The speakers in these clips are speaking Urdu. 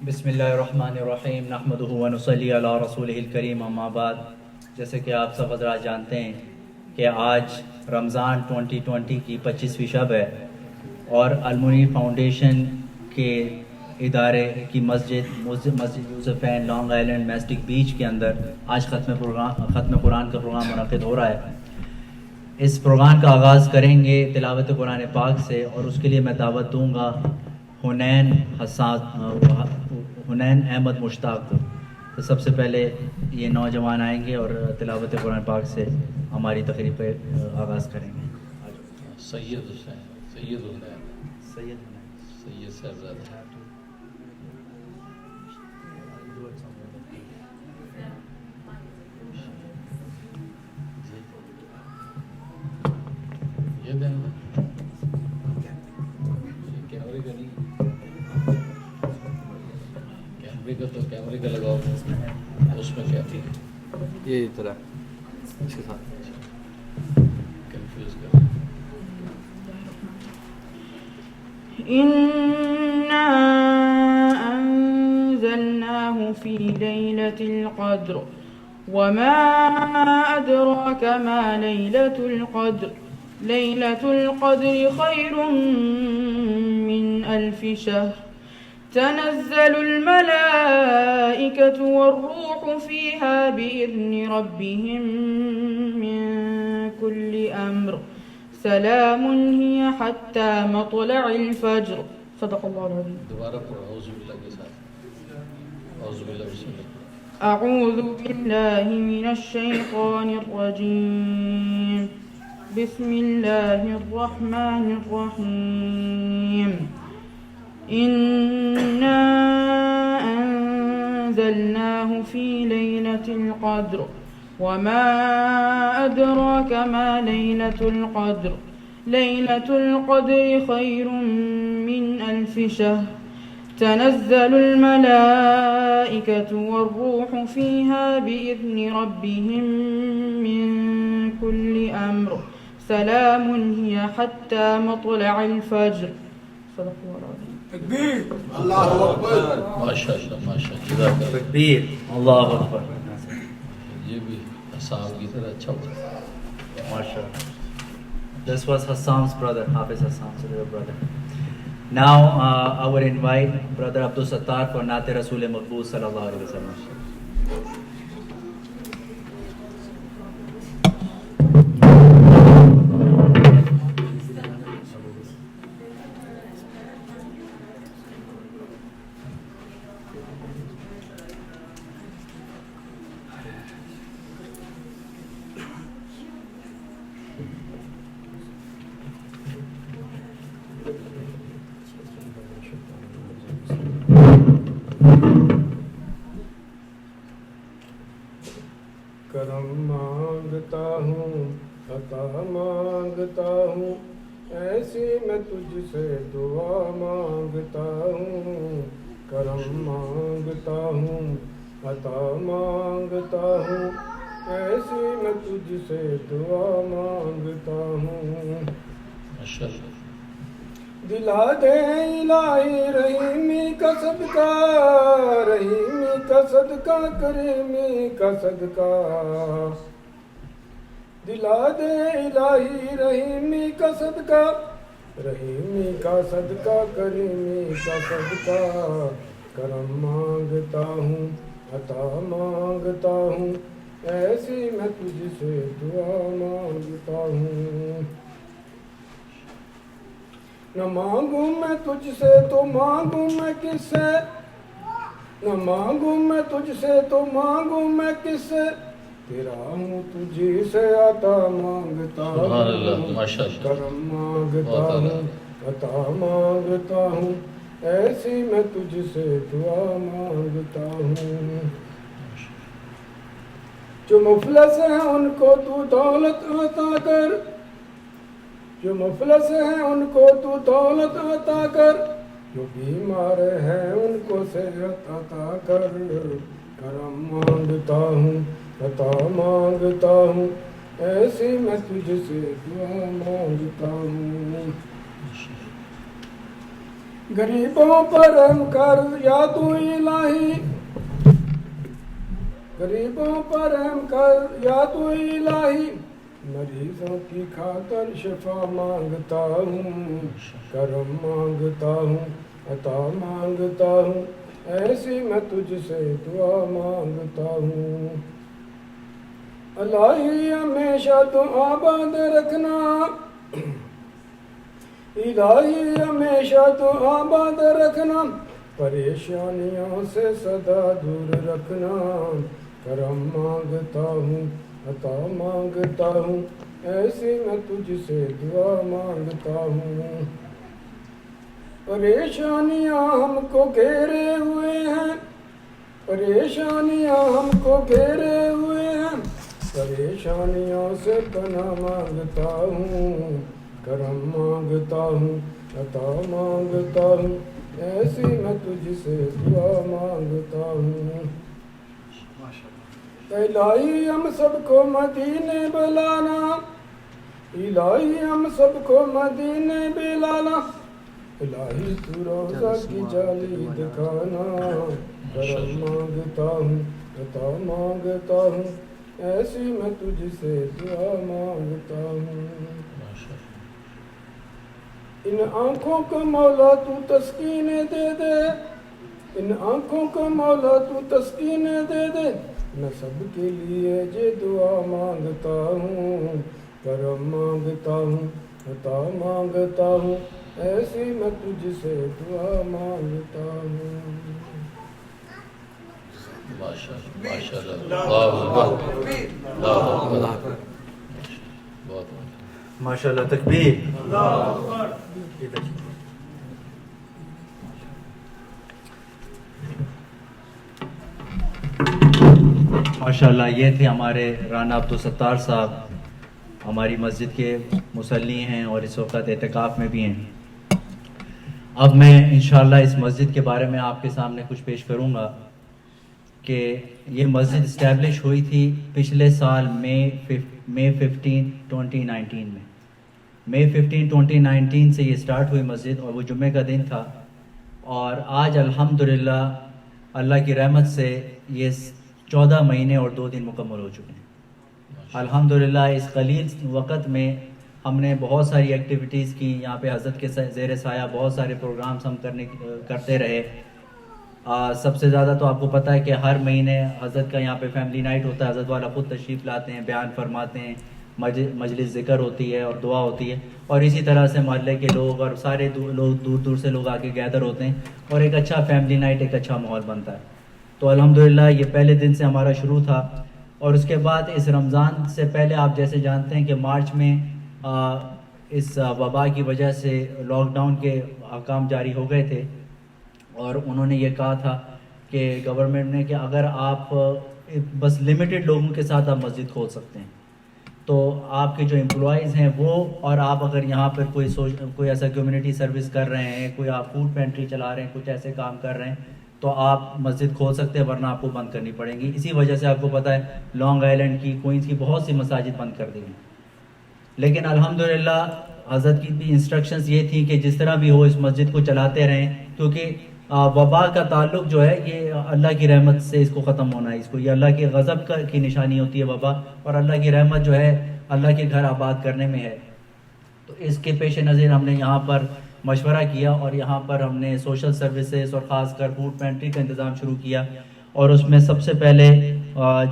بسم اللہ الرحمن الرحیم نحمدہ و نصلی علی رسولہ الکریم اما بعد. جیسے کہ آپ سب حضرات جانتے ہیں کہ آج رمضان 2020 کی 25ویں شب ہے اور المنیر فاؤنڈیشن کے ادارے کی مسجد یوسفین لانگ آئلینڈ میسٹک بیچ کے اندر آج ختم قرآن کا پروگرام منعقد ہو رہا ہے. اس پروگرام کا آغاز کریں گے تلاوت قرآن پاک سے اور اس کے لیے میں دعوت دوں گا حنین احمد مشتاق کو. تو سب سے پہلے یہ نوجوان آئیں گے اور تلاوت قرآن پاک سے ہماری تقریب پہ آغاز کریں گے. سید صاحبزادہ. یہ دیں کیمرے کا نہیں، کیمرے کا تو کیمرے کا لگاؤ اس میں کیا تھی یہ طرح اس کے ساتھ کنفیوز کر. إنا أنزلناه في ليلة القدر وما أدراك ما ليلة القدر ليلة القدر خير من 1000 شهر تنزل الملائكة والروح فيها بإذن ربهم من كل أمر سلام هي حتى مطلع الفجر. صدق الله العظيم. دوبارہ پڑھو اعوذ باللہ کے ساتھ. اعوذ باللہ بسم اللہ. أعوذ بالله من الشيطان الرجيم. بسم الله الرحمن الرحيم. إنا أنزلناه في ليلة القدر وما أدراك ما ليلة القدر ليلة القدر خير من 1000 شهر تنزل الملائكة والروح فيها بإذن ربهم من كل أمر سلام هي حتى مطلع الفجر. صدق الله العظيم. تکبیر اللہ اکبر. ماشاء اللہ ماشاء اللہ. تکبیر اللہ اکبر. یہ بھی حساب کی طرح اچھا ہوتا ہے. MashaAllah. This was Hassan's brother, Hafiz Hassan's little brother. Now I would invite Brother Abdul Sattar for Naat Rasool Maqbool Sallallahu Alaihi Wasallam. کرم مانگتا ہوں عطا مانگتا ہوں ایسی میں تجھ سے دعا مانگتا ہوں. کرم مانگتا ہوں عطا مانگتا ہوں ایسی میں تجھ سے دعا مانگتا ہوں. ماشاء اللہ. دلا دے الہی رحیمی کا صدقہ رحیمی کا صدقہ کریمی کا صدقہ. دلا دے الہی رحیمی کا صدقہ رحیمی کا صدقہ کریمی کا صدقہ. کرم مانگتا ہوں عطا مانگتا ہوں ایسی میں تجھ سے دعا مانگتا ہوں. نہ مانگوں میں تجھ سے تو مانگوں میں کس سے نہ مانگوں میں تجھ سے تو مانگوں میں کس سے تیرا ہوں تجھی سے عطا مانگتا سبحان اللہ ہوں. ماشاء اللہ. کرم مانگتا بہت ہوں اعلیٰ. عطا مانگتا ہوں ایسی میں تجھ سے دعا مانگتا ہوں. جو مفلس ہیں ان کو تو دولت عطا کر جو مفلس ہیں ان کو تو دولت عطا کر جو بیمار ہیں ان کو صحت عطا کر. کرم مانگتا ہوں عطا مانگتا ہوں ایسی میں تجھ سے دعا مانگتا ہوں. غریبوں پر رحم کر یا تو الہی، غریبوں پر رحم کر یا تو الہی، مریضوں کی خاطر شفا مانگتا ہوں، کرم مانگتا ہوں، عطا مانگتا ہوں، ایسی میں تجھ سے دعا مانگتا ہوں۔ الہی ہمیشہ تو آباد رکھنا، الہی ہمیشہ تو آباد رکھنا، پریشانیوں سے صدا دور رکھنا، کرم مانگتا ہوں، عطا مانگتا ہوں، ایسی میں تجھ سے دعا مانگتا ہوں۔ پریشانیاں ہم کو گھیرے ہوئے ہیں، پریشانیاں ہم کو گھیرے ہوئے ہیں، پریشانیوں سے پناہ مانگتا ہوں، کرم مانگتا ہوں، عطا مانگتا ہوں، ایسی میں تجھ سے دعا مانگتا ہوں۔ الہی ہم سب کو مدینے بلانا، الہی ہم سب کو مدینے بلانا، الہی تو روضہ کی جالی دکھانا، کرم مانگتا ہوں، عطا مانگتا ہوں، ایسی میں تجھ سے دعا مانگتا ہوں۔ ان آنکھوں کو مولا تو تسکین دے دے، ان آنکھوں کو مولا تو تسکین دے دے، میں سب کے لیے یہ دعا مانگتا ہوں، کرم مانگتا ہوں، عطا مانگتا ہوں، ایسی میں تجھ سے دعا مانگتا ہوں۔ ماشاء اللہ، تکبیر۔ ماشاء اللہ، یہ تھے ہمارے رانا عبدالستار صاحب، ہماری مسجد کے مصلی ہیں اور اس وقت اعتکاف میں بھی ہیں۔ اب میں انشاءاللہ اس مسجد کے بارے میں آپ کے سامنے کچھ پیش کروں گا کہ یہ مسجد اسٹیبلش ہوئی تھی پچھلے سال مئی 15 2019 میں، مئی 15 2019 سے یہ سٹارٹ ہوئی مسجد، اور وہ جمعے کا دن تھا، اور آج الحمدللہ اللہ کی رحمت سے یہ 14 مہینے اور 2 دن مکمل ہو چکے ہیں۔ الحمدللہ اس قلیل وقت میں ہم نے بہت ساری ایکٹیویٹیز کی، یہاں پہ حضرت کے زیر سایہ بہت سارے پروگرامز ہم کرتے رہے۔ سب سے زیادہ تو آپ کو پتہ ہے کہ ہر مہینے حضرت کا یہاں پہ فیملی نائٹ ہوتا ہے، حضرت والا خود تشریف لاتے ہیں، بیان فرماتے ہیں، مجلس ذکر ہوتی ہے اور دعا ہوتی ہے، اور اسی طرح سے محلے کے لوگ اور سارے لوگ دور دور سے لوگ آ کے گیدر ہوتے ہیں، اور ایک اچھا فیملی نائٹ، ایک اچھا ماحول بنتا ہے۔ تو الحمدللہ یہ پہلے دن سے ہمارا شروع تھا، اور اس کے بعد اس رمضان سے پہلے آپ جیسے جانتے ہیں کہ مارچ میں اس وبا کی وجہ سے لاک ڈاؤن کے احکام جاری ہو گئے تھے، اور انہوں نے یہ کہا تھا کہ گورنمنٹ نے کہ اگر آپ بس لمیٹڈ لوگوں کے ساتھ آپ مسجد کھول سکتے ہیں، تو آپ کے جو امپلائیز ہیں وہ، اور آپ اگر یہاں پر کوئی ایسا کمیونٹی سروس کر رہے ہیں، کوئی آپ فوڈ پینٹری چلا رہے ہیں، کچھ ایسے کام کر رہے ہیں، تو آپ مسجد کھول سکتے ہیں، ورنہ آپ کو بند کرنی پڑیں گی۔ اسی وجہ سے آپ کو پتہ ہے لانگ آئیلینڈ کی، کوئنس کی بہت سی مساجد بند کر دی ہیں، لیکن الحمدللہ حضرت کی بھی انسٹرکشنز یہ تھیں کہ جس طرح بھی ہو اس مسجد کو چلاتے رہیں، کیونکہ وبا کا تعلق جو ہے یہ اللہ کی رحمت سے اس کو ختم ہونا ہے، اس کو یہ اللہ کے غضب کی نشانی ہوتی ہے وبا، اور اللہ کی رحمت جو ہے اللہ کے گھر آباد کرنے میں ہے۔ تو اس کے پیش نظر ہم نے یہاں پر مشورہ کیا، اور یہاں پر ہم نے سوشل سروسز اور خاص کر فوڈ پینٹری کا انتظام شروع کیا، اور اس میں سب سے پہلے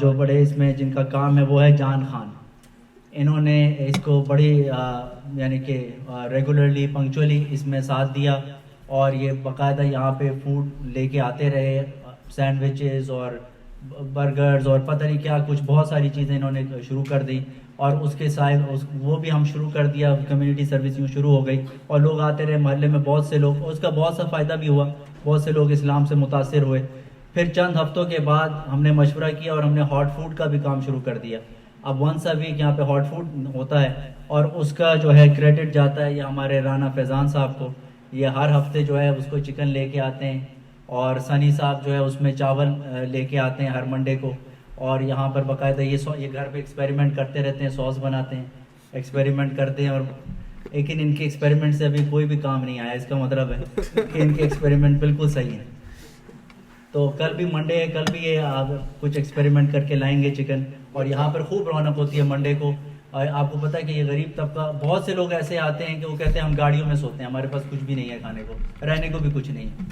جو بڑے اس میں جن کا کام ہے وہ ہے جان خان۔ انہوں نے اس کو بڑی یعنی کہ ریگولرلی پنکچولی اس میں ساتھ دیا، اور یہ باقاعدہ یہاں پہ فوڈ لے کے آتے رہے، سینڈوچز اور برگرز اور پتہ نہیں کیا کچھ بہت ساری چیزیں انہوں نے شروع کر دی، اور اس کے سائے وہ بھی ہم شروع کر دیا، کمیونٹی سروس یوں شروع ہو گئی، اور لوگ آتے رہے محلے میں، بہت سے لوگ، اس کا بہت سا فائدہ بھی ہوا، بہت سے لوگ اسلام سے متاثر ہوئے۔ پھر چند ہفتوں کے بعد ہم نے مشورہ کیا اور ہم نے ہاٹ فوڈ کا بھی کام شروع کر دیا۔ اب ونس اے ویک یہاں پہ ہاٹ فوڈ ہوتا ہے، اور اس کا جو ہے کریڈٹ جاتا ہے یہ ہمارے رانا فیضان صاحب کو، یہ ہر ہفتے جو ہے اس کو چکن لے کے آتے ہیں، اور سنی صاحب جو ہے اس میں چاول لے کے آتے ہیں ہر منڈے کو، اور یہاں پر باقاعدہ یہ گھر پہ ایکسپیریمنٹ کرتے رہتے ہیں، سوس بناتے ہیں، ایکسپیریمنٹ کرتے ہیں، اور لیکن ان کے ایکسپیریمنٹ سے ابھی کوئی بھی کام نہیں آیا. اس کا مطلب ہے کہ ان کے ایکسپیریمنٹ بالکل صحیح ہیں. تو کل بھی منڈے ہے, کل بھی یہ آپ کچھ ایکسپیریمنٹ کر کے لائیں گے چکن, اور یہاں پر خوب رونق ہوتی ہے منڈے کو. اور آپ کو پتہ ہے کہ یہ غریب طبقہ, بہت سے لوگ ایسے آتے ہیں کہ وہ کہتے ہیں ہم گاڑیوں میں سوتے ہیں, ہمارے پاس کچھ بھی نہیں ہے کھانے کو, رہنے کو بھی کچھ نہیں ہے,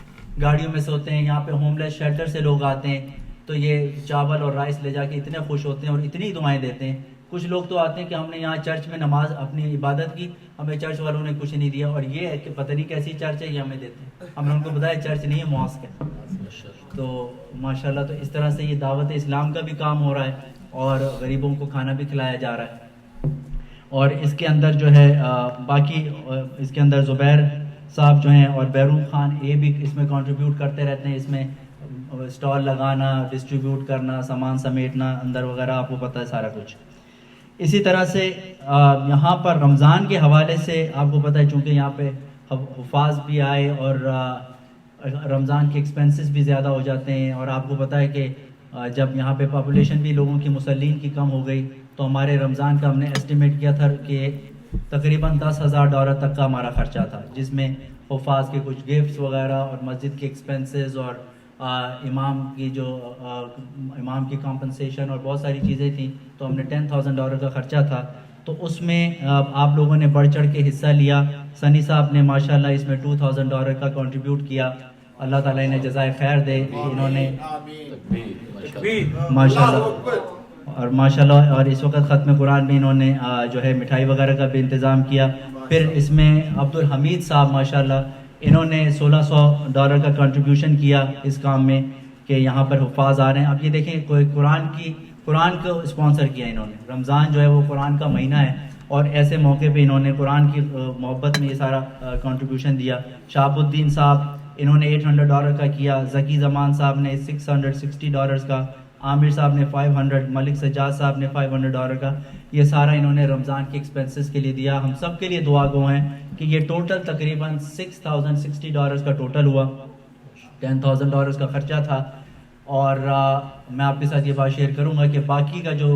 گاڑیوں میں سوتے ہیں. یہاں پہ ہوم لیس شیلٹر سے لوگ آتے ہیں تو یہ چاول اور رائس لے جا کے اتنے خوش ہوتے ہیں اور اتنی دعائیں دیتے ہیں. کچھ لوگ تو آتے ہیں کہ ہم نے یہاں چرچ میں نماز اپنی عبادت کی, ہمیں چرچ والوں نے کچھ نہیں دیا, اور یہ ہے کہ پتہ نہیں کیسی چرچ ہے یہ ہمیں دیتے ہیں. ہم نے ان کو بتایا چرچ نہیں ہے, ماسک ہے. تو ماشاءاللہ, تو اس طرح سے یہ دعوت اسلام کا بھی کام ہو رہا ہے اور غریبوں کو کھانا بھی کھلایا جا رہا ہے. اور اس کے اندر جو ہے باقی اس کے اندر زبیر صاحب جو ہیں اور بیرون خان, یہ بھی اس میں کنٹریبیوٹ کرتے رہتے ہیں. اس میں اسٹال لگانا, ڈسٹریبیوٹ کرنا, سامان سمیٹنا اندر وغیرہ, آپ کو پتہ ہے سارا کچھ. اسی طرح سے یہاں پر رمضان کے حوالے سے آپ کو پتہ ہے چونکہ یہاں پہ حفاظ بھی آئے اور رمضان کے ایکسپنسز بھی زیادہ ہو جاتے ہیں, اور آپ کو پتہ ہے کہ جب یہاں پہ پاپولیشن بھی لوگوں کی مسلین کی کم ہو گئی تو ہمارے رمضان کا ہم نے ایسٹیمیٹ کیا تھا کہ تقریباً $10,000 تک کا ہمارا خرچہ تھا, جس میں حفاظ کے کچھ گفٹس وغیرہ اور مسجد کے ایکسپنسز اور امام کی کمپنسیشن اور بہت ساری چیزیں تھیں. تو ہم نے $10,000 کا خرچہ تھا, تو اس میں آپ لوگوں نے بڑھ چڑھ کے حصہ لیا. سنی صاحب نے ماشاءاللہ اس میں $2,000 کا کنٹریبیوٹ کیا. اللہ تعالیٰ انہیں جزائے خیر دے. انہوں نے ماشاءاللہ اور ماشاءاللہ, اور اس وقت ختم قرآن میں انہوں نے جو ہے مٹھائی وغیرہ کا بھی انتظام کیا. پھر اس میں عبدالحمید صاحب ماشاءاللہ, انہوں نے $1,600 کا کنٹریبیوشن کیا اس کام میں کہ یہاں پر حفاظ آ رہے ہیں. اب یہ دیکھیں کوئی قرآن کو اسپانسر کیا انہوں نے. رمضان جو ہے وہ قرآن کا مہینہ ہے, اور ایسے موقع پہ انہوں نے قرآن کی محبت میں یہ سارا کنٹریبیوشن دیا. شہاب الدین صاحب انہوں نے $800 کا کیا. ذکی زمان صاحب نے $660 کا, عامر صاحب نے $500, ملک سجاد صاحب نے $500 کا. یہ سارا انہوں نے رمضان کے ایکسپنسز کے لیے دیا. ہم سب کے لیے دعا گو ہیں کہ یہ ٹوٹل تقریباً $6,060 کا ٹوٹل ہوا. $10,000 کا خرچہ تھا. اور میں آپ کے ساتھ یہ بات شیئر کروں گا کہ باقی کا جو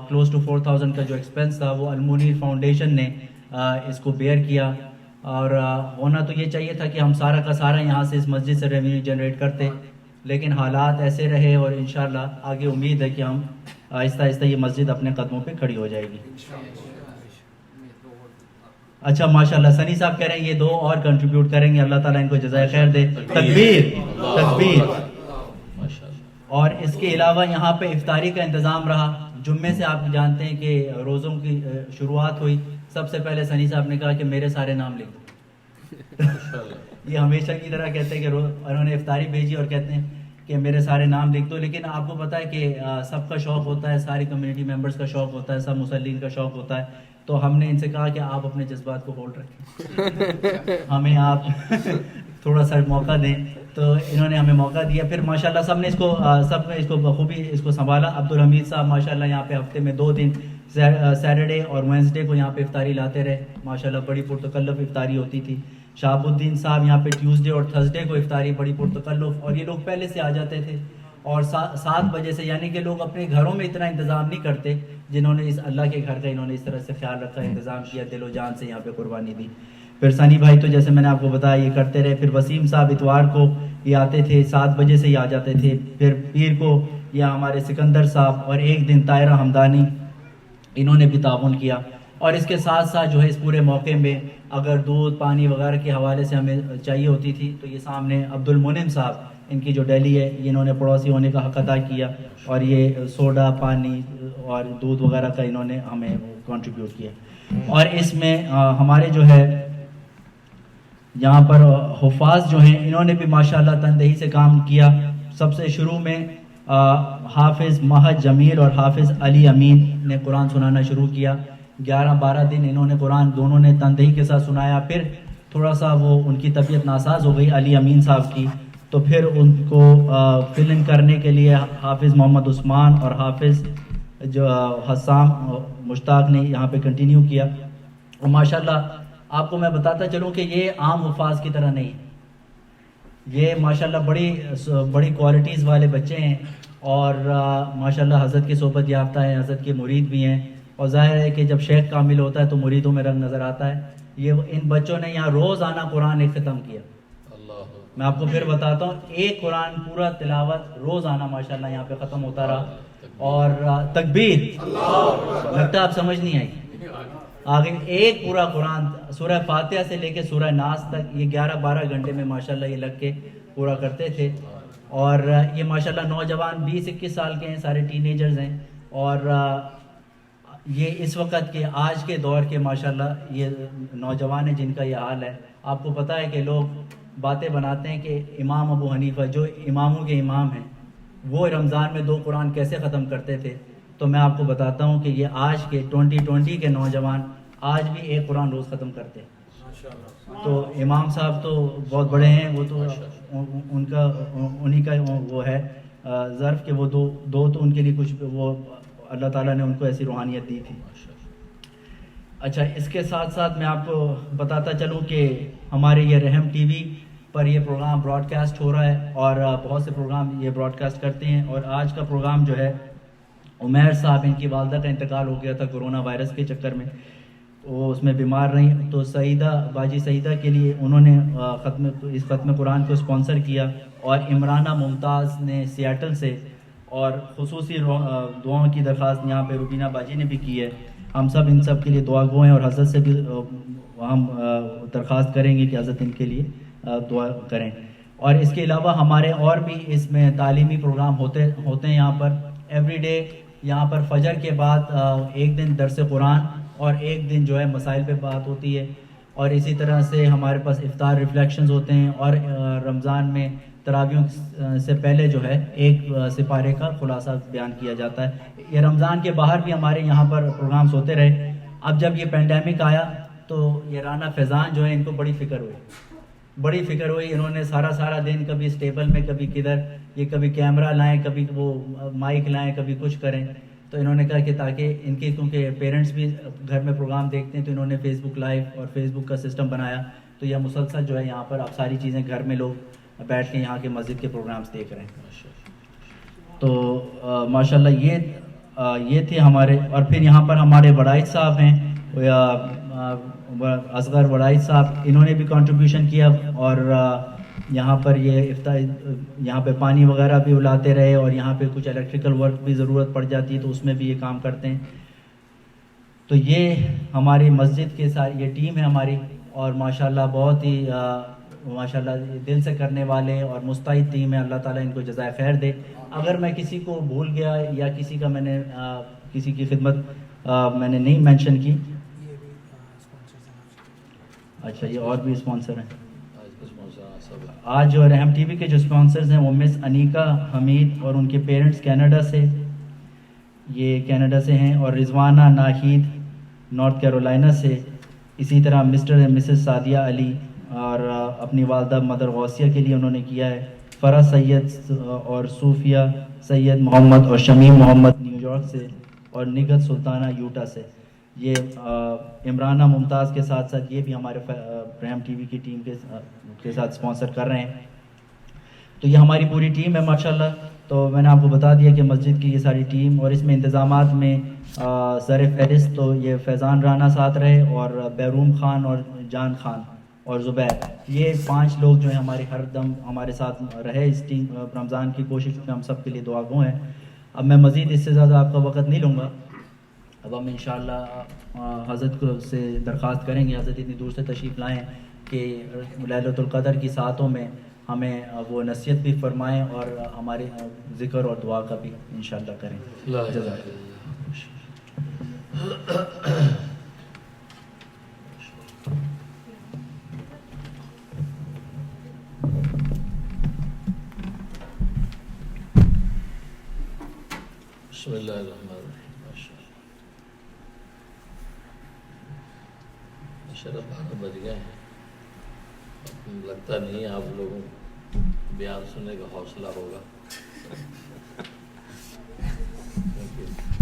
کلوز ٹو 4,000 کا جو ایکسپنس تھا وہ المنیر فاؤنڈیشن نے اس کو بیئر کیا. اور ہونا تو یہ چاہیے تھا کہ ہم سارا کا سارا یہاں سے اس مسجد سے ریونیو جنریٹ کرتے, لیکن حالات ایسے رہے, اور انشاءاللہ آگے امید ہے کہ ہم آہستہ آہستہ یہ مسجد اپنے قدموں پہ کھڑی ہو جائے گی. اچھا ماشاءاللہ, سنی صاحب کہہ رہے ہیں یہ 2 اور کنٹریبیوٹ کریں گے, اللہ تعالیٰ ان کو جزائے خیر دے. تکبیر تکبیر. اور اس کے علاوہ یہاں پہ افطاری کا انتظام رہا. جمعے سے آپ جانتے ہیں کہ روزوں کی شروعات ہوئی. سب سے پہلے سنی صاحب نے کہا کہ میرے سارے نام لکھ دو. یہ ہمیشہ کی طرح کہتے ہیں کہ انہوں نے افطاری بھیجی اور کہتے ہیں کہ میرے سارے نام لکھ دو. لیکن آپ کو پتہ ہے کہ سب کا شوق ہوتا ہے, ساری کمیونٹی ممبرس کا شوق ہوتا ہے, سب مسلین کا شوق ہوتا ہے. تو ہم نے ان سے کہا کہ آپ اپنے جذبات کو ہولڈ رکھیں, ہمیں آپ تھوڑا سا موقع دیں. تو انہوں نے ہمیں موقع دیا. پھر ماشاءاللہ سب نے اس کو بخوبی اس کو سنبھالا. عبدالحمید صاحب ماشاءاللہ یہاں پہ ہفتے میں 2 دن سیٹرڈے اور وینسڈے کو یہاں پہ افطاری لاتے رہے. ماشاءاللہ بڑی پرتکلف افطاری ہوتی تھی. شہاب الدین صاحب یہاں پہ ٹیوزڈے اور تھرسڈے کو افطاری بڑی پرتکلف, اور یہ لوگ پہلے سے آ جاتے تھے, اور 7 بجے سے, یعنی کہ لوگ اپنے گھروں میں اتنا انتظام نہیں کرتے جنہوں نے اس اللہ کے گھر کا انہوں نے اس طرح سے خیال رکھا, انتظام کیا, دل و جان سے یہاں پہ قربانی دی. پھر سنی بھائی تو جیسے میں نے آپ کو بتایا یہ کرتے رہے. پھر وسیم صاحب اتوار کو یہ آتے تھے, 7 بجے سے ہی آ جاتے تھے. پھر پیر کو یہ ہمارے سکندر صاحب, اور ایک دن طاہرہ حمدانی, انہوں نے بھی تعاون کیا. اور اس کے ساتھ ساتھ جو ہے اس پورے موقع میں اگر دودھ پانی وغیرہ کے حوالے سے ہمیں چاہیے ہوتی تھی تو یہ سامنے عبد المنعم صاحب, ان کی جو ڈیلی ہے, یہ انہوں نے پڑوسی ہونے کا حق ادا کیا, اور یہ سوڈا پانی اور دودھ وغیرہ کا انہوں نے ہمیں کنٹریبیوٹ کیا. اور اس میں ہمارے جو ہے یہاں پر حفاظ جو ہیں انہوں نے بھی ماشاءاللہ تندہی سے کام کیا. سب سے شروع میں حافظ مہد جمیل اور حافظ علی امین نے قرآن سنانا شروع کیا. 11-12 دن انہوں نے قرآن دونوں نے تندہی کے ساتھ سنایا. پھر تھوڑا سا وہ ان کی طبیعت ناساز ہو گئی علی امین صاحب کی, تو پھر ان کو فل ان کرنے کے لیے حافظ محمد عثمان اور حافظ جو حسام مشتاق نے یہاں پہ کنٹینیو کیا. اور ماشاءاللہ آپ کو میں بتاتا چلوں کہ یہ عام حفاظ کی طرح نہیں, یہ ماشاءاللہ بڑی کوالٹیز والے بچے ہیں, اور ماشاءاللہ حضرت کی صحبت یافتہ ہیں, حضرت کے مرید بھی ہیں. اور ظاہر ہے کہ جب شیخ کامل ہوتا ہے تو مریدوں میں رنگ نظر آتا ہے. یہ ان بچوں نے یہاں روزانہ قرآن ایک ختم کیا. اللہ میں آپ کو پھر بتاتا ہوں, ایک قرآن پورا تلاوت روزانہ ماشاءاللہ یہاں پہ ختم ہوتا رہا. اور تکبیر, لگتا ہے آپ سمجھ نہیں آئی. آگے ایک پورا قرآن سورہ فاتحہ سے لے کے سورہ ناس تک یہ 11-12 گھنٹے میں ماشاءاللہ یہ لگ کے پورا کرتے تھے. اور یہ ماشاءاللہ نوجوان 20-21 سال کے ہیں, سارے ٹین ایجرز ہیں. اور یہ اس وقت کے آج کے دور کے ماشاءاللہ یہ نوجوان ہیں جن کا یہ حال ہے. آپ کو پتہ ہے کہ لوگ باتیں بناتے ہیں کہ امام ابو حنیفہ جو اماموں کے امام ہیں وہ رمضان میں 2 قرآن کیسے ختم کرتے تھے. تو میں آپ کو بتاتا ہوں کہ یہ آج کے 2020 کے نوجوان آج بھی 1 قرآن روز ختم کرتے ہیں. تو امام صاحب تو بہت بڑے ہیں, وہ تو ان کا انہی کا وہ ہے ظرف کہ وہ دو تو ان کے لیے کچھ وہ اللہ تعالیٰ نے ان کو ایسی روحانیت دی تھی. اچھا, اس کے ساتھ ساتھ میں آپ کو بتاتا چلوں کہ ہمارے یہ رحم ٹی وی پر یہ پروگرام براڈ کاسٹ ہو رہا ہے اور بہت سے پروگرام یہ براڈ کاسٹ کرتے ہیں. اور آج کا پروگرام جو ہے عمیر صاحب, ان کی والدہ کا انتقال ہو گیا تھا کورونا وائرس کے چکر میں, وہ اس میں بیمار رہیں. تو سعیدہ باجی سعیدہ کے لیے انہوں نے اس ختم قرآن کو اسپانسر کیا. اور عمرانہ ممتاز نے سیاٹل سے, اور خصوصی دعاؤں کی درخواست یہاں پہ روبینہ باجی نے بھی کی ہے. ہم سب ان سب کے لیے دعا گو ہیں اور حضرت سے بھی ہم درخواست کریں گے کہ حضرت ان کے لیے دعا کریں. اور اس کے علاوہ ہمارے اور بھی اس میں تعلیمی پروگرام ہوتے ہیں یہاں پر. ایوری ڈے یہاں پر فجر کے بعد ایک دن درس قرآن اور ایک دن جو ہے مسائل پہ بات ہوتی ہے. اور اسی طرح سے ہمارے پاس افطار ریفلیکشنز ہوتے ہیں. اور رمضان میں تراویحوں سے پہلے جو ہے ایک سپارے کا خلاصہ بیان کیا جاتا ہے. یہ رمضان کے باہر بھی ہمارے یہاں پر پروگرامز ہوتے رہے. اب جب یہ پینڈیمک آیا تو یہ رانا فیضان جو ہے ان کو بڑی فکر ہوئی. انہوں نے سارا دن کبھی اسٹیبل میں, کبھی کدھر, یہ کبھی کیمرہ لائیں, کبھی وہ مائک لائیں, کبھی کچھ کریں. تو انہوں نے کہا کہ تاکہ ان کے, کیونکہ پیرنٹس بھی گھر میں پروگرام دیکھتے ہیں, تو انہوں نے فیس بک لائیو اور فیس بک کا سسٹم بنایا. تو یہ مسلسل جو ہے یہاں پر اب ساری چیزیں گھر میں لوگ بیٹھ کے یہاں کے مسجد کے پروگرامز دیکھ رہے ہیں. تو ماشاءاللہ یہ تھے ہمارے. اور پھر یہاں پر ہمارے وڑائچ صاحب ہیں, اصغر وڑائچ صاحب, انہوں نے بھی کنٹریبیوشن کیا. اور یہاں پر یہاں پہ پانی وغیرہ بھی الاتے رہے, اور یہاں پہ کچھ الیکٹریکل ورک بھی ضرورت پڑ جاتی ہے تو اس میں بھی یہ کام کرتے ہیں. تو یہ ہماری مسجد کے ساتھ یہ ٹیم ہے ہماری, اور ماشاءاللہ بہت ہی ماشاءاللہ دل سے کرنے والے اور مستعد ٹیم ہے. اللہ تعالیٰ ان کو جزائے خیر دے. اگر میں کسی کو بھول گیا یا کسی کا میں نے کسی کی خدمت میں نے نہیں مینشن کی. اچھا, یہ اور بھی اسپانسر ہیں آج جو رحم ٹی وی کے جو اسپانسرز ہیں وہ مس انیکا حمید اور ان کے پیرنٹس کینیڈا سے, یہ کینیڈا سے ہیں. اور رضوانہ ناہید نارتھ کیرولائنا سے. اسی طرح مسٹر اینڈ مسز سعدیہ علی اور اپنی والدہ مدر غوثیہ کے لیے انہوں نے کیا ہے. فرح سید اور صوفیہ سید محمد اور شمیم محمد نیو یارک سے, اور نگہت سلطانہ یوٹا سے. یہ عمرانہ ممتاز کے ساتھ ساتھ یہ بھی ہمارے رحم ٹی وی کی ٹیم کے ساتھ اسپانسر کر رہے ہیں. تو یہ ہماری پوری ٹیم ہے ماشاءاللہ. تو میں نے آپ کو بتا دیا کہ مسجد کی یہ ساری ٹیم, اور اس میں انتظامات میں سر فہرست تو یہ فیضان رانا ساتھ رہے, اور بیروم خان اور جان خان اور زبیر, یہ 5 لوگ جو ہیں ہمارے ہر دم ہمارے ساتھ رہے اس ٹیم رمضان کی کوشش میں. ہم سب کے لیے دعا گو ہیں. اب میں مزید اس سے زیادہ آپ کا وقت نہیں لوں گا. اب ہم انشاءاللہ حضرت کو سے درخواست کریں گے, حضرت اتنی دور سے تشریف لائیں کہ لیلۃ القدر کی ساعتوں میں ہمیں وہ نصیحت بھی فرمائیں اور ہمارے ذکر اور دعا کا بھی انشاءاللہ کریں. جزاک اللہ. بسم اللہ الرحمن الرحیم. شرف 12 بج گئے ہیں. لگتا نہیں آپ لوگوں بیان سننے کا حوصلہ ہوگا.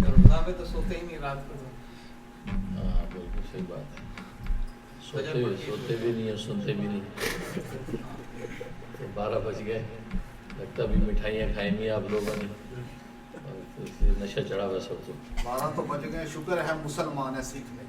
رمضان میں تو سوتے ہی نہیں رات کو. ہاں بالکل صحیح بات ہے. سوتے بھی نہیں اور سنتے بھی نہیں. تو 12 بج گئے, لگتا بھی مٹھائیاں کھائیں گی آپ لوگوں نے, نشہ چڑھا ہوا سب کو. 12 تو بج گئے, شکر ہے مسلمان ہے, سیکھ لیں.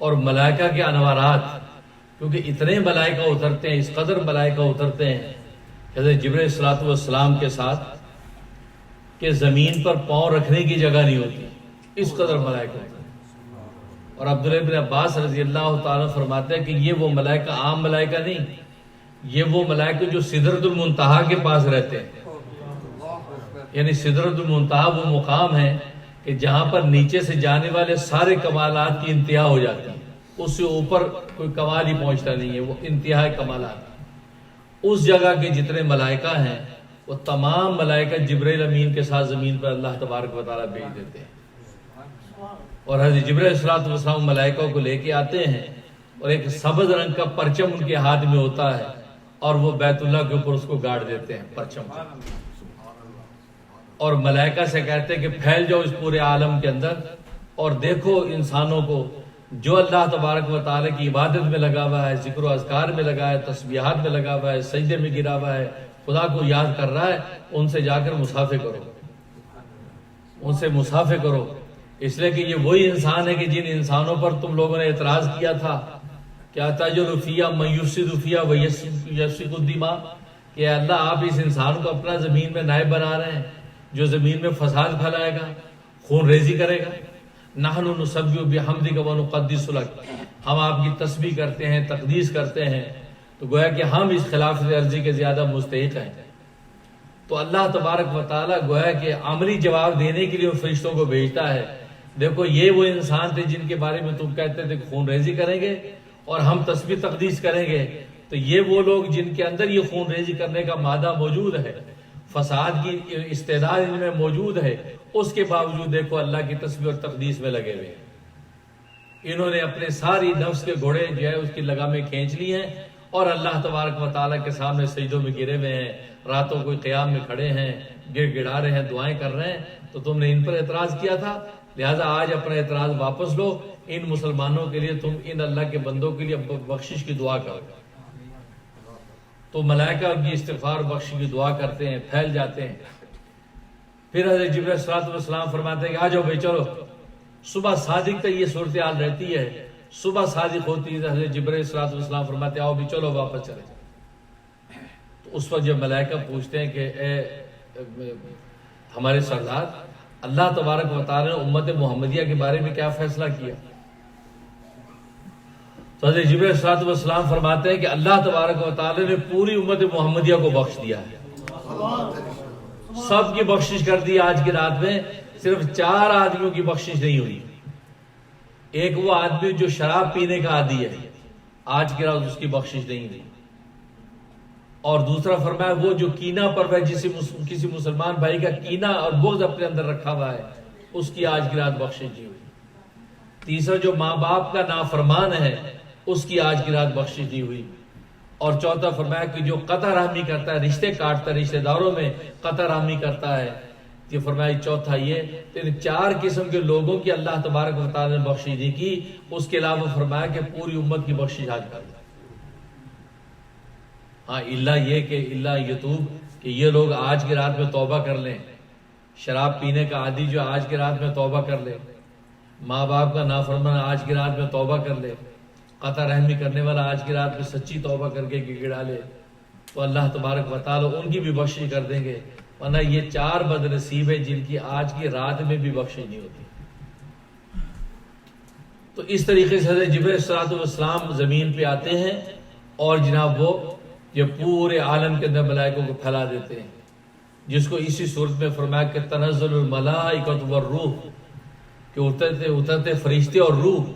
اور ملائکہ کے انوارات، کیونکہ اتنے ملائکہ اترتے ہیں، اس قدر ملائکہ اترتے ہیں حضرت جبرائیل صلاۃ والسلام کے ساتھ کہ زمین پر پاؤں رکھنے کی جگہ نہیں ہوتی، اس قدر ملائکہ ہوتے ہیں۔ اور عبداللہ بن عباس رضی اللہ تعالیٰ فرماتے ہیں کہ یہ وہ ملائکہ عام ملائکہ نہیں، یہ وہ ملائکہ جو سدرۃ المنتہا کے پاس رہتے ہیں۔ یعنی سدرۃ المنتہا وہ مقام ہے کہ جہاں پر نیچے سے جانے والے سارے کمالات کی انتہا ہو جاتی ہے، اس سے اوپر کوئی کمال ہی پہنچتا نہیں ہے، وہ انتہائی کمالات۔ اس جگہ کے جتنے ملائکہ ہیں وہ تمام ملائکہ جبرائیل امین کے ساتھ زمین پر اللہ تبارک و تعالیٰ بھیج دیتے ہیں، اور حضرت جبرائیل صلاۃ والسلام ملائکہ کو لے کے آتے ہیں، اور ایک سبز رنگ کا پرچم ان کے ہاتھ میں ہوتا ہے، اور وہ بیت اللہ کے اوپر اس کو گاڑ دیتے ہیں پرچم کو، اور ملائکہ سے کہتے ہیں کہ پھیل جاؤ اس پورے عالم کے اندر اور دیکھو انسانوں کو جو اللہ تبارک و تعالیٰ کی عبادت میں لگا ہوا ہے، ذکر و اذکار میں لگا ہے، تسبیحات میں لگا ہوا ہے، سجدے میں گرا ہوا ہے، خدا کو یاد کر رہا ہے، ان سے جا کر مصافحہ کرو، ان سے مصافحہ کرو، اس لیے کہ یہ وہی انسان ہے کہ جن انسانوں پر تم لوگوں نے اعتراض کیا تھا کیا تجعل فیہا من یفسد فیہا ویسفک الدماء، کہ اللہ آپ اس انسان کو اپنا زمین میں نائب بنا رہے ہیں جو زمین میں فساد پھیلائے گا، خون ریزی کرے گا۔ نحن نسبح بحمدک ونقدس لک، ہم آپ کی تسبیح کرتے ہیں، تقدیس کرتے ہیں، تو گویا کہ ہم اس خلاف ورزی کے زیادہ مستحق ہیں۔ تو اللہ تبارک و تعالیٰ گویا کہ عملی جواب دینے کے لیے وہ فرشتوں کو بھیجتا ہے، دیکھو یہ وہ انسان تھے جن کے بارے میں تم کہتے تھے کہ خون ریزی کریں گے اور ہم تسبیح تقدیس کریں گے، تو یہ وہ لوگ جن کے اندر یہ خون ریزی کرنے کا مادہ موجود ہے، فساد کی استعداد ان میں موجود ہے، اس کے باوجود دیکھو اللہ کی تسبیح اور تقدیس میں لگے ہوئے ہیں۔ انہوں نے اپنے ساری نفس کے گھوڑے جو ہے اس کی لگامیں کھینچ لی ہیں اور اللہ تبارک و تعالیٰ کے سامنے سجدوں میں گرے ہوئے ہیں، راتوں کو قیام میں کھڑے ہیں، گڑ گڑا رہے ہیں، دعائیں کر رہے ہیں۔ تو تم نے ان پر اعتراض کیا تھا، لہٰذا آج اپنا اعتراض واپس لو، ان مسلمانوں کے لیے تم ان اللہ کے بندوں کے لیے بخشش کی دعا کرو۔ تو ملائکہ ان کی استغفار بخشش کی دعا کرتے ہیں، پھیل جاتے ہیں۔ پھر حضرت جبرائیل صلاۃ والسلام فرماتے ہیں کہ آ جاؤ بھائی چلو، صبح صادق تک یہ صورتحال رہتی ہے، صبح صادق ہوتی ہے حضرت جبرائیل صلاۃ والسلام فرماتے ہیں آؤ بھی چلو واپس چلے۔ تو اس وقت جب ملائکہ پوچھتے ہیں کہ اے ہمارے سردار، اللہ تبارک و تعالیٰ نے امت محمدیہ کے بارے میں کیا فیصلہ کیا؟ تو حضرت جبرائیل صلاۃ والسلام فرماتے ہیں کہ اللہ تبارک و تعالیٰ نے پوری امت محمدیہ کو بخش دیا ہے، سب کی بخشش کر دی۔ آج کی رات میں صرف 4 آدمیوں کی بخشش نہیں ہوئی، ایک وہ آدمی جو شراب پینے کا عادی ہے، آج کی رات اس کی بخشش نہیں ہوئی، اور دوسرا فرمایا وہ جو کینہ پر ہے، کسی مسلمان بھائی کا کینہ اور بغض اپنے اندر رکھا ہوا ہے، اس کی آج کی رات بخشش نہیں ہوئی، تیسرا جو ماں باپ کا نافرمان ہے اس کی آج کی رات بخشش نہیں ہوئی، اور چوتھا فرمایا کہ جو قطع رحمی کرتا ہے، رشتے کاٹتا ہے، رشتہ داروں میں قطع رحمی کرتا ہے، یہ فرمایا چوتھا یہ، ان 4 قسم کے لوگوں کی اللہ تبارک و تعالیٰ نے بخشش نہیں کی۔ اس کے علاوہ فرمایا کہ پوری امت کی بخشش آج کر دیں، ہاں اللہ یہ کہ اللہ یتوب، کہ یہ لوگ آج کی رات میں توبہ کر لیں، شراب پینے کا عادی جو آج کی رات میں توبہ کر لے، ماں باپ کا نافرمان آج کی رات میں توبہ کر لے، قطع رحمی کرنے والا آج کی رات میں سچی توبہ کر کے گڑا لے، تو اللہ تبارک و تعالیٰ ان کی بھی بخشش کر دیں گے۔ ورنہ یہ 4 بد نصیب ہیں جن کی آج کی رات میں بھی بخشش نہیں ہوتی۔ تو اس طریقے سے حضرت جبرائیل صلاۃ والسلام زمین پہ آتے ہیں اور جناب وہ یہ پورے عالم کے اندر ملائکوں کو پھیلا دیتے ہیں، جس کو اسی صورت میں فرمایا کہ تنزل الملائکۃ والروح، کہ اترتے فرشتے اور روح۔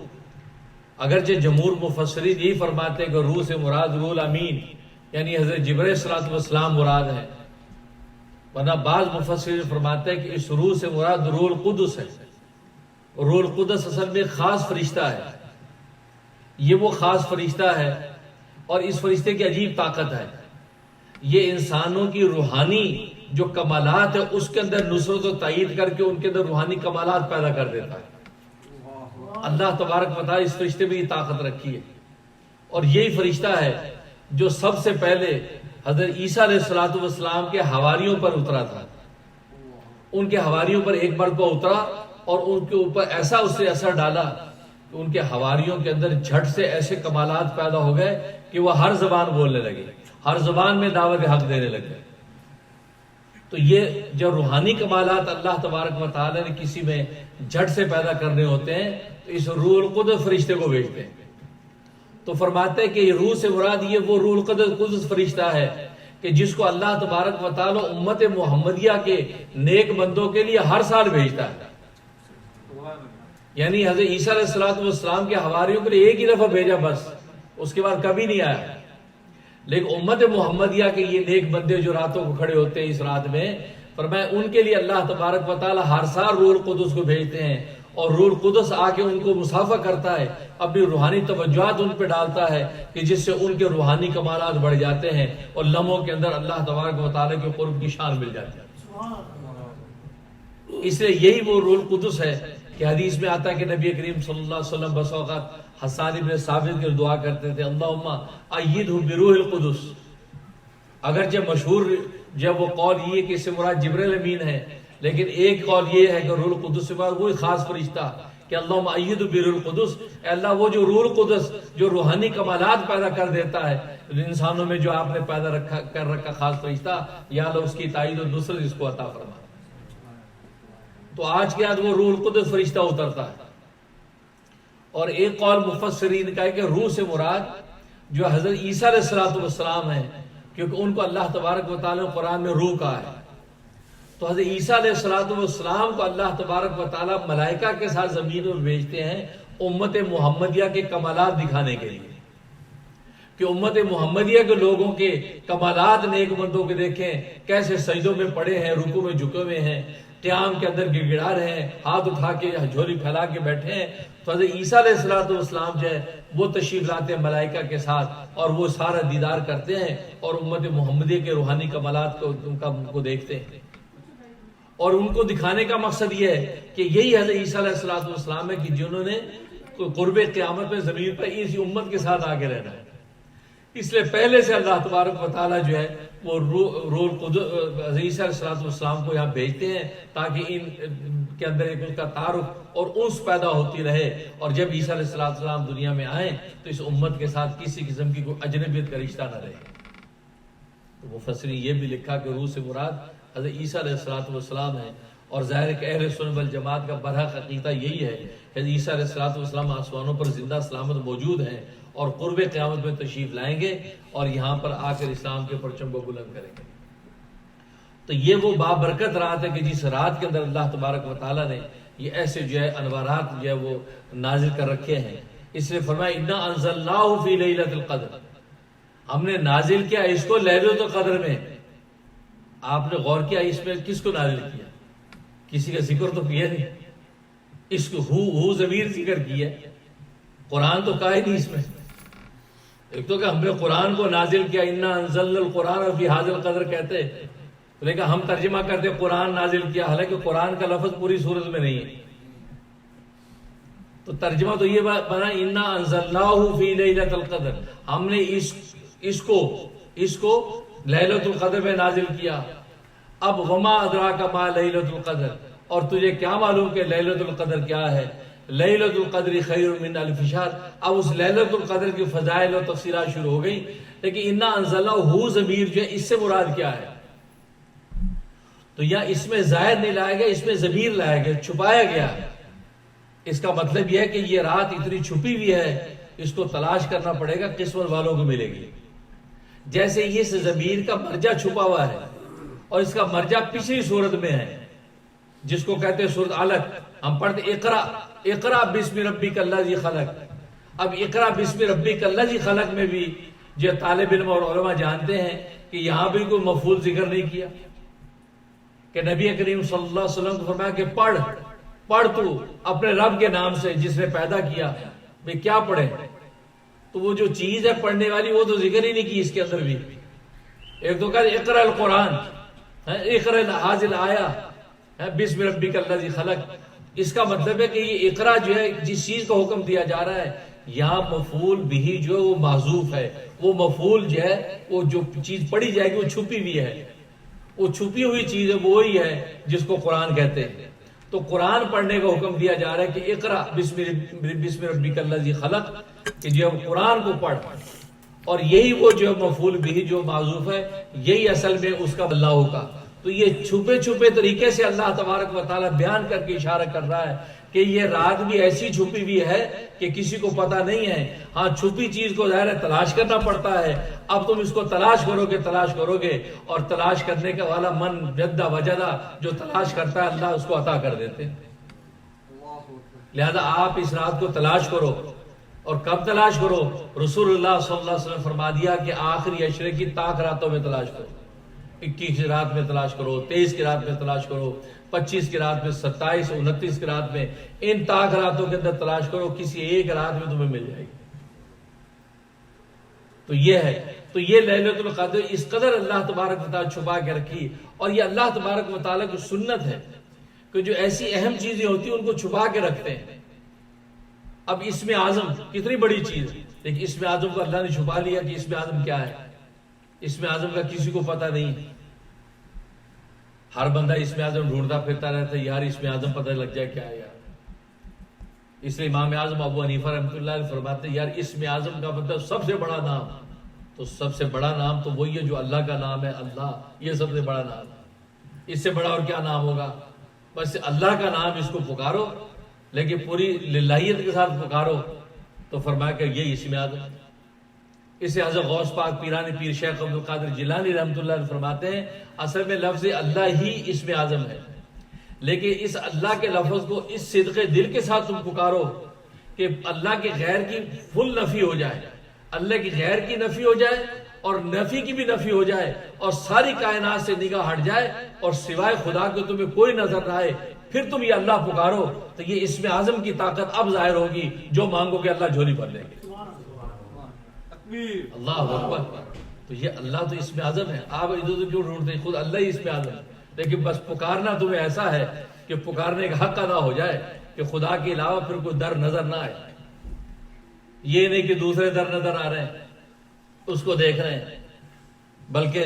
اگرچہ جمہور مفسرین یہی فرماتے ہیں کہ روح سے مراد روح الامین، یعنی حضرت جبرائیل صلاۃ والسلام مراد ہے، ورنہ بعض مفسرین فرماتے ہیں کہ اس روح سے مراد روح القدس ہے، اور روح القدس اصل میں خاص فرشتہ ہے، یہ وہ خاص فرشتہ ہے، اور اس فرشتے کی عجیب طاقت ہے، یہ انسانوں کی روحانی جو کمالات ہے اس کے اندر نصرت و تائید کر کے ان کے اندر روحانی کمالات پیدا کر دیتا ہے۔ اللہ تبارک و تعالیٰ اس فرشتے میں یہ طاقت رکھی ہے، اور یہی فرشتہ ہے جو سب سے پہلے حضرت عیسیٰ علیہ الصلوۃ والسلام کے حواریوں پر اترا تھا، ان کے حواریوں پر ایک مرتبہ اترا اور ان کے اوپر ایسا اس سے اثر ڈالا ان کے حواریوں کے اندر جھٹ سے ایسے کمالات پیدا ہو گئے کہ وہ ہر زبان بولنے لگے، ہر زبان میں دعوت حق دینے لگے۔ تو یہ جو روحانی کمالات اللہ تبارک و تعالی نے کسی میں جھٹ سے پیدا کرنے ہوتے ہیں تو اس روح القدس فرشتے کو بھیجتے ہیں۔ تو فرماتے ہیں کہ یہ روح سے مراد یہ وہ روح القدس فرشتہ ہے کہ جس کو اللہ تبارک و تعالی امت محمدیہ کے نیک بندوں کے لیے ہر سال بھیجتا ہے۔ یعنی حضرت عیسیٰ علیہ السلام کے حواریوں کے لیے ایک ہی دفعہ بھیجا، بس اس کے بعد کبھی نہیں آیا۔ لیکن امت محمدیہ کے یہ نیک بندے جو راتوں کو کھڑے ہوتے ہیں اس رات میں، فرمایا ان کے لیے اللہ تبارک و تعالی ہر سال روح القدس کو بھیجتے ہیں، اور روح القدس آ کے ان کو مصافحہ کرتا ہے، اپنی روحانی توجہات ان پہ ڈالتا ہے کہ جس سے ان کے روحانی کمالات بڑھ جاتے ہیں اور لمحوں کے اندر اللہ تبارک و تعالی کے قرب کی شان مل جاتی ہے۔ اس لیے یہی وہ روح القدس ہے کہ حدیث میں آتا ہے کہ نبی کریم صلی اللہ علیہ وسلم بس اوقات حسان ابن ثابت کی دعا کرتے تھے، اللہم ایدہ بروح القدس۔ اگرچہ مشہور جب وہ قول یہ کہ اس سے مراد جبرائیل امین ہے، لیکن ایک قول یہ ہے کہ روح القدس سے مراد وہی خاص فرشتہ کہ اللہم ایدہ بروح القدس، اے اللہ وہ جو روح القدس جو روحانی کمالات پیدا کر دیتا ہے انسانوں میں، جو آپ نے پیدا کر رکھا خاص فرشتہ، یا اللہ اس کی تائید و نصرت اس کو عطا فرما۔ تو آج کے بعد وہ روح القدس فرشتہ اترتا ہے۔ اور ایک قول مفسرین کا ہے کہ روح سے مراد جو حضرت عیسیٰ علیہ السلام ہیں، کیونکہ ان کو اللہ تبارک و تعالی نے قرآن میں روح کہا ہے۔ تو حضرت عیسیٰ علیہ السلام کو اللہ تبارک و تعالی ملائکہ کے ساتھ زمین پر بھیجتے ہیں امت محمدیہ کے کمالات دکھانے کے لیے، کہ امت محمدیہ کے لوگوں کے کمالات نیک بندوں کے دیکھیں کیسے سجدوں میں پڑے ہیں، رکوع میں جھکے ہوئے ہیں، قیام کے اندر گڑ گڑا رہے ہیں، ہاتھ اٹھا کے جھولی پھیلا کے بیٹھے ہیں۔ تو حضرت عیسیٰ علیہ السلام جو ہے وہ تشریف لاتے ہیں ملائکہ کے ساتھ، اور وہ سارا دیدار کرتے ہیں اور امت محمدیہ کے روحانی کمالات کو دیکھتے ہیں۔ اور ان کو دکھانے کا مقصد یہ ہے کہ یہی حضرت عیسیٰ علیہ السلام ہے کہ جنہوں نے قرب قیامت میں زمین پر اسی امت کے ساتھ آگے رہنا ہے۔ اس لیے پہلے سے اللہ تبارک و تعالیٰ جو ہے وہ روح القدس عیسیٰ علیہ السلام کو یہاں بھیجتے ہیں تاکہ ان کے اندر ایک اس کا تعارف اور انس پیدا ہوتی رہے، اور جب عیسیٰ علیہ السلام دنیا میں آئیں تو اس امت کے ساتھ کسی قسم کی کوئی اجنبیت کا رشتہ نہ رہے۔ تو مفسرین یہ بھی لکھا کہ روح سے مراد حضرت عیسیٰ علیہ السلام ہے، اور ظاہر کہ اہل سنت والجماعت کا برحق عقیدہ یہی ہے کہ عیسیٰ علیہ السلام آسمانوں پر زندہ سلامت موجود ہیں اور قرب قیامت میں تشریف لائیں گے اور یہاں پر آ کر اسلام کے پرچم کو بلند کریں گے۔ تو یہ وہ بابرکت رات ہے کہ جس رات کے اندر اللہ تبارک و تعالیٰ نے یہ ایسے جو ہے انوارات جو ہے وہ نازل کر رکھے ہیں۔ اس لیے فرمایا انا انزلناہ فی لیلۃ القدر، ہم نے نازل کیا اس کو لیلۃ القدر میں۔ آپ نے غور کیا اس میں کس کو نازل کیا؟ کسی کا ذکر تو کیا نہیں، اس کو ہو ضمیر ذکر کیا، قرآن تو کہا ہی نہیں اس میں۔ ایک تو کہ ہم نے قرآن کو نازل کیا، انا انزلنا القرآن فی ھذا القدر کہتے، لیکن ہم ترجمہ کرتے قرآن نازل کیا، حالانکہ قرآن کا لفظ پوری صورت میں نہیں ہے۔ تو ترجمہ تو یہ بنا انا انزلناہ فی لیلۃ القدر، ہم نے اس کو لیلۃ القدر میں نازل کیا۔ اب وما ادراک ما لیلۃ القدر، اور تجھے کیا معلوم کہ لیلۃ القدر کیا ہے؟ لیلۃ القدر خیر من الف شہر۔ اب اس لیلۃ القدر کی فضائل و تفصیلات شروع ہو گئی، لیکن انا انزلناہ ہو ضمیر جو ہے اس سے مراد کیا ہے؟ تو یا اس میں ظاہر نہیں لایا گیا، اس میں ضمیر لایا گیا، چھپایا گیا۔ اس کا مطلب یہ ہے کہ یہ رات اتنی چھپی ہوئی ہے، اس کو تلاش کرنا پڑے گا، قسمت والوں کو ملے گی۔ جیسے اس ضمیر کا مرجع چھپا ہوا ہے اور اس کا مرجع پچھلی سورت میں ہے جس کو کہتے ہیں سورت علق، ہم پڑھتے اقرا بسم ربک الذی خلق۔ اب اقرا بسم ربک الذی خلق میں بھی جو طالب علم اور علماء جانتے ہیں کہ یہاں بھی کوئی مفعول ذکر نہیں کیا، کہ نبی کریم صلی اللہ علیہ وسلم کو فرمایا کہ پڑھ تو اپنے رب کے نام سے جس نے پیدا کیا۔ بھئی کیا پڑھیں؟ تو وہ جو چیز ہے پڑھنے والی وہ تو ذکر ہی نہیں کی اس کے اندر بھی۔ ایک تو کہا اقرا القرآن، اقرا حاضر آیا بسم ربک الذی خلق، اس کا مطلب ہے کہ یہ اقرا جو ہے جس چیز کا حکم دیا جا رہا ہے، یہاں مفعول بھی جو ہے وہ محذوف ہے، وہ مفعول جو ہے وہ جو چیز پڑھی جائے گی وہ چھپی ہوئی ہے، وہ چھپی ہوئی چیز ہے وہی ہے جس کو قرآن کہتے ہیں۔ تو قرآن پڑھنے کا حکم دیا جا رہا ہے کہ اقرا بسم ربک الذی خلق، کہ جو قرآن کو پڑھ، اور یہی وہ جو مفعول بھی جو معذوف ہے، یہی اصل میں اس کا اللہ کا. تو یہ چھپے چھپے طریقے سے اللہ تبارک و تعالیٰ بیان کر کے اشارہ کر رہا ہے کہ یہ رات بھی ایسی چھپی ہوئی ہے کہ کسی کو پتہ نہیں ہے. ہاں چھپی چیز کو ظاہر ہے تلاش کرنا پڑتا ہے. اب تم اس کو تلاش کرو گے اور تلاش کرنے کا والا من جدہ وجدہ، جو تلاش کرتا ہے اللہ اس کو عطا کر دیتے ہیں. لہذا آپ اس رات کو تلاش کرو. اور کب تلاش کرو؟ رسول اللہ صلی اللہ علیہ وسلم فرما دیا کہ آخری عشرے کی طاق راتوں میں تلاش کرو. 21 کی رات میں تلاش کرو، 23 کی رات میں تلاش کرو، 25 کی رات میں، 27 29 کی رات میں، ان طاق راتوں کے اندر تلاش کرو. کسی ایک رات میں تمہیں مل جائے گی. تو یہ ہے، تو یہ لیلۃ القدر اس قدر اللہ تبارک و تعالیٰ چھپا کے رکھی. اور یہ اللہ تبارک و تعالیٰ کی سنت ہے کہ جو ایسی اہم چیزیں ہوتی ہیں ان کو چھپا کے رکھتے ہیں. اب اسم اعظم کتنی بڑی چیز ہے، لیکن اسم اعظم کو اللہ نے چھپا لیا کہ اسم اعظم کیا ہے. اسم اعظم کا کسی کو پتہ نہیں. ہر بندہ اسم اعظم ڈھونڈتا پھرتا رہتا ہے، یار اسم اعظم پتہ لگ جائے کیا ہے یار. اس لیے امام اعظم ابو حنیفہ رحمۃ اللہ علیہ فرماتے ہیں یار اسم اعظم کا مطلب سب سے بڑا نام. تو سب سے بڑا نام تو وہی ہے جو اللہ کا نام ہے. اللہ یہ سب سے بڑا نام ہے. اس سے بڑا اور کیا نام ہوگا؟ بس اللہ کا نام اس کو پکارو، لیکن پوری للہیت کے ساتھ پکارو. تو فرمایا کہ یہ اسم اعظم. اسے حضرت غوث پاک پیرانی پیر شیخ عبد القادر جیلانی رحمۃ اللہ علیہ فرماتے ہیں اصل میں لفظ اللہ ہی اسم اعظم ہے، لیکن اس اللہ کے لفظ کو اس صدق دل کے ساتھ تم پکارو کہ اللہ کے غیر کی فل نفی ہو جائے، اللہ کی غیر کی نفی ہو جائے اور نفی کی بھی نفی ہو جائے، اور ساری کائنات سے نگاہ ہٹ جائے اور سوائے خدا کے تمہیں کوئی نظر نہ آئے. پھر تم یہ اللہ پکارو تو یہ اسم اعظم کی طاقت اب ظاہر ہوگی. جو مانگو کہ اللہ جھولی بھر لیں گے. اللہ اکبر. تو یہ اللہ تو اسم اعظم ہے. آپ ادھر ادھر کیوں ڈھونڈتے ہیں؟ خود اللہ ہی اسم اعظم ہے. لیکن بس پکارنا تمہیں ایسا ہے کہ پکارنے کا حق ادا ہو جائے کہ خدا کے علاوہ پھر کوئی در نظر نہ آئے. یہ نہیں کہ دوسرے در نظر آ رہے ہیں اس کو دیکھ رہے ہیں. بلکہ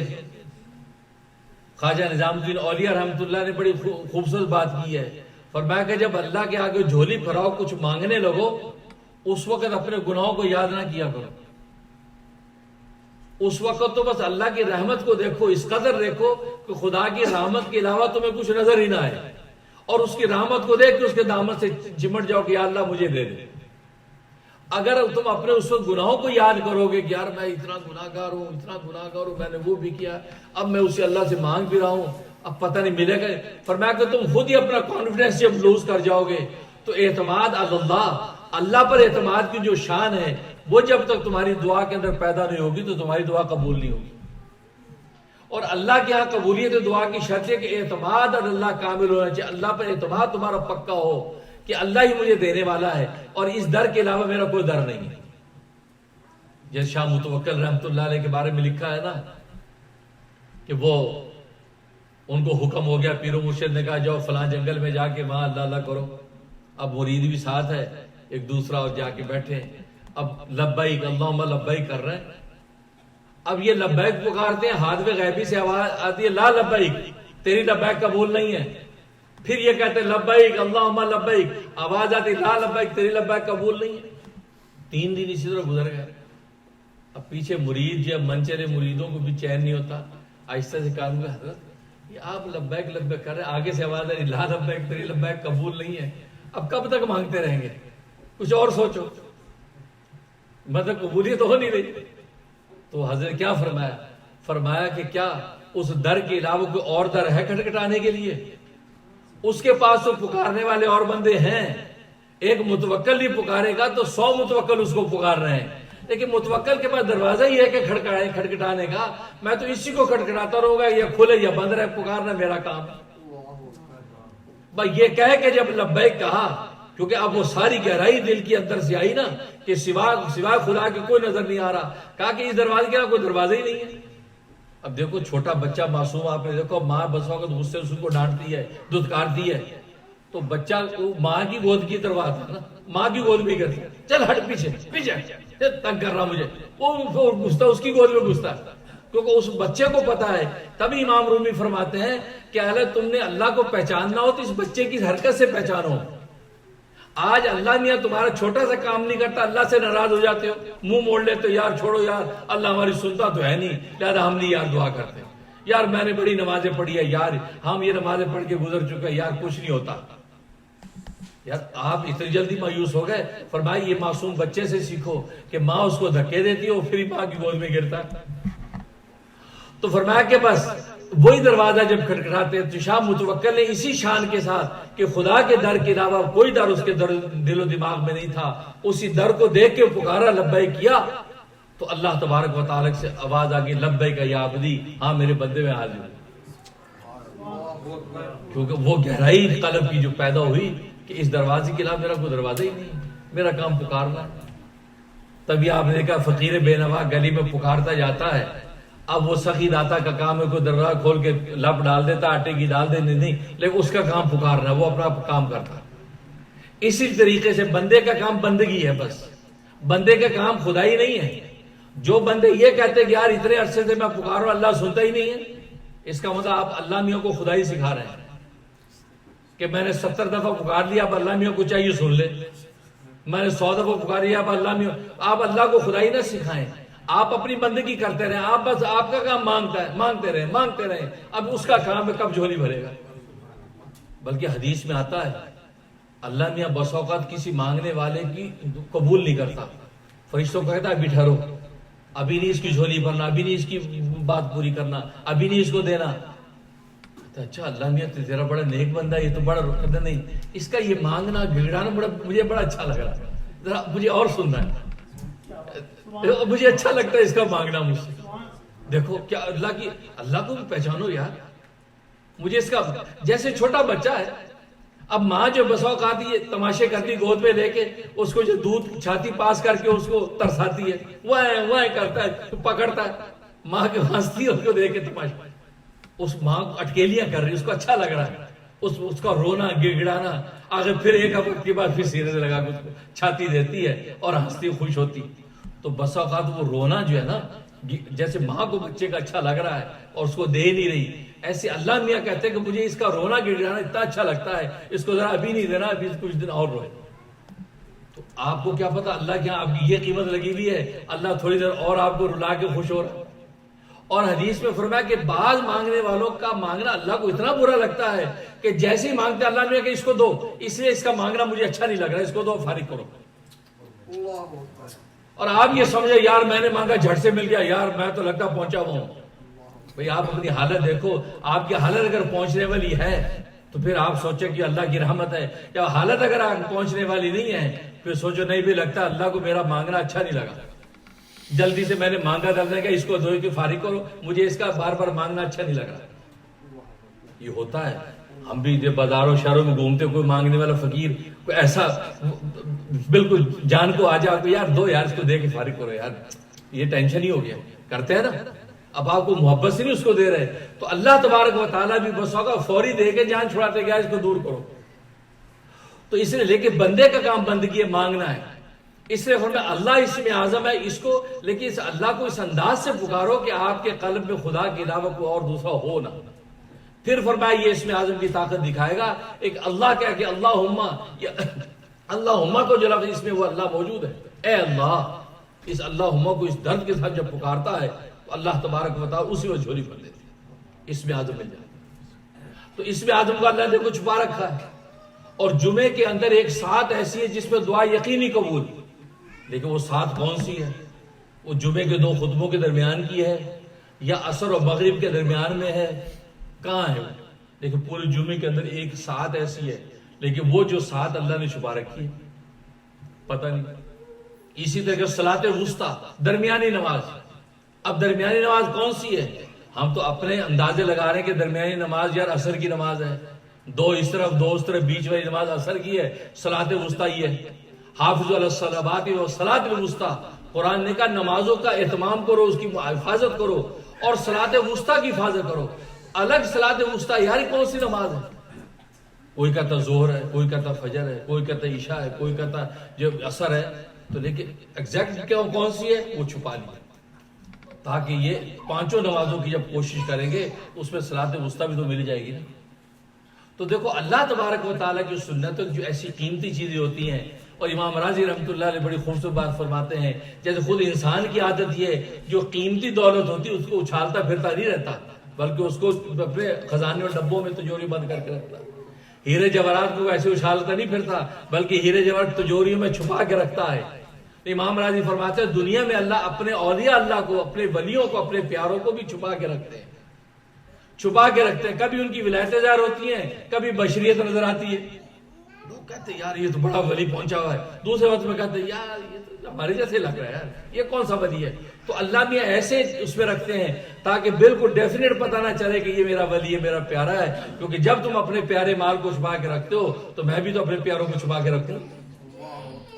خواجہ نظام الدین اولیاء رحمۃ اللہ نے بڑی خوبصورت بات کی ہے. فرمایا کہ جب اللہ کے آگے جھولی پھراؤ کچھ مانگنے لگو اس وقت اپنے گناہوں کو یاد نہ کیا کرو. اس وقت تو بس اللہ کی رحمت کو دیکھو، اس قدر دیکھو کہ خدا کی رحمت کے علاوہ تمہیں کچھ نظر ہی نہ آئے، اور اس کی رحمت کو دیکھ کے اس کے دامن سے چمٹ جاؤ کہ یا اللہ مجھے دے دے. اگر تم اپنے اس وقت گناہوں کو یاد کرو گے کہ یار میں اتنا گناہگار ہوں، میں نے وہ بھی کیا، اب میں اسے اللہ سے مانگ بھی رہا ہوں، اب پتہ نہیں ملے گا. فرمایا کہ تم خود ہی اپنا کانفیڈنس جب لوز کر جاؤ گے تو اعتماد اللہ پر اعتماد کی جو شان ہے وہ جب تک تمہاری دعا کے اندر پیدا نہیں ہوگی تو تمہاری دعا قبول نہیں ہوگی. اور اللہ کے ہاں قبولیت دعا کی شرط ہے کہ اعتماد اللہ کامل ہونا چاہیے. اللہ پر اعتماد تمہارا پکا ہو کہ اللہ ہی مجھے دینے والا ہے اور اس در کے علاوہ میرا کوئی در نہیں ہے. جیسے شاہ متوکل رحمۃ اللہ علیہ کے بارے میں لکھا ہے نا کہ وہ ان کو حکم ہو گیا، پیر و مرشد نے کہا جاؤ فلاں جنگل میں جا کے وہاں اللہ اللہ کرو. اب مرید بھی ساتھ ہے، ایک دوسرا اور جا کے بیٹھے، اب لبیک اللہم لبیک کر رہے ہیں. اب یہ لبیک پکارتے ہیں، ہاتھ میں غیبی سے آواز آتی ہے لا لبیک، تیری لبیک قبول نہیں ہے. پھر یہ کہتے ہیں لبیک اللہم لبیک، آواز آتی لا لبیک، تیری لبیک قبول نہیں ہے. 3 دن اسی طرح گزر گئے. اب پیچھے مرید جب منچلے مریدوں کو بھی چین نہیں ہوتا، آہستہ سے کہا کہ حضرت یہ آپ لبیک لبیک کر رہے ہیں، آگے سے آواز آ رہی لا لبیک، تیری لبیک قبول نہیں ہے. اب کب تک مانگتے رہیں گے؟ کچھ اور سوچو، مطلب قبولیت تو ہو نہیں رہی. تو حضرت کیا فرمایا کہ کیا اس در کے علاوہ کوئی اور در ہے کھٹکھٹانے کے لیے؟ اس کے پاس تو پکارنے والے اور بندے ہیں. ایک متوکل ہی پکارے گا تو 100 متوکل اس کو پکار رہے ہیں، لیکن متوکل کے پاس دروازہ ہی ہے کہ کھٹکھٹانے کا. میں تو اسی کو کھٹکھٹاتا رہوں گا، یا کھلے یا بند رہے، پکارنا میرا کام ہے. بھائی یہ کہہ کے جب لبیک کہا، کیونکہ اب وہ ساری گہرائی دل کی اندر سے آئی نا کہ سوائے خدا کے کوئی نظر نہیں آ رہا، کہا کہ اس دروازے کے کوئی دروازہ ہی نہیں ہے. اب دیکھو چھوٹا بچہ معصوم، آپ نے دیکھو ماں بس وقت غصے سے اس کو ڈانٹتی ہے، دھتکارتی ہے، تو بچہ ماں کی گود کی طرف آتا ہے نا، ماں کی گود بھی کرتی ہے، چل ہٹ پیچھے تنگ کر رہا مجھے، وہ گھستا اس کی گود میں گھستا ہے. کیونکہ اس بچے کو پتا ہے. تبھی امام رومی فرماتے ہیں کہ اہل تم نے اللہ کو پہچاننا ہو تو اس بچے کی حرکت سے پہچانو. آج اللہ میاں تمہارا چھوٹا سا کام نہیں کرتا, اللہ سے ناراض ہو جاتے ہو, منہ موڑ لیتے ہو, یار چھوڑو یار, اللہ ہماری سنتا تو ہے نہیں, لہذا ہم نہیں یار دعا کرتے. یار میں نے بڑی نمازیں پڑھی ہے, یار ہم یہ نمازیں پڑھ کے گزر چکے ہیں, یار کچھ نہیں ہوتا. یار آپ اتنی جلدی مایوس ہو گئے. فرمایا یہ معصوم بچے سے سیکھو کہ ماں اس کو دھکے دیتی ہے, پھر ماں کی گود میں گرتا ہے. تو فرمایا کہ بس وہی دروازہ جب کھٹکھٹاتے تو شاہ متوکل نے اسی شان کے ساتھ کہ خدا کے در کے علاوہ کوئی در اس کے دل و دماغ میں نہیں تھا, اسی در کو دیکھ کے پکارا, لبیک کیا, تو اللہ تبارک و تعالی سے آواز آ گئی, لبیک یا عبدی, ہاں میرے بندے میں حاضر ہوں. کیونکہ وہ گہرائی قلب کی جو پیدا ہوئی کہ اس دروازے کے علاوہ میرا کوئی دروازہ ہی نہیں, میرا کام پکارنا. تبھی آپ نے کہا فقیر بے نوا گلی میں پکارتا جاتا ہے. اب وہ سخی داتا کا کام ہے کوئی دروازہ کھول کے لپ ڈال دیتا, آٹے کی ڈال دینے نہیں, لیکن اس کا کام پکارنا, وہ اپنا کام کرتا. اسی طریقے سے بندے کا کام بندگی ہے, بس بندے کا کام خدائی نہیں ہے. جو بندے یہ کہتے کہ یار اتنے عرصے سے میں پکاروں اللہ سنتا ہی نہیں ہے, اس کا مطلب آپ اللہ میاں کو خدائی سکھا رہے ہیں کہ میں نے 70 دفعہ پکار لیا, اب اللہ میاں کو چاہیے سن لے. میں نے 100 دفعہ پکار لیا, اب اللہ میاں. آپ اللہ کو خدائی نہ سکھائیں, آپ اپنی بندگی کرتے رہیں. آپ بس آپ کا کام مانگتے رہیں. اب اس کا کام ہے کب جھولی بھرے گا. بلکہ حدیث میں آتا ہے اللہ میاں بس اوقات کسی مانگنے والے کی قبول نہیں کرتا. فرشتوں کو کہتا ہے ابھی ٹھہرو, ابھی نہیں اس کی جھولی بھرنا, ابھی نہیں اس کی بات پوری کرنا, ابھی نہیں اس کو دینا. اچھا اللہ میاں تیرا بڑا نیک بندہ ہے, یہ تو بڑا رکھتا نہیں, اس کا یہ مانگنا گڑگڑانا مجھے بڑا اچھا لگ رہا, ذرا مجھے اور سننا ہے, مجھے اچھا لگتا ہے اس کا مانگنا مجھ سے. دیکھو کیا اللہ کو بھی پہچانو یار. مجھے اس کا جیسے چھوٹا بچہ ہے, اب ماں جو بس اوقات یہ تماشے کرتی گود میں لے کے, اس کو جو دودھ چھاتی پاس کر کے اس کو ترساتی ہے, وہ کرتا ہے, پکڑتا ہے, ماں کے ہنستی ہے اس کو دیکھ کے تماشا. اس ماں کو اٹکیلیاں کر رہی, اس کو اچھا لگ رہا ہے, اس کا رونا گڑگڑانا. آگے پھر ایک ہفتے کے بعد پھر سینے سے لگا کے اس کو چھاتی دیتی ہے اور ہنستی خوش ہوتی. تو بس اوقات وہ رونا جو ہے نا, جیسے ماں کو بچے کا اچھا لگ رہا ہے اور اس کو دے نہیں رہی, ایسے اللہ میاں کہتے ہیں کہ مجھے اس کا رونا گڑگڑانا اتنا اچھا لگتا ہے, اس کو ذرا ابھی نہیں دینا, ابھی کچھ دن اور روئے. تو آپ کو کیا پتا اللہ کیا آپ کی یہ قیمت لگی ہوئی ہے, اللہ تھوڑی دیر اور آپ کو رلا کے خوش ہو رہا ہے. اور حدیث میں فرمایا کہ بعض مانگنے والوں کا مانگنا اللہ کو اتنا برا لگتا ہے کہ جیسے ہی مانگتے اللہ نے کہ اس کو دو, اس لیے اس کا مانگنا مجھے اچھا نہیں لگ رہا, اس کو دو, فارغ کرو. اور آپ یہ سمجھے یار میں نے مانگا جھٹ سے مل گیا, یار میں تو لگتا پہنچا ہوا ہوں. بھئی آپ اپنی حالت دیکھو, آپ کی حالت اگر پہنچنے والی ہے تو پھر آپ سوچیں کہ اللہ کی رحمت ہے, یا حالت اگر آپ پہنچنے والی نہیں ہے پھر سوچو نہیں بھی لگتا اللہ کو میرا مانگنا اچھا نہیں لگا, جلدی سے میں نے مانگا دلنے کا, اس کو دھوئی کے فارغ کرو, مجھے اس کا بار بار مانگنا اچھا نہیں لگ رہا. یہ ہوتا ہے. ہم بھی جب بازاروں شہروں میں گھومتے, کوئی مانگنے والا فقیر کوئی ایسا بالکل جان کو آ جائے, یار دو یار, اس کو دے کے فارغ کرو یار, یہ ٹینشن ہی ہو گیا, کرتے ہیں نا. اب آپ کو محبت سے نہیں اس کو دے رہے, تو اللہ تبارک و تعالیٰ بھی بس ہوگا فوری دے کے جان چھڑاتے گیا, اس کو دور کرو. تو اس لیے لیکن بندے کا کام بندگی ہے, مانگنا ہے. اس لیے فرمایا اللہ اسم اعظم ہے, اس کو لیکن اس اللہ کو اس انداز سے پکارو کہ آپ کے قلب میں خدا کے علاوہ کوئی اور دوسرا ہو نہ. پھر فرمایا یہ اسم اعظم کی طاقت دکھائے گا. ایک اللہ کہہ کہ اللہم کو جو لفظ اس میں وہ اللہ موجود ہے, اے اللہ, اس اللہم کو اس درد کے ساتھ جب پکارتا ہے تو اللہ تبارک و تعالی اسی وقت جھولی بھر دیتی ہے, اسم اعظم مل جاتا ہے. تو اسم اعظم کو اللہ نے کو چھپا رکھا ہے. اور جمعے کے اندر ایک سات ایسی ہے جس میں دعا یقینی قبول, لیکن وہ سات کون سی ہے؟ وہ جمعے کے 2 خطبوں کے درمیان کی ہے, یا عصر و مغرب کے درمیان میں ہے, کہاں ہے؟ لیکن پورے جمعے کے اندر ایک سات ایسی ہے, لیکن وہ جو سات اللہ نے چھپا رکھی ہے پتہ نہیں. اسی طرح صلاۃ وسطیٰ, درمیانی نماز. اب درمیانی نماز کون سی ہے؟ ہم تو اپنے اندازے لگا رہے ہیں کہ درمیانی نماز یار عصر کی نماز ہے, 2 اس طرف 2 اس طرف, بیچ والی نماز عصر کی ہے, صلاۃ وسطیٰ یہ ہے. حافظوا علی الصلوات والصلاۃ الوسطیٰ, قرآن نے کہا نمازوں کا اہتمام کرو, اس کی حفاظت کرو, اور صلاۃ وسطیٰ کی حفاظت کرو. الگ صلاۃ وسطیٰ یار کون سی نماز ہے؟ کوئی کہتا ظہر ہے, کوئی کہتا فجر ہے, کوئی کہتا عشاء ہے, کوئی کہتا جو عصر ہے. تو لیکن ایگزیکٹ کون سی ہے وہ چھپا لی. تاکہ یہ پانچوں نمازوں کی جب کوشش کریں گے اس میں صلاۃ وسطیٰ بھی تو مل جائے گی نا۔ تو دیکھو اللہ تبارک و تعالیٰ کی سنت جو ایسی قیمتی چیزیں ہوتی ہیں، اور امام راضی رحمۃ اللہ علیہ بڑی خوبصورت بات فرماتے ہیں، جیسے خود انسان کی عادت یہ ہے جو قیمتی دولت ہوتی ہے اس کو اچھالتا پھرتا نہیں رہتا، بلکہ اس کو اپنے خزانے اور ڈبوں میں تجوری بند کر کے رکھتا۔ ہیرے جواہرات کو ایسے اچھالتا نہیں پھرتا، بلکہ ہیرے جواہرات تجوریوں میں چھپا کے رکھتا ہے۔ امام راضی فرماتے ہیں دنیا میں اللہ اپنے اولیاء اللہ کو، اپنے ولیوں کو، اپنے پیاروں کو بھی چھپا کے رکھتے ہیں، چھپا کے رکھتے ہیں۔ کبھی ان کی ولایتیں ظاہر ہوتی ہیں، کبھی بشریت نظر آتی ہے، لوگ کہتے ہیں یار یہ تو بڑا ولی پہنچا ہوا ہے، دوسرے وقت میں کہتے ہیں یار یہ تو ہمارے جیسے لگ رہا ہے، یار یہ کون سا ولی ہے۔ تو اللہ بھی ایسے اس میں رکھتے ہیں تاکہ بالکل ڈیفینیٹ پتہ نہ چلے کہ یہ میرا ولی ہے، میرا پیارا ہے، کیونکہ جب تم اپنے پیارے مال کو چھپا کے رکھتے ہو تو میں بھی تو اپنے پیاروں کو چھپا کے رکھوں،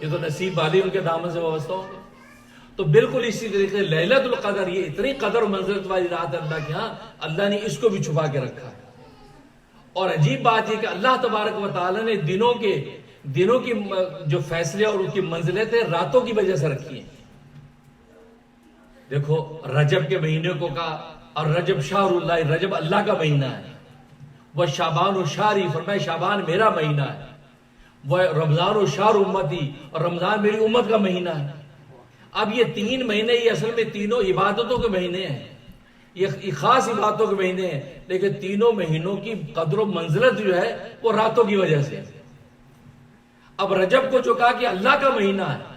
یہ تو نصیب والی ان کے دامن سے وابستہ ہوں۔ تو بالکل اسی طریقے لیلۃ القدر، یہ اتنی قدر و منزلت والی رات ہے اللہ کے ہاں، اللہ نے اس کو بھی چھپا کے رکھا ہے۔ اور عجیب بات یہ کہ اللہ تبارک و تعالیٰ نے دنوں کی جو فیصلے اور ان کی منزلتیں راتوں کی وجہ سے رکھی ہیں۔ دیکھو رجب کے مہینے کو کہا، اور رجب شہر اللہ، رجب اللہ کا مہینہ ہے، وہ شعبان و شہری، فرمایا شعبان میرا مہینہ ہے، وہ رمضان و شہر امتی، اور رمضان میری امت کا مہینہ ہے۔ اب یہ 3 مہینے یہ اصل میں تینوں عبادتوں کے مہینے ہیں، یہ خاص عبادتوں کے مہینے ہیں، لیکن تینوں مہینوں کی قدر و منزلت جو ہے وہ راتوں کی وجہ سے۔ اب رجب کو جو کہا کہ اللہ کا مہینہ ہے،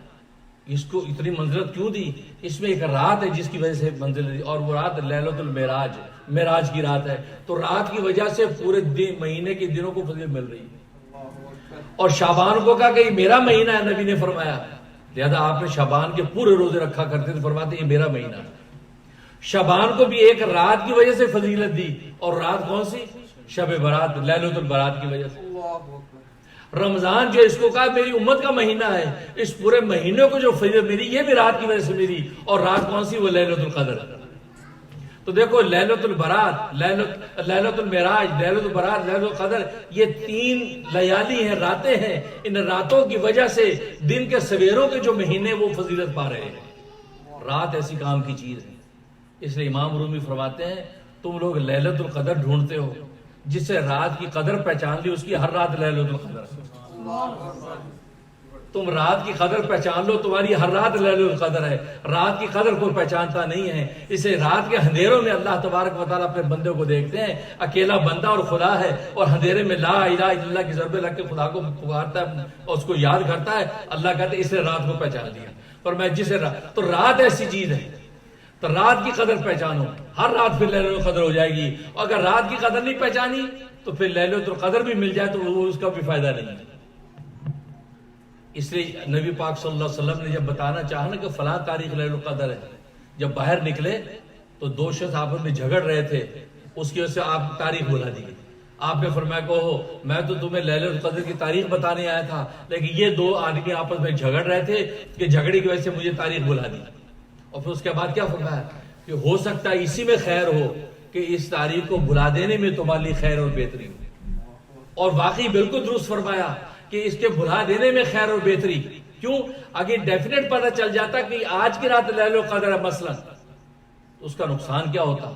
اس کو اتنی منزلت کیوں دی؟ اس میں ایک رات ہے جس کی وجہ سے منزلت دی، اور وہ رات لیلۃ المعراج، معراج کی رات ہے۔ تو رات کی وجہ سے پورے مہینے کے دنوں کو فضیلت مل رہی ہے۔ اور شعبان کو کہا کہ یہ میرا مہینہ ہے، نبی نے فرمایا، لہذا آپ نے شعبان کے پورے روزے رکھا کرتے تھے، فرماتے یہ میرا مہینہ ہے۔ شعبان کو بھی ایک رات کی وجہ سے فضیلت دی، اور رات کون سی؟ شب برات، لیلۃ البرات کی وجہ سے۔ رمضان جو اس کو کہا میری امت کا مہینہ ہے، اس پورے مہینے کو جو فضیلت ملی یہ بھی رات کی وجہ سے ملی، اور رات کون سی؟ وہ لیلۃ القدر۔ تو دیکھو لیلۃ البرات، لیلۃ المعراج، لیلۃ البرات، لیلۃ القدر، یہ 3 لیالی ہیں، راتیں ہیں۔ ان راتوں کی وجہ سے دن کے سویروں کے جو مہینے وہ فضیلت پا رہے ہیں۔ رات ایسی کام کی چیز ہے، اس لیے امام رومی فرماتے ہیں تم لوگ لیلۃ القدر ڈھونڈتے ہو، جس سے رات کی قدر پہچان لی اس کی ہر رات لیلۃ القدر ہے۔ تم رات کی قدر پہچان لو، تمہاری ہر رات لیلۃ القدر ہے۔ رات کی قدر کوئی پہچانتا نہیں ہے، اسے رات کے اندھیروں میں اللہ تبارک و تعالیٰ اپنے بندے کو دیکھتے ہیں، اکیلا بندہ اور خدا ہے، اور اندھیرے میں لا الہ الا اللہ کی ضربے لگ کے خدا کو پکارتا ہے اور اس کو یاد کرتا ہے۔ اللہ کہتے ہیں اسے رات کو پہچان لیا، پر میں جسے تو رات ایسی چیز ہے، تو رات کی قدر پہچانو، ہر رات پھر لیلۃ القدر ہو جائے گی۔ اور اگر رات کی قدر نہیں پہچانی تو پھر لیلۃ القدر بھی مل جائے تو وہ اس کا بھی فائدہ نہیں ہے۔ اس لیے نبی پاک صلی اللہ علیہ وسلم نے جب بتانا چاہا نا کہ فلاں تاریخ لیلۃ القدر ہے، جب باہر نکلے تو 2 شخص آپس میں جھگڑ رہے تھے، اس کی وجہ سے آپ تاریخ بلا دی۔ آپ نے فرمایا کہ میں تو تمہیں لیلۃ القدر کی تاریخ بتانے آیا تھا، لیکن یہ 2 آدمی آپس میں جھگڑ رہے تھے کہ جھگڑے کی وجہ سے مجھے تاریخ بلا دی۔ اور پھر اس کے بعد کیا فرمایا کہ ہو سکتا ہے اسی میں خیر ہو کہ اس تاریخ کو بلا دینے میں تمہارے لیے خیر اور بہتری ہو۔ اور واقعی بالکل درست فرمایا کہ اس کے بلا دینے میں خیر اور بہتری۔ کیوں؟ اگر ڈیفینیٹ پتہ چل جاتا کہ آج کی رات لیلۃ القدر ہے مثلا، تو اس کا نقصان کیا ہوتا؟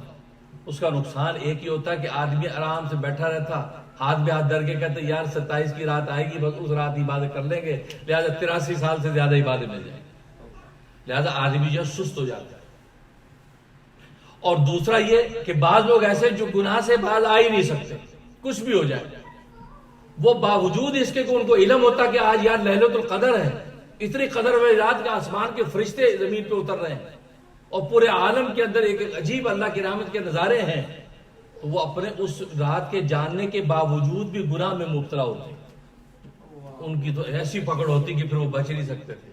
اس کا نقصان ایک ہی ہوتا کہ آدمی آرام سے بیٹھا رہتا، ہاتھ میں ہاتھ دھر کے کہتے یار 27 کی رات آئے گی، بس اس رات عبادت کر لیں گے، لہذا 83 سال سے زیادہ عبادت مل جائے، لہذا آدمی جو سست ہو جاتا ہے۔ اور دوسرا یہ کہ بعض لوگ ایسے جو گناہ سے باز آ ہی نہیں سکتے، کچھ بھی ہو جائے، وہ باوجود اس کے کہ ان کو علم ہوتا کہ آج یار لیلۃ القدر ہے، اتنی قدر والی رات کا آسمان کے فرشتے زمین پہ اتر رہے ہیں اور پورے عالم کے اندر ایک عجیب اللہ کی رحمت کے نظارے ہیں، تو وہ اپنے اس رات کے جاننے کے باوجود بھی گناہ میں مبتلا ہوتے ہیں۔ ان کی تو ایسی پکڑ ہوتی کہ پھر وہ بچ نہیں سکتے تھے،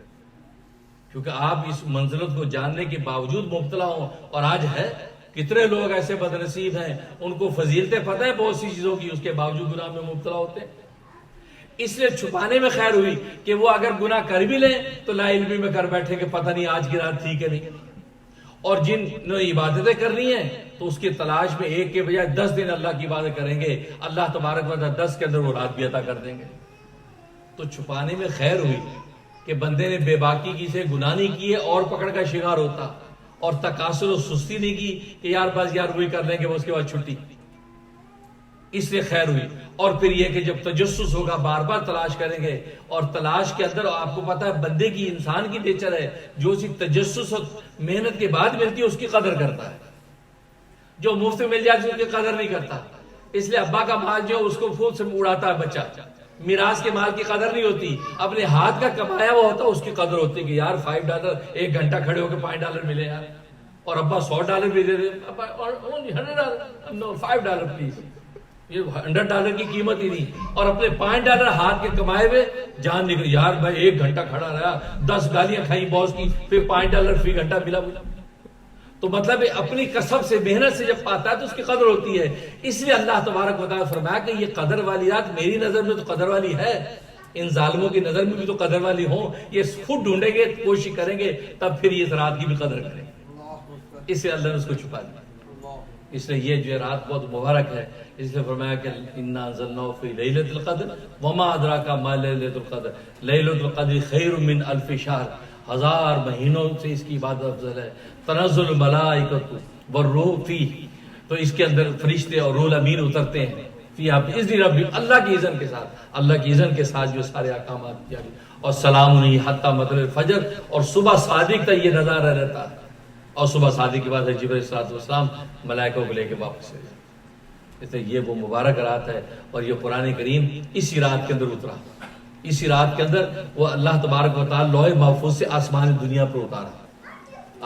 کیونکہ آپ اس منزلت کو جاننے کے باوجود مبتلا ہوں۔ اور آج ہے کتنے لوگ ایسے بدنصیب ہیں ان کو فضیلتیں پتہ ہے بہت سی چیزوں کی، اس کے باوجود گناہ میں مبتلا ہوتے ہیں۔ اس لیے چھپانے میں خیر ہوئی کہ وہ اگر گناہ کر بھی لیں تو لا علمی میں کر بیٹھے کہ پتہ نہیں آج کی رات ٹھیک ہے نہیں، اور جن نے عبادتیں کرنی ہیں تو اس کی تلاش میں ایک کے بجائے 10 دن اللہ کی عبادت کریں گے، اللہ تبارک و تعالیٰ 10 کے اندر وہ رات بھی عطا کر دیں گے۔ تو چھپانے میں خیر ہوئی کہ بندے نے بے باکی کی سے گناہ نہیں کیے اور پکڑ کا شکار ہوتا، اور تکاسل و سستی نہیں کی کہ یار بس یار وہی کر لیں گے اس کے بعد چھٹی، اس لیے خیر ہوئی۔ اور پھر یہ کہ جب تجسس ہوگا بار بار تلاش کریں گے، اور تلاش کے اندر آپ کو پتا ہے بندے کی، انسان کی نیچر ہے، جو اسی تجسس اور محنت کے بعد ملتی ہے اس کی قدر کرتا ہے، جو مفت مل جاتی ہے اس کی قدر نہیں کرتا۔ اس لیے ابا کا مال جو اس کو خود سے اڑاتا ہے بچہ، میراث کے مال کی قدر نہیں ہوتی، اپنے ہاتھ کا کمایا ہوا ہوتا اس کی قدر ہوتی ہے کہ یار $5 ایک گھنٹہ کھڑے ہو کے $5 ملے یار، اور ابا $100 بھی دے دے، $5 پلیز، یہ $100 کی قیمت ہی نہیں، اور اپنے $5 ہاتھ کے کمائے ہوئے جان نکل، یار بھائی ایک گھنٹہ کھڑا رہا، 10 گالیاں کھائی باس کی، پھر $5 فی گھنٹہ ملا مجھے۔ تو مطلب اپنی کسب سے، محنت سے جب پاتا ہے تو اس کی قدر ہوتی ہے۔ اس لیے اللہ تبارک و تعالیٰ فرمایا کہ یہ قدر والی رات میری نظر میں تو قدر والی ہے، ان ظالموں کی نظر میں بھی تو قدر والی ہوں، یہ خود ڈھونڈیں گے، کوشش کریں گے، تب پھر یہ اس رات کی بھی قدر کریں گے۔ اس لیے اللہ نے اس کو چھپا دیا۔ اس لیے یہ جو رات بہت مبارک ہے، اس لیے فرمایا کہ انا انزلناہ فی لیلۃ القدر وما ادراک ما لیلۃ القدر لیلۃ القدر خیر من الف شہر، 1000 مہینوں سے اس کی عبادت افضل ہے۔ تنزل الملائکۃ والروح فیہ، تو اس کے اندر فرشتے اور روح امین اترتے ہیں، فیہ باذن ربی، اللہ کی اذن کے ساتھ، اللہ کی اذن کے ساتھ جو سارے احکامات جاری، اور سلام حتی مطلع الفجر، اور صبح صادق تک یہ نظارہ رہتا ہے، اور صبح صادق کے بعد جبرائیل صلی اللہ علیہ وسلم ملائکوں کو لے کے واپس چلے جاتے۔ اس لیے یہ وہ مبارک رات ہے، اور یہ قرآن کریم اسی رات کے اندر اترا، اسی رات کے اندر وہ اللہ تبارک و تعالی لوح محفوظ سے آسمان دنیا پر اتارا،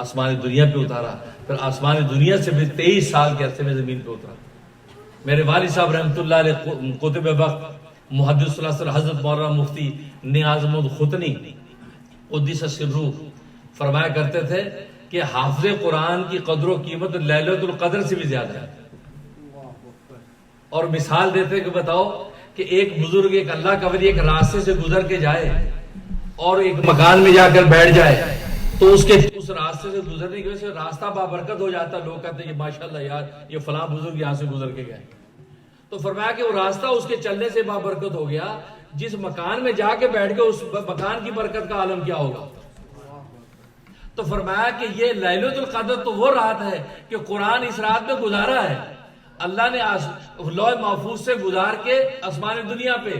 آسمان دنیا پہ اتارا، پھر آسمان دنیا سے بھی 23 سال کے عرصے میں زمین پہ اترا۔ میرے والد صاحب رحمۃ اللہ علیہ قطب وقت محدث صلی اللہ علیہ وسلم حضرت مولانا مفتی نیاز احمد ختنی قدس سرہ فرمایا کرتے تھے کہ حافظ قرآن کی قدر و قیمت لیلۃ القدر سے بھی زیادہ ہے۔ اور مثال دیتے کہ بتاؤ کہ ایک بزرگ، ایک اللہ کا ولی ایک راستے سے گزر کے جائے اور ایک مکان میں جا کر بیٹھ جائے، تو اس راستے سے گزرنے کی وجہ سے راستہ بابرکت ہو جاتا ہے، لوگ کہتے ہیں کہ ماشاءاللہ یار یہ فلاں بزرگ یہاں سے گزر کے گئے۔ تو فرمایا کہ وہ راستہ اس کے چلنے سے بابرکت ہو گیا، جس مکان میں جا کے بیٹھ کے اس مکان کی برکت کا عالم کیا ہوگا۔ تو فرمایا کہ یہ لیلۃ القدر تو وہ رات ہے کہ قرآن اس رات میں گزارا ہے، اللہ نے لوح محفوظ سے گزار کے آسمان دنیا پہ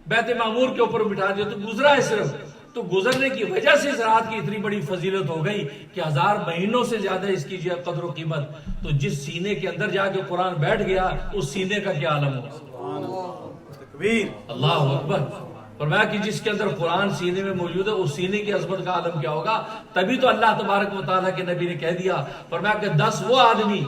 بیت معمور کے اوپر بٹھا دیا، تو گزرا ہے صرف، تو گزرنے کی وجہ سے اس رات کی اتنی بڑی فضیلت ہو گئی کہ 1000 مہینوں سے زیادہ اس کی قدر و قیمت۔ تو جس سینے کے اندر جا کے قرآن بیٹھ گیا، اس سینے کا کیا عالم ہوگا۔ اللہ اکبر۔ فرمایا کہ جس کے اندر قرآن سینے میں موجود ہے، اس سینے کی عظمت کا عالم کیا ہوگا۔ تبھی تو اللہ تبارک و تعالیٰ کے نبی نے کہہ دیا، فرمایا کہ 10 وہ آدمی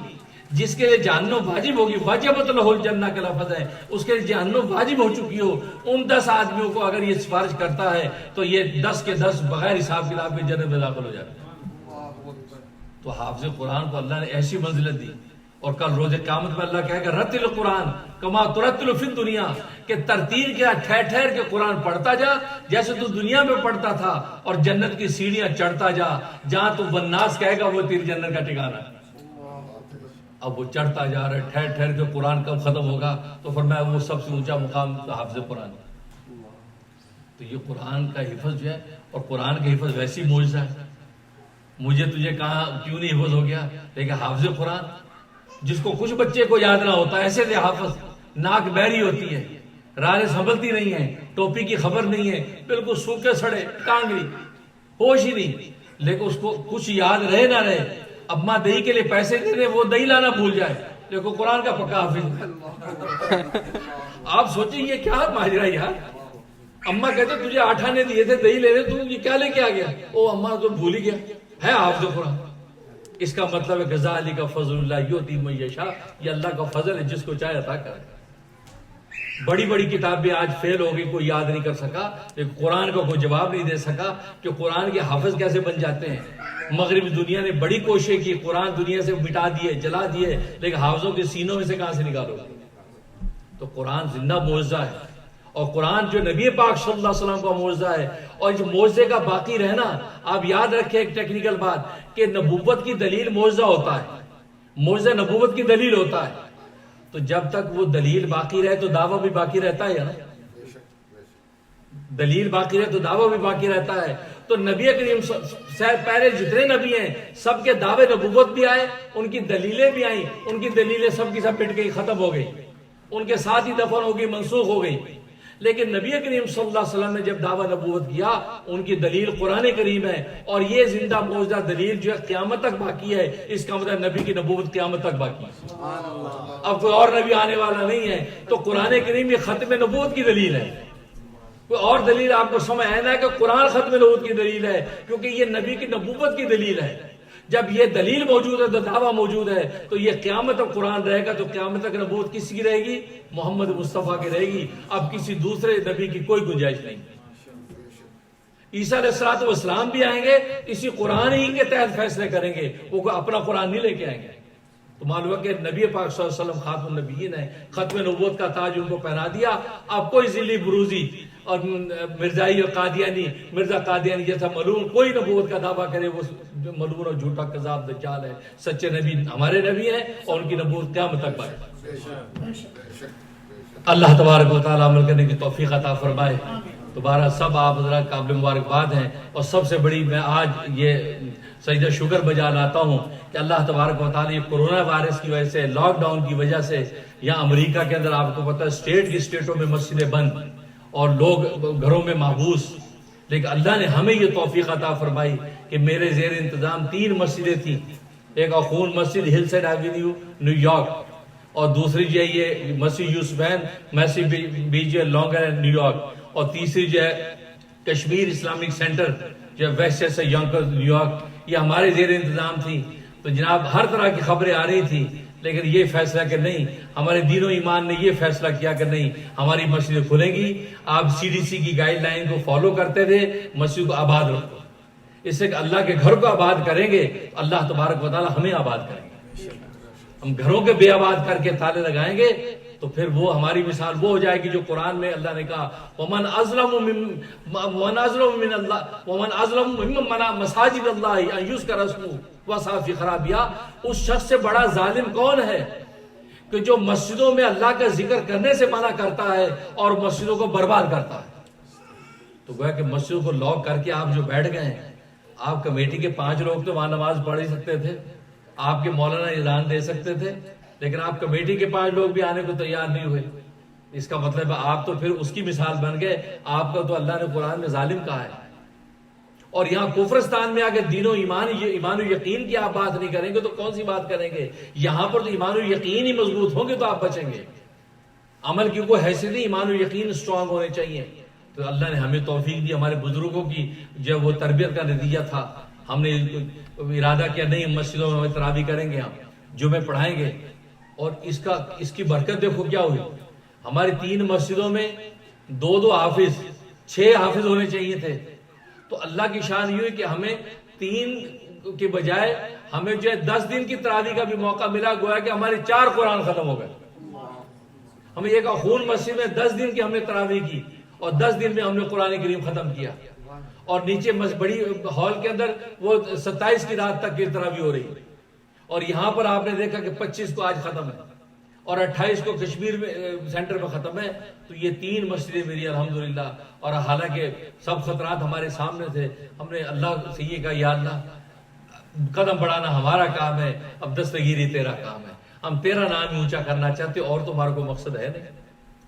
جس کے لیے جہنم واجب ہوگی، واجبت لہ الجنہ کا لفظ ہے، اس کے لیے جہنم واجب ہو چکی ہو، ان 10 آدمیوں کو اگر یہ سفارش کرتا ہے تو یہ 10 کے 10 بغیر حساب کتاب کے جنت میں داخل ہو جاتے ہیں۔ تو حافظ قرآن کو اللہ نے ایسی منزلت دی، اور کل روز قیامت میں اللہ کہے گا رتل قرآن کما ترتل فی الدنیا، کہ ترتیل کیا، ٹھہر ٹھہر کے قرآن پڑھتا جا جیسے تو دنیا میں پڑھتا تھا، اور جنت کی سیڑھیاں چڑھتا جا، جہاں تو والناس کہے گا وہ تیری جنت کا ٹھکانہ ہے۔ اب وہ چڑھتا جا رہا ہے، ٹھہر ٹھہر کے قرآن کب ختم ہوگا، تو فرمایا وہ سب سے اونچا مقام حافظ قرآن۔ تو یہ قرآن کا حفظ جو ہے، اور قرآن کا حفظ ویسی معجزہ ہے، مجھے تجھے کہاں کیوں نہیں حفظ ہو گیا، لیکن حافظ قرآن جس کو کچھ بچے کو یاد نہ ہوتا، ایسے تھے حافظ، ناک بہری ہوتی ہے، رانیں سنبھلتی نہیں ہیں، ٹوپی کی خبر نہیں ہے، بالکل سوکھے سڑے ٹانگری، ہوش ہی نہیں، لیکن اس کو کچھ یاد رہے نہ رہے، اماں دہی کے لیے پیسے دے دے، وہ دہی لانا بھول جائے، دیکھو قرآن کا پکا حافظ۔ آپ سوچیں یہ کیا ماجرا یار، اماں کہتے تجھے 8 آنے دیے تھے دہی لے رہے، تو یہ کیا لے کے آ گیا، او اماں تو بھول ہی گیا، ہے حافظ قرآن۔ اس کا مطلب ہے غزالی کا فضل اللہ یؤتی من یشاء، یہ اللہ کا فضل ہے، جس کو چاہے عطا کرے۔ بڑی بڑی کتابیں آج فیل ہو گئی، کوئی یاد نہیں کر سکا، لیکن قرآن کا کوئی جواب نہیں دے سکا کہ قرآن کے حافظ کیسے بن جاتے ہیں۔ مغربی دنیا نے بڑی کوشش کی، قرآن دنیا سے مٹا دیے، جلا دیے، لیکن حافظوں کے سینوں میں سے کہاں سے نکالو۔ تو قرآن زندہ معجزہ ہے، اور قرآن جو نبی پاک صلی اللہ علیہ وسلم کا معجزہ ہے، اور جو معجزے کا باقی رہنا، آپ یاد رکھیں ایک ٹیکنیکل بات کہ نبوت کی دلیل معجزہ ہوتا ہے، معجزہ نبوت کی دلیل ہوتا ہے، تو جب تک وہ دلیل باقی رہے تو دعویٰ بھی باقی رہتا ہے نا، دلیل باقی رہے تو دعویٰ بھی باقی رہتا ہے۔ تو نبی کریم سے پہلے جتنے نبی ہیں سب کے دعوے نبوت بھی آئے، ان کی دلیلیں بھی آئیں، ان کی دلیلیں سب کی سب مٹ گئی، ختم ہو گئی، ان کے ساتھ ہی دفن ہو گئی، منسوخ ہو گئی۔ لیکن نبی کریم صلی اللہ علیہ وسلم نے جب دعویٰ نبوت کیا، ان کی دلیل قرآن کریم ہے، اور یہ زندہ موجودہ دلیل جو ہے قیامت تک باقی ہے۔ اس کا مطلب نبی کی نبوت قیامت تک باقی ہے، اب کوئی اور نبی آنے والا نہیں ہے۔ تو قرآن کریم یہ ختم نبوت کی دلیل ہے، کوئی اور دلیل آپ کو سمجھ آئے نا کہ قرآن ختم نبوت کی دلیل ہے، کیونکہ یہ نبی کی نبوت کی دلیل ہے۔ جب یہ دلیل موجود ہے تو دعویٰ موجود ہے، تو یہ قیامت تک قرآن رہے گا، تو قیامت تک نبوت کس کی رہے گی؟ محمد مصطفیٰ کی رہے گی، اب کسی دوسرے نبی کی کوئی گنجائش نہیں۔ عیسیٰ علیہ السلام بھی آئیں گے، اسی قرآن ہی کے تحت فیصلے کریں گے، وہ کوئی اپنا قرآن نہیں لے کے آئیں گے۔ تو معلوم ہے کہ نبی پاک صلی اللہ علیہ وسلم خاتم النبیین ہے، ختم نبوت کا تاج ان کو پہنا دیا۔ اب کوئی ذلی بروزی اور مرزائی اور قادیانی، مرزا قادیانی جیسا ملعون کوئی نبوت کا دعویٰ کرے، وہ ملعون اور جھوٹا کذاب دجال ہے۔ سچے نبی ہمارے نبی ہیں، اور ان کی نبوت قیامت تک باقی۔ اللہ تبارک و تعالیٰ عمل کرنے کی توفیق عطا فرمائے۔ دوبارہ سب آپ حضرات قابل مبارکباد ہیں، اور سب سے بڑی میں آج یہ سجدہ شکر بجا لاتا ہوں کہ اللہ تبارک و تعالیٰ کورونا وائرس کی وجہ سے، لاک ڈاؤن کی وجہ سے، یہاں امریکہ کے اندر آپ کو پتہ ہے اسٹیٹ کی اسٹیٹوں میں مسجدیں بند اور لوگ گھروں میں محبوس، لیکن اللہ نے ہمیں یہ توفیق عطا فرمائی کہ میرے زیر انتظام 3 مسجدیں تھیں۔ ایک اخون مسجد ہل سائڈ ایوینیو نیو یارک، اور دوسری جو ہے یہ مسجد یوسفین مسجد بیچ لانگ آئلینڈ نیو یارک، اور تیسری جو ہے کشمیر اسلامک سینٹر جو ہے ویسٹ سے یونکر نیو یارک، یہ ہمارے زیر انتظام تھی۔ تو جناب ہر طرح کی خبریں آ رہی تھی، لیکن یہ فیصلہ کہ نہیں، ہمارے دین و ایمان نے یہ فیصلہ کیا کہ نہیں، ہماری مسجدیں کھلیں گی، آپ CDC کی گائیڈ لائن کو فالو کرتے تھے، مسجد کو آباد رکھو۔ اس سے کہ اللہ کے گھر کو آباد کریں گے، اللہ تبارک و تعالیٰ ہمیں آباد کریں گے۔ ہم گھروں کے بے آباد کر کے تالے لگائیں گے تو پھر وہ ہماری مثال وہ ہو جائے گی جو قرآن میں اللہ نے کہا وَمَنْ أَظْلَمُ مِمَّنْ مَنَعَ مَسَاجِدَ اللَّهِ أَن يُذْكَرَ اسْمُهُ وَسَعَىٰ فِي خَرَابِهَا۔ اس شخص سے بڑا ظالم کون ہے کہ جو مسجدوں میں اللہ کا ذکر کرنے سے منع کرتا ہے اور مسجدوں کو برباد کرتا ہے۔ تو گویا کہ مسجدوں کو لاک کر کے آپ جو بیٹھ گئے ہیں، آپ کمیٹی کے 5 لوگ تو وہاں نماز پڑھ ہی سکتے تھے، آپ کے مولانا اذان دے سکتے تھے، لیکن آپ کمیٹی کے 5 لوگ بھی آنے کو تیار نہیں ہوئے۔ اس کا مطلب ہے آپ تو پھر اس کی مثال بن گئے، آپ کا تو اللہ نے قرآن میں ظالم کہا ہے۔ اور یہاں کفرستان میں آگے دین و ایمان و یقین کی آپ بات نہیں کریں گے تو کون سی بات کریں گے؟ یہاں پر تو ایمان و یقین ہی مضبوط ہوں گے تو آپ بچیں گے۔ عمل کی کوئی حیثیت نہیں، ایمان و یقین اسٹرانگ ہونے چاہیے۔ تو اللہ نے ہمیں توفیق دی، ہمارے بزرگوں کی جب وہ تربیت کا نتیجہ تھا، ہم نے ارادہ کیا نہیں مسجدوں میں تراویح کریں گے، ہم جمعے پڑھائیں گے، اور اس کی برکت دیکھو کیا ہوئی۔ ہماری 3 مسجدوں میں 2 حافظ، 6 حافظ ہونے چاہیے تھے۔ تو اللہ کی شان یہ ہوئی کہ ہمیں 3 کے بجائے ہمیں جو ہے 10 دن کی تراویح کا بھی موقع ملا، گویا کہ ہمارے 4 قرآن ختم ہو گئے۔ ہمیں ایک اخون مسجد میں 10 دن کی ہم نے تراویح کی، اور 10 دن میں ہم نے قرآن کریم ختم کیا، اور نیچے بڑی ہال کے اندر وہ 27 کی رات تک کی تراویح ہو رہی ہے۔ اور یہاں پر آپ نے دیکھا کہ 25 کو آج ختم ہے، اور 28 کو کشمیر میں سینٹر میں ختم ہے۔ تو یہ 3 مسجدیں میری الحمدللہ، اور حالانکہ سب خطرات ہمارے سامنے تھے، ہم نے اللہ سے یہ کہا یا اللہ قدم بڑھانا ہمارا کام ہے، اب دستگیری تیرا کام ہے، ہم تیرا نام ہی اونچا کرنا چاہتے، اور تو ہمارا کوئی مقصد ہے نہیں۔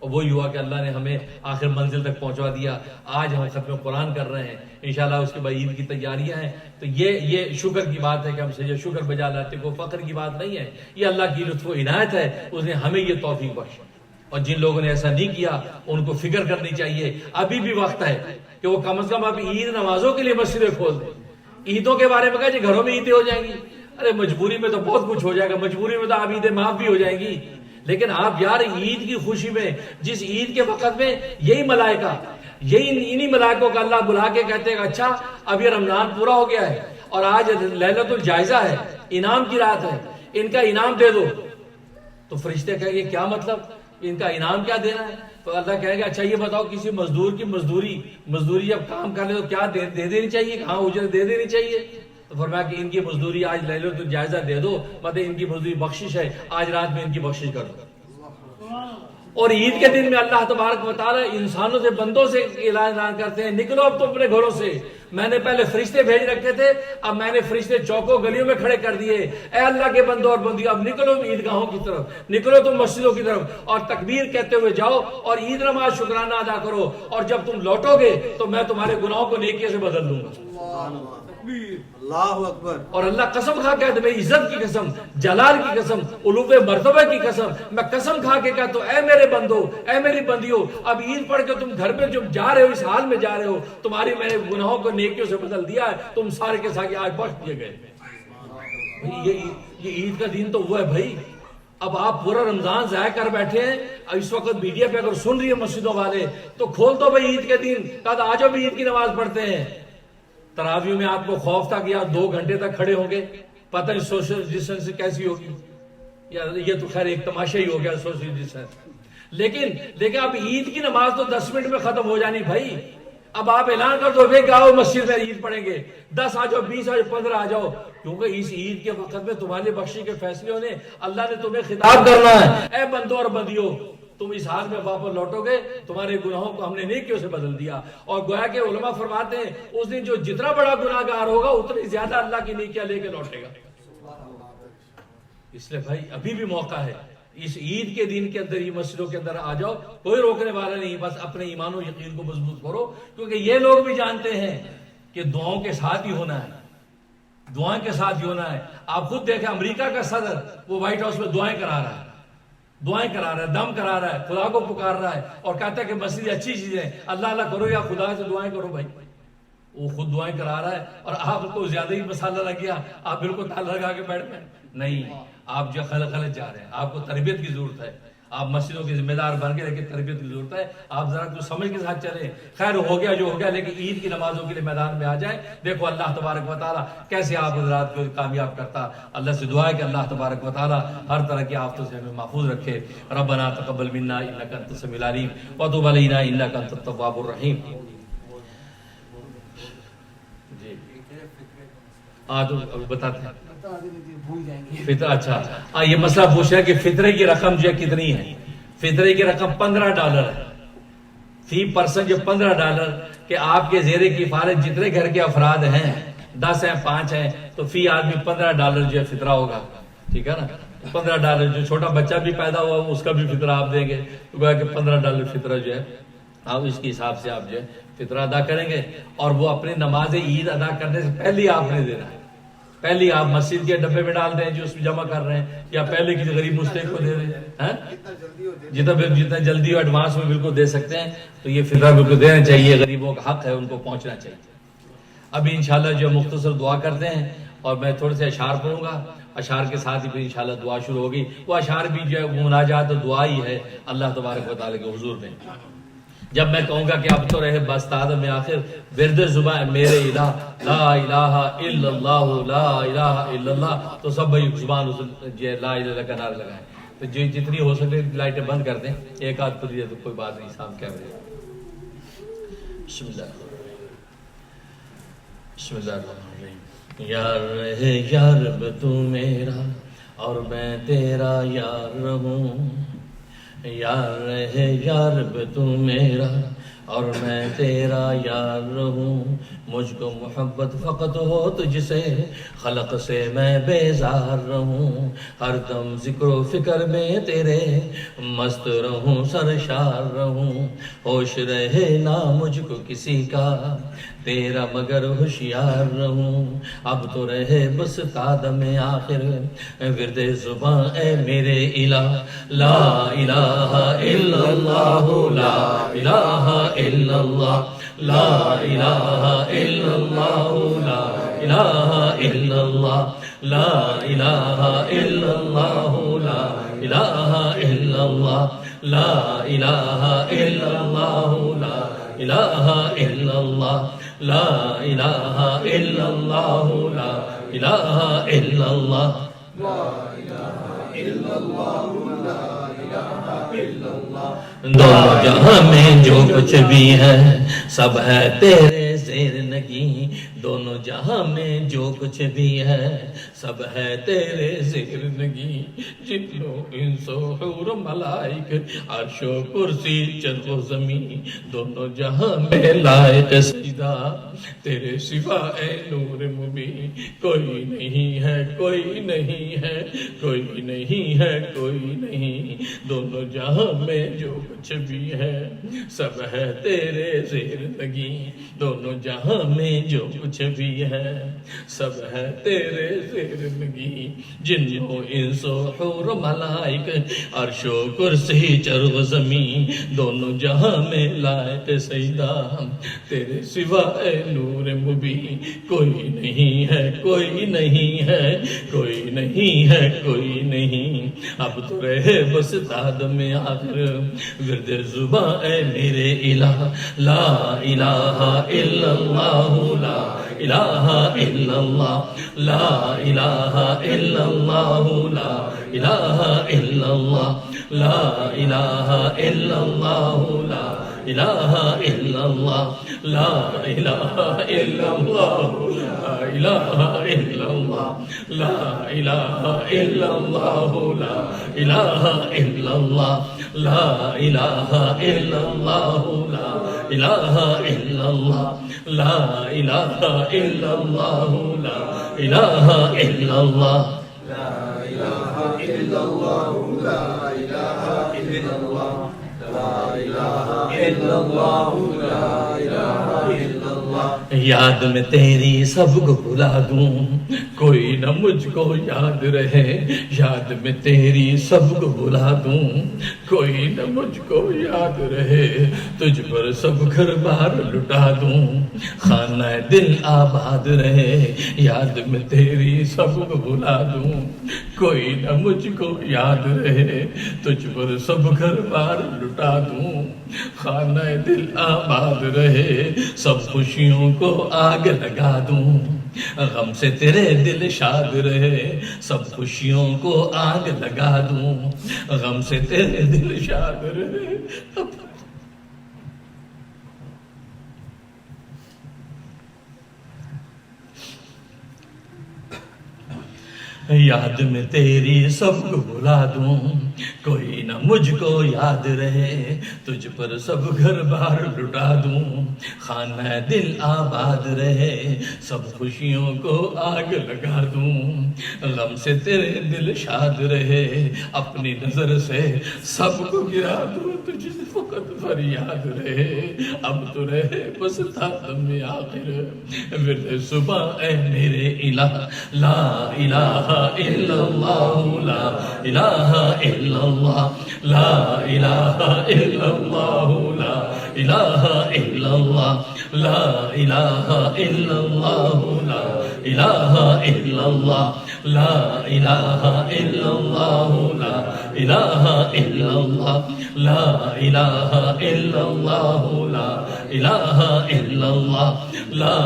اور وہی ہوا کہ اللہ نے ہمیں آخر منزل تک پہنچوا دیا۔ آج ہم ختم قرآن کر رہے ہیں، انشاءاللہ اس کے بعد عید کی تیاریاں ہیں۔ تو یہ شکر کی بات ہے کہ ہم سے شکر بجا لاتے، کوئی فخر کی بات نہیں ہے، یہ اللہ کی لطف و عنایت ہے، اس نے ہمیں یہ توفیق بخشی۔ اور جن لوگوں نے ایسا نہیں کیا ان کو فکر کرنی چاہیے، ابھی بھی وقت ہے کہ وہ کم از کم اب عید نمازوں کے لیے مسجدیں کھول دیں۔ عیدوں کے بارے میں کہا جی گھروں میں عیدیں ہو جائیں گی، ارے مجبوری میں تو بہت کچھ ہو جائے گا، مجبوری میں تو آپ عیدیں معاف بھی ہو جائیں گی، لیکن آپ یار عید کی خوشی میں، جس عید کے وقت میں یہی ملائکہ، انہی ملائکوں کا اللہ بلا کے کہتے ہیں اچھا اب یہ رمضان پورا ہو گیا ہے اور آج لیلۃ الجائزہ ہے، انعام کی رات ہے، ان کا انعام دے دو۔ تو فرشتے کہیں گے کیا مطلب، ان کا انعام کیا دینا ہے؟ تو اللہ کہے گا اچھا یہ بتاؤ کسی مزدور کی مزدوری جب کام کر لے تو کیا دے دینی چاہیے، کہاں اجرت دے دینی چاہیے؟ تو فرمایا کہ ان کی مزدوری آج لیلۃ الجائزہ دے دو، مطلب ان کی مزدوری بخشش ہے، آج رات میں ان کی بخشش کر دو۔ اور عید کے دن میں اللہ تبارک و تعالی انسانوں سے، بندوں سے اعلان کرتے ہیں نکلو اب تو اپنے گھروں سے، میں نے پہلے فرشتے بھیج رکھے تھے، اب میں نے فرشتے چوکوں گلیوں میں کھڑے کر دیے، اے اللہ کے بندوں اور بندیوں اب نکلو عیدگاہوں کی طرف، نکلو تم مسجدوں کی طرف اور تکبیر کہتے ہوئے جاؤ اور عید نماز شکرانہ ادا کرو، اور جب تم لوٹو گے تو میں تمہارے گناہوں کو نیکیوں سے بدل دوں گا۔ اللہ اکبر۔ اور اللہ قسم کھا کے میری عزت کی قسم، جلال کی قسم، علو مرتبہ کی قسم، میں قسم کھا کے کہتا ہوں اے میرے بندو، اے میری بندیوں، اب عید پڑھ کے تم گھر پہ جب جا رہے ہو، اس حال میں جا رہے ہو، تمہاری میں نے گناہوں کو نیکیوں سے بدل دیا ہے، تم سارے کے سارے آج بخش دیے گئے۔ یہ عید کا دن تو وہ ہے بھائی۔ اب آپ پورا رمضان ضائع کر بیٹھے ہیں، اس وقت میڈیا پہ اگر سن رہی ہے مسجدوں والے تو کھول دو بھائی عید کے دن، کہا آ جاؤ بھی عید کی نماز پڑھتے ہیں۔ تراویح میں آپ کو خوف تھا کہ آپ 2 گھنٹے تک کھڑے ہوں گے، پتہ نہیں سوشل ڈسٹینس کیسی ہوگی، یہ تو خیر ایک تماشا ہی ہو گیا سوشل ڈسٹینس، لیکن اب عید کی نماز تو 10 منٹ میں ختم ہو جانی بھائی۔ اب آپ اعلان کر دو بھائی آؤ مسجد میں عید پڑھیں گے، 10 آ جاؤ، 20 آ جاؤ، 15 آ جاؤ، کیونکہ اس عید کے وقت میں تمہارے لیے بخشی کے فیصلے ہونے، اللہ نے تمہیں خطاب کرنا ہے، اے بندوں اور بندیوں تم اس حال میں واپس لوٹو گے، تمہارے گناہوں کو ہم نے نیکیوں سے بدل دیا۔ اور گویا کہ علماء فرماتے ہیں اس دن جو جتنا بڑا گناہ گار ہوگا اتنی زیادہ اللہ کی نیکیاں لے کے لوٹے گا۔ اس لیے بھائی ابھی بھی موقع ہے، اس عید کے دن کے اندر یہ مسجدوں کے اندر آ جاؤ، کوئی روکنے والا نہیں، بس اپنے ایمان و یقین کو مضبوط کرو، کیونکہ یہ لوگ بھی جانتے ہیں کہ دعاؤں کے ساتھ ہی ہونا ہے، دعائیں کے ساتھ ہی ہونا ہے۔ آپ خود دیکھیں امریکہ کا صدر وہ وائٹ ہاؤس میں دعائیں کرا رہا ہے، دعائیں کرا رہا ہے، دم کرا رہا ہے، خدا کو پکار رہا ہے اور کہتا ہے کہ مسجد اچھی چیز ہے، اللہ اللہ کرو یا خدا سے دعائیں کرو بھائی۔ وہ خود دعائیں کرا رہا ہے اور آپ کو زیادہ ہی مسالہ لگ گیا، آپ بالکل تالا لگا کے بیٹھ گئے۔ نہیں، آپ جو غلط جا رہے ہیں، آپ کو تربیت کی ضرورت ہے، آپ مسجدوں کے ذمہ دار بن کے، لیکن تربیت کی ضرورت ہے، آپ ذرا کچھ سمجھ کے ساتھ چلیں۔ خیر ہو گیا جو ہو گیا، لیکن عید کی نمازوں کے لیے میدان میں آ جائیں۔ دیکھو اللہ تبارک و تعالیٰ کیسے آپ حضرات کو کامیاب کرتا۔ اللہ سے دعا ہے کہ اللہ تبارک و تعالیٰ ہر طرح کی آفتوں سے ہمیں محفوظ رکھے۔ ربنا تقبل منا انک انت السمیع العلیم وتب علینا انک انت التواب الرحیم۔ جی بتاتے ہیں فطرہ، اچھا یہ مسئلہ پوچھ رہا ہے کہ فطرے کی رقم جو ہے کتنی ہے؟ فطرے کی رقم $15 ہے، فی پرسن جو $15 کہ آپ کے زیر کفالت جتنے گھر کے افراد ہیں، 10 ہیں، 5 ہیں، تو فی آدمی $15 جو ہے فطرہ ہوگا، ٹھیک ہے نا؟ $15 جو چھوٹا بچہ بھی پیدا ہوا اس کا بھی فطرہ آپ دیں گے، تو گویا کہ $15 فطرہ جو ہے آپ اس کے حساب سے آپ جو ہے فطرہ ادا کریں گے، اور وہ اپنی نماز عید ادا کرنے سے پہلے آپ نے دینا ہے۔ پہلے آپ مسجد کے ڈبے میں ڈال دیں جو اس میں جمع کر رہے ہیں، یا پہلے کسی غریب مستحق کو دے دیں، جتنا جلدی ہو ایڈوانس میں بالکل دے سکتے ہیں، تو یہ فطرہ بالکل دینا چاہیے، غریبوں کا حق ہے، ان کو پہنچنا چاہیے۔ ابھی انشاءاللہ جو مختصر دعا کرتے ہیں اور میں تھوڑے سے اشعار پڑھوں گا، اشعار کے ساتھ ہی پھر انشاءاللہ دعا شروع ہوگی۔ وہ اشعار بھی جو ہے وہ مناجات و دعا ہی ہے اللہ تبارک و تعالیٰ کے حضور میں۔ جب میں کہوں گا کہ اب تو رہے بستاد میں آخر ورد زبان میرے الہ لا الہ الا اللہ لا الہ الا اللہ، تو سب بھائی زبان لا الہ الا کا نعرہ لگائیں۔ تو جو جتنی ہو سکے لائٹیں بند کر دیں، ایک آدھ کھلی ہے تو کوئی بات نہیں، سام کیا رہے۔ بسم اللہ بسم اللہ الرحمن الرحیم۔ یار رہے یار رب تو میرا اور میں تیرا یار رہوں، یار رہے یار رب تو میرا اور میں تیرا یار رہوں، مجھ کو محبت فقط ہو تجھ سے، خلق سے میں بیزار رہوں، ہر دم ذکر و فکر میں تیرے مست رہوں، سرشار رہوں، ہوش رہے نہ مجھ کو کسی کا، تیرا مگر ہوشیار رہوں، اب تو رہے بس قادم آخر ورد زباں اے میرے الہ لا الہ الا اللہ لا الہ الا اللہ لا الہ الا اللہ لا الہ الا اللہ لا الہ الا اللہ لا الہ الا اللہ لا الہ الا اللہ لا الہ الا اللہ لا الہ الا اللہ لا الہ الا اللہ دونوں جہاں میں جو کچھ بھی ہے سب ہے تیرے زیر نگیں، دونوں جہاں میں جو کچھ بھی ہے سب ہے تیرے زیرنگی، جنو انس و حور ملائک، عرش و کرسی چرخ و زمین، دونوں جہاں میں لائق سجدہ، تیرے سوا اے نور مبین، کوئی نہیں ہے کوئی نہیں ہے کوئی نہیں ہے کوئی نہیں، دونوں جہاں میں جو کچھ بھی ہے سب ہے تیرے زیرنگی، دونوں جہاں میں جو کچھ بھی ہے سب ہے تیرے زیرنگی، جن و انس و حور ملائک، عرش و کرسی چرخ و زمین، دونوں جہاں میں لائق سجدہ، تیرے سوا اے نور مبین، کوئی نہیں ہے کوئی نہیں ہے کوئی نہیں ہے کوئی نہیں، اب تو رہے بس داد میں آخر ورد زباں اے میرے الہ، لا الہ الا اللہ، لا الہ الا اللہ، لا الہ الا اللہ، لا الہ الا اللہ، لا الہ الا اللہ، لا الہ الا اللہ، لا الہ الا اللہ، لا الہ الا اللہ، لا الہ الا اللہ، لا الہ الا اللہ، لا الہ الا اللہ، لا الہ الا اللہ، لا الہ الا اللہ، لا الہ الا اللہ، یاد میں تیری سب کو بھلا دوں، کوئی نہ مجھ کو یاد رہے، یاد میں تیری سب کو بھلا دوں، کوئی نہ مجھ کو یاد رہے، تجھ پر سب گھر بار لٹا دوں، خانہ دل آباد رہے، یاد میں تیری سب کو بھلا دوں، کوئی نہ مجھ کو یاد رہے، تجھ پر سب گھر بار لٹا دوں، خانہ دل آباد رہے، سب خوشیوں کو آگ لگا دوں، غم سے تیرے دل شاد رہے، سب خوشیوں کو آگ لگا دوں، غم سے تیرے دل شاد رہے۔ یاد میں تیری سب کو بھلا دوں، کوئی نہ مجھ کو یاد رہے، تجھ پر سب گھر بار لٹا دوں، خانہ دل آباد رہے، سب خوشیوں کو آگ لگا دوں، غم سے تیرے دل شاد رہے، اپنی نظر سے سب کو گرا دوں، تجھ سے فقط فریاد رہے، اب تو رہے بس تاتم آخر ورد صبح اے میرے الہ، لا الہ الا اللہ، لا الہ الا اللہ، لا الہ الا اللہ، لا الہ الا اللہ، لا الہ الا اللہ، لا الہ الا اللہ، لا الہ الا اللہ، لا الہ الا اللہ، لا الہ الا اللہ، لا الہ الا اللہ، لا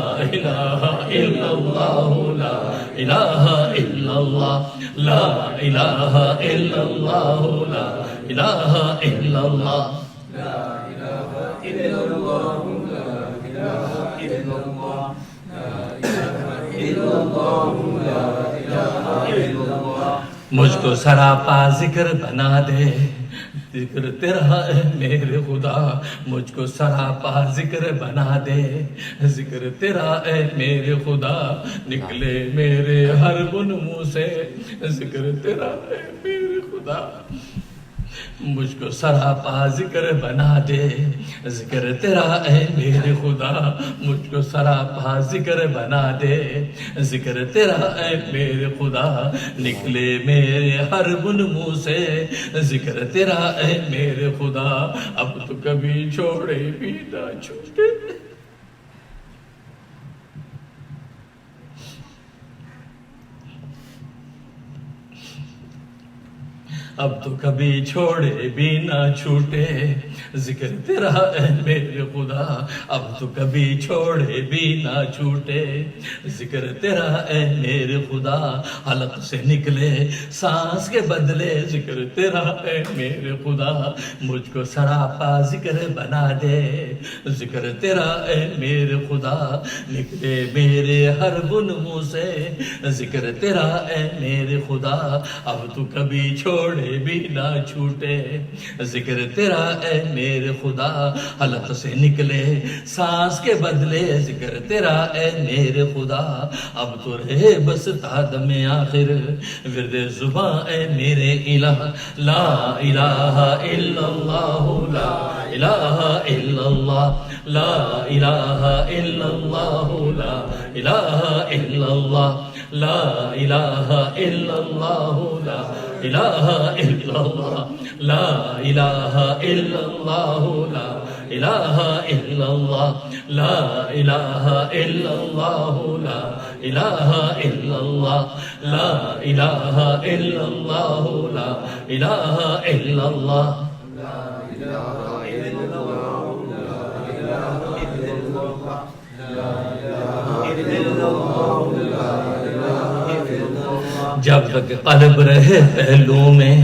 الہ الا اللہ، لا الہ الا اللہ، لا الہ الا اللہ، لا الہ الا اللہ، مجھ کو سراپا ذکر بنا دے، ذکر تیرا اے میرے خدا، مجھ کو سراپا ذکر بنا دے، ذکر تیرا اے میرے خدا، نکلے میرے ہر بن منہ سے ذکر تیرا اے میرے خدا، مجھ کو سراپا ذکر بنا دے، ذکر تیرا اے میرے خدا، مجھ کو سراپا ذکر بنا دے، ذکر تیرا اے میرے خدا، نکلے میرے ہر بن منہ سے ذکر تیرا اے میرے خدا، اب تو کبھی چھوڑے بھی نہ چھوٹے، اب تو کبھی چھوڑے بھی نہ چھوٹے، ذکر تیرا اے میرے خدا اب تو کبھی چھوڑے بھی نہ چھوٹے، ذکر تیرا اے میرے خدا حلق سے نکلے سانس کے بدلے، ذکر تیرا اے میرے خدا مجھ کو سراپا ذکر بنا دے، ذکر تیرا اے میرے خدا نکلے میرے ہر بن منہ سے، ذکر تیرا اے میرے خدا اب تو کبھی چھوڑے بھی نہ چھوٹے، ذکر تیرا اے میرے خدا حلق سے نکلے سانس کے بدلے، ذکر تیرا اے میرے خدا اب تو رہے بس تادم آخر، ورد زباں اے میرے الہ، لا الہ الا اللہ لا الہ الا اللہ، لا الہ الا اللہ لا الہ الا اللہ، لا الہ الا اللہ لا الہ الا اللہ، لا الہ الا اللہ لا الہ الا اللہ، لا الہ الا اللہ لا الہ الا اللہ، لا الہ الا اللہ لا الہ الا اللہ۔ جب تک قلب رہے پہلو میں،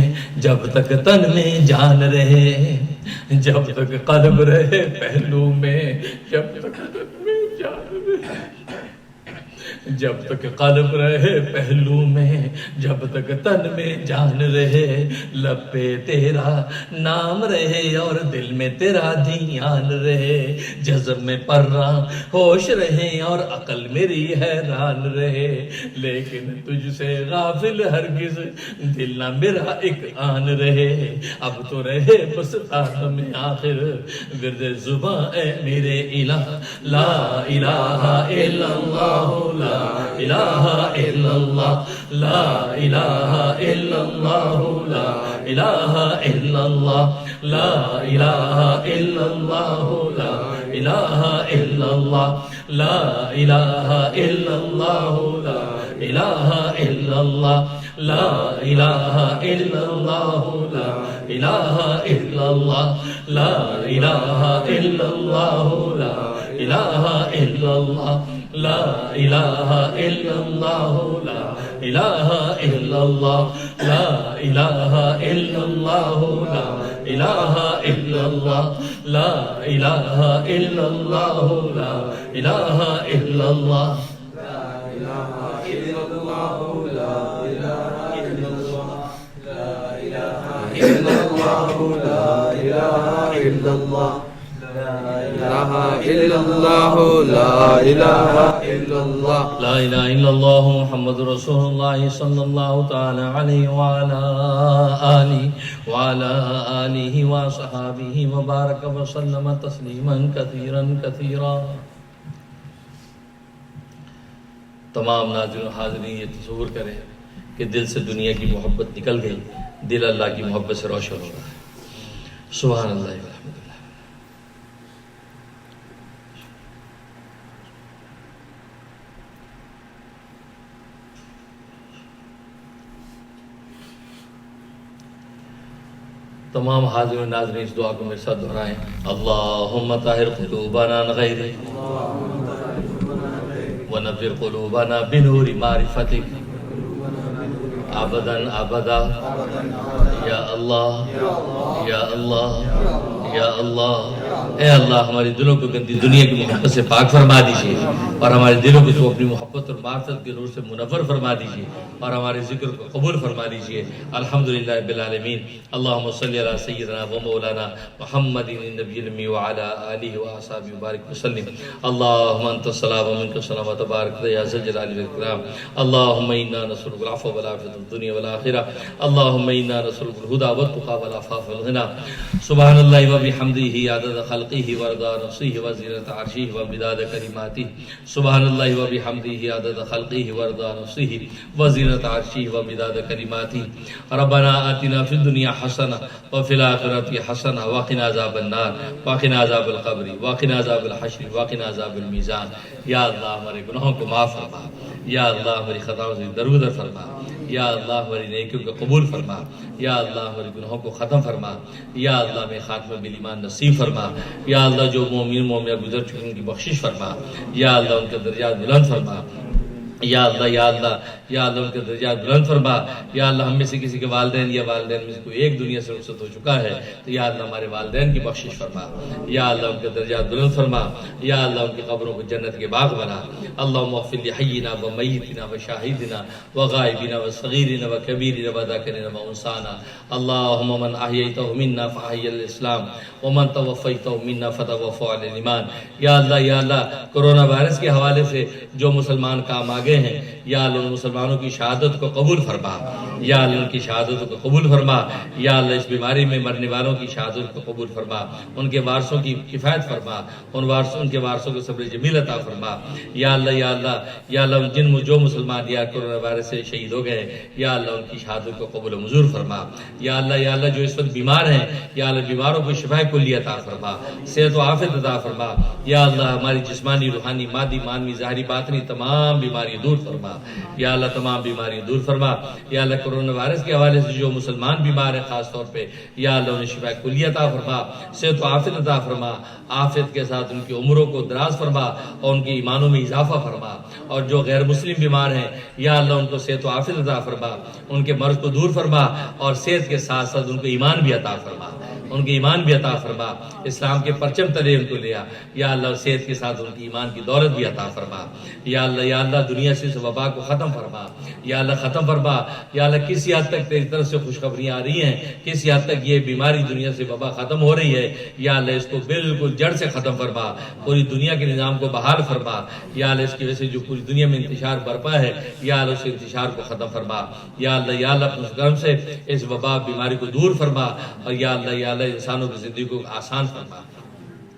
جب تک تن میں جان رہے، جب تک قلب رہے پہلو میں، جب تک تن میں جان رہے، جب تک قلب رہے پہلو میں، جب تک تن میں جان رہے، لب پہ تیرا نام رہے اور دل میں تیرا دھیان رہے، جذب میں پرا ہوش رہے اور عقل میری حیران رہے، لیکن تجھ سے غافل ہرگز دل نہ میرا ایک آن رہے، اب تو رہے بس تادم آخر، ورد زباں اے میرے الہ، لا الہ الا اللہ لا الہ الا اللہ، لا الہ الا اللہ لا الہ الا اللہ، لا الہ الا اللہ لا الہ الا اللہ، لا الہ الا اللہ لا الہ الا اللہ، لا الہ الا اللہ لا الہ الا اللہ، لا الہ الا اللہ لا الہ الا اللہ، لا الہ الا اللہ لا الہ الا اللہ، لا الہ الا اللہ لا الہ الا اللہ، لا الہ الا اللہ لا الہ الا اللہ۔ لا الہ الا اللہ محمد رسول اللہ صلی اللہ تعالی علیہ وعلا آلہ وصحابہ وبارک وسلم تسلیما کثیرا کثیرا۔ تمام ناظرین و حاضرین یہ تصور کریں کہ دل سے دنیا کی محبت نکل گئی، دل اللہ کی محبت سے روشن ہو رہا ہے۔ سبحان اللہ والحمد للہ۔ تمام حاضرین و ناظرین اس دعا کو میرے ساتھ دہرائیں۔ اللہم طہر قلوبنا عن غیرک ونور قلوبنا بنور معرفتک ابدا ابدا، یا اللہ یا اللہ یا اللہ۔ اے اللہ ہمارے دلوں کو گندی دنیا کی محبت سے پاک فرما دیجیے، اور ہمارے دلوں کو تو اپنی محبت اور معرفت کے نور سے منور فرما دیجیے، اور ہمارے ذکر کو قبول فرما دیجیے۔ الحمدللہ رب العالمین۔ اللہم صلی علی سیدنا و مولانا محمد النبی الامی وعلی آلہ وصحبہ وبارک وسلم۔ اللہم انت السلام و منک السلام و تبارک یا ذا الجلال والاکرام۔ اللہم انا نسألک العفو والعافیۃ فی الدنیا والآخرہ۔ اللہم انا نسألک الہدی والتقی والعفاف والغنی۔ سبحان اللہ وبحمدہ عدد خلقہ ورضا نفسہ وزینۃ عرشہ ومداد کلماتہ۔ سبحان اللہ وبحمدہ عدد خلقہ ورضا نفسہ وزینۃ عرشہ ومداد کلماتہ۔ ربنا آتنا فی الدنیا حسنہ وفی الآخرۃ حسنہ وقنا عذاب النار وقنا عذاب القبر وقنا عذاب الحشر وقنا عذاب المیزان۔ یا اللہ ہمارے گناہوں کو معاف فرما، یا اللہ ہماری خطاؤں سے درگزر فرما، یا اللہ ہماری نیکیوں کو قبول فرما، یا اللہ ہمارے گناہوں کو ختم فرما، یا اللہ میں خاتمہ بالایمان نصیب فرما، یا اللہ جو مومن مومنہ گزر چکے ان کی بخشش فرما، یا اللہ ان کے درجات بلند فرما، یا اللہ یا اللہ یا اللہ ان کے درجات بلند فرما، یا اللہ ہم میں سے کسی کے والدین یا والدین میں سے کوئی ایک دنیا سے رخصت ہو چکا ہے تو یا اللہ ہمارے والدین کی بخشش فرما، یا اللہ ان کے درجات بلند فرما، یا اللہ ان کی قبروں کو جنت کے باغ بنا۔ اللہم اغفر لحینا و میتنا و شاہدنا و غائبنا و صغیرنا و کبیرنا و ذاکرنا و انسانا، اللہم من احییتہ منا فاحی الاسلام ومن توفیتہ منا فتوفہ علی الایمان۔ یا اللہ کرونا وائرس کے حوالے سے جو مسلمان کام آگے ہیں، یا اللہ ان مسلمانوں کی شہادت کو قبول فرما، یا اللہ ان کی شہادت کو قبول فرما، یا اللہ اس بیماری میں مرنے والوں کی شہادت کو قبول فرما، ان کے وارثوں کی کفایت فرما، ان کے وارثوں کو صبر جمیل عطا فرما، یا اللہ جو مسلمان یا کرونا وائرس سے شہید ہو گئے، یا اللہ ان کی شہادت کو قبول و منظور فرما، یا اللہ جو اس وقت بیمار ہیں، یا اللہ بیماروں کو شفا کلی عطا فرما، صحت و عافیت عطا فرما، یا اللہ ہماری جسمانی روحانی مادی معنوی ظاہری باطنی تمام بیماری دور فرما، یا اللہ تمام بیماری دور فرما، یا اللہ کرونا وائرس کے حوالے سے جو مسلمان بیمار ہیں خاص طور پہ، یا اللہ انہیں شفا کلی عطا فرما، صحت و عافیت عطا فرما، عافیت کے ساتھ ان کی عمروں کو دراز فرما اور ان کے ایمانوں میں اضافہ فرما، اور جو غیر مسلم بیمار ہیں یا اللہ ان کو صحت و عافیت عطا فرما، ان کے مرض کو دور فرما، اور صحت کے ساتھ ساتھ ان کو ایمان بھی عطا فرما، ان کے ایمان بھی عطا فرما، اسلام کے پرچم تلے ان کو لیا، یا اللہ صحت کے ساتھ ان کی ایمان کی دولت بھی عطا فرما، یا اللہ دنیا سے اس وبا کو ختم فرما، یا اللہ ختم فرما، یا اللہ کسی حد تک تیری طرف سے خوشخبریاں آ رہی ہیں، کسی حد تک یہ بیماری دنیا سے وبا ختم ہو رہی ہے، یا اللہ اس کو بالکل جڑ سے ختم فرما، پوری دنیا کے نظام کو بحال فرما، یا اللہ اس کی وجہ سے جو پوری دنیا میں انتشار برپا ہے، یا اللہ اس انتشار کو ختم فرما، یا اللہ اپنے کرم سے اس وبا بیماری کو دور فرما، اور یا اللہ انسانوں کی زندگی کو آسان فرما،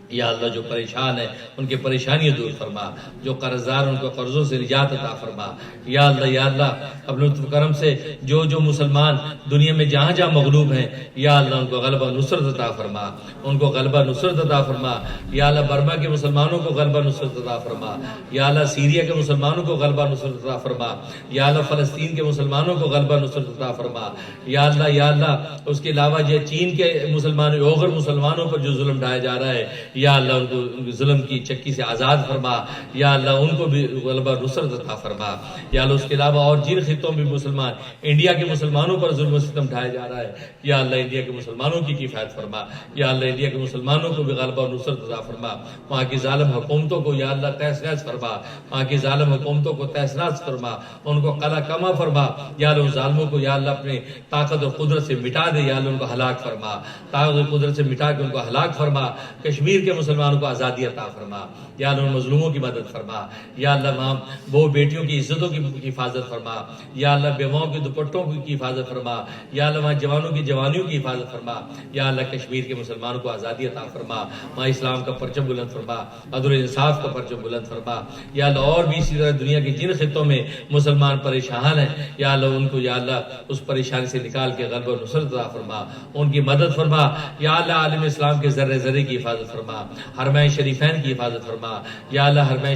یا اللہ جو پریشان ہیں ان کے پریشانیاں دور فرما، جو قرضدار ان کو قرضوں سے نجات عطا فرما، یا اللہ اپنے لطف کرم سے جو مسلمان دنیا میں جہاں جہاں مغلوب ہیں، یا اللہ ان کو غلبہ نصرت عطا فرما، ان کو غلبہ نصرت عطا فرما، یا اللہ برما کے مسلمانوں کو غلبہ نصرت عطا فرما، یا اللہ سیریا کے مسلمانوں کو غلبہ نصرت عطا فرما، یا اللہ فلسطین کے مسلمانوں کو غلبہ نصرت عطا فرما، یا اللہ اس کے علاوہ جو چین کے مسلمانوں اوغر مسلمانوں پر جو ظلم ڈھایا جا رہا ہے، یا اللہ ان کو ظلم کی چکی سے آزاد فرما، یا اللہ ان کو بھی غلبہ نصرت عطا فرما، یا اللہ اس کے علاوہ اور جن خطوں میں مسلمان انڈیا کے مسلمانوں پر ظلم و ستم ڈھایا جا رہا ہے، یا اللہ انڈیا کے مسلمانوں کی کفایت فرما، یا اللہ انڈیا کے مسلمانوں کو بھی غلبہ نصرت عطا فرما، وہاں کی ظالم حکومتوں کو یا اللہ تہس نہس فرما، وہاں کی ظالم حکومتوں کو تہس نہس فرما، ان کو قلع کما فرما، یا اللہ ان ظالموں کو یا اللہ اپنے طاقت اور قدرت سے مٹا دے، یا اللہ ان کو ہلاک فرما، طاقت اور قدرت سے مٹا کے ان کو ہلاک فرما، کشمیر کے مسلمانوں کو آزادی عطا فرما، یا اللہ ان مظلوموں کی مدد فرما، یا اللہ ماں بہو بیٹیوں کی عزتوں کی حفاظت فرما، یا اللہ بیواؤں کے دوپٹوں کی حفاظت فرما، یا اللہ وہاں جوانوں کی جوانیوں کی حفاظت فرما، یا اللہ کشمیر کے مسلمانوں کو آزادی عطا فرما، وہاں اسلام کا پرچم بلند فرما، عدل و انصاف کا پرچم بلند فرما، یا اللہ اور بھی اسی طرح دنیا کے جن خطوں میں مسلمان پریشان ہیں، یا اللہ ان کو یا اللہ اس پریشانی سے نکال کے غلبہ و نصرت عطا فرما، ان کی مدد فرما، یا اللہ عالم اسلام کے ذرے ذرے کی حفاظت فرما، حرمین شریفین کی حفاظت فرما، یا اللہ حرمین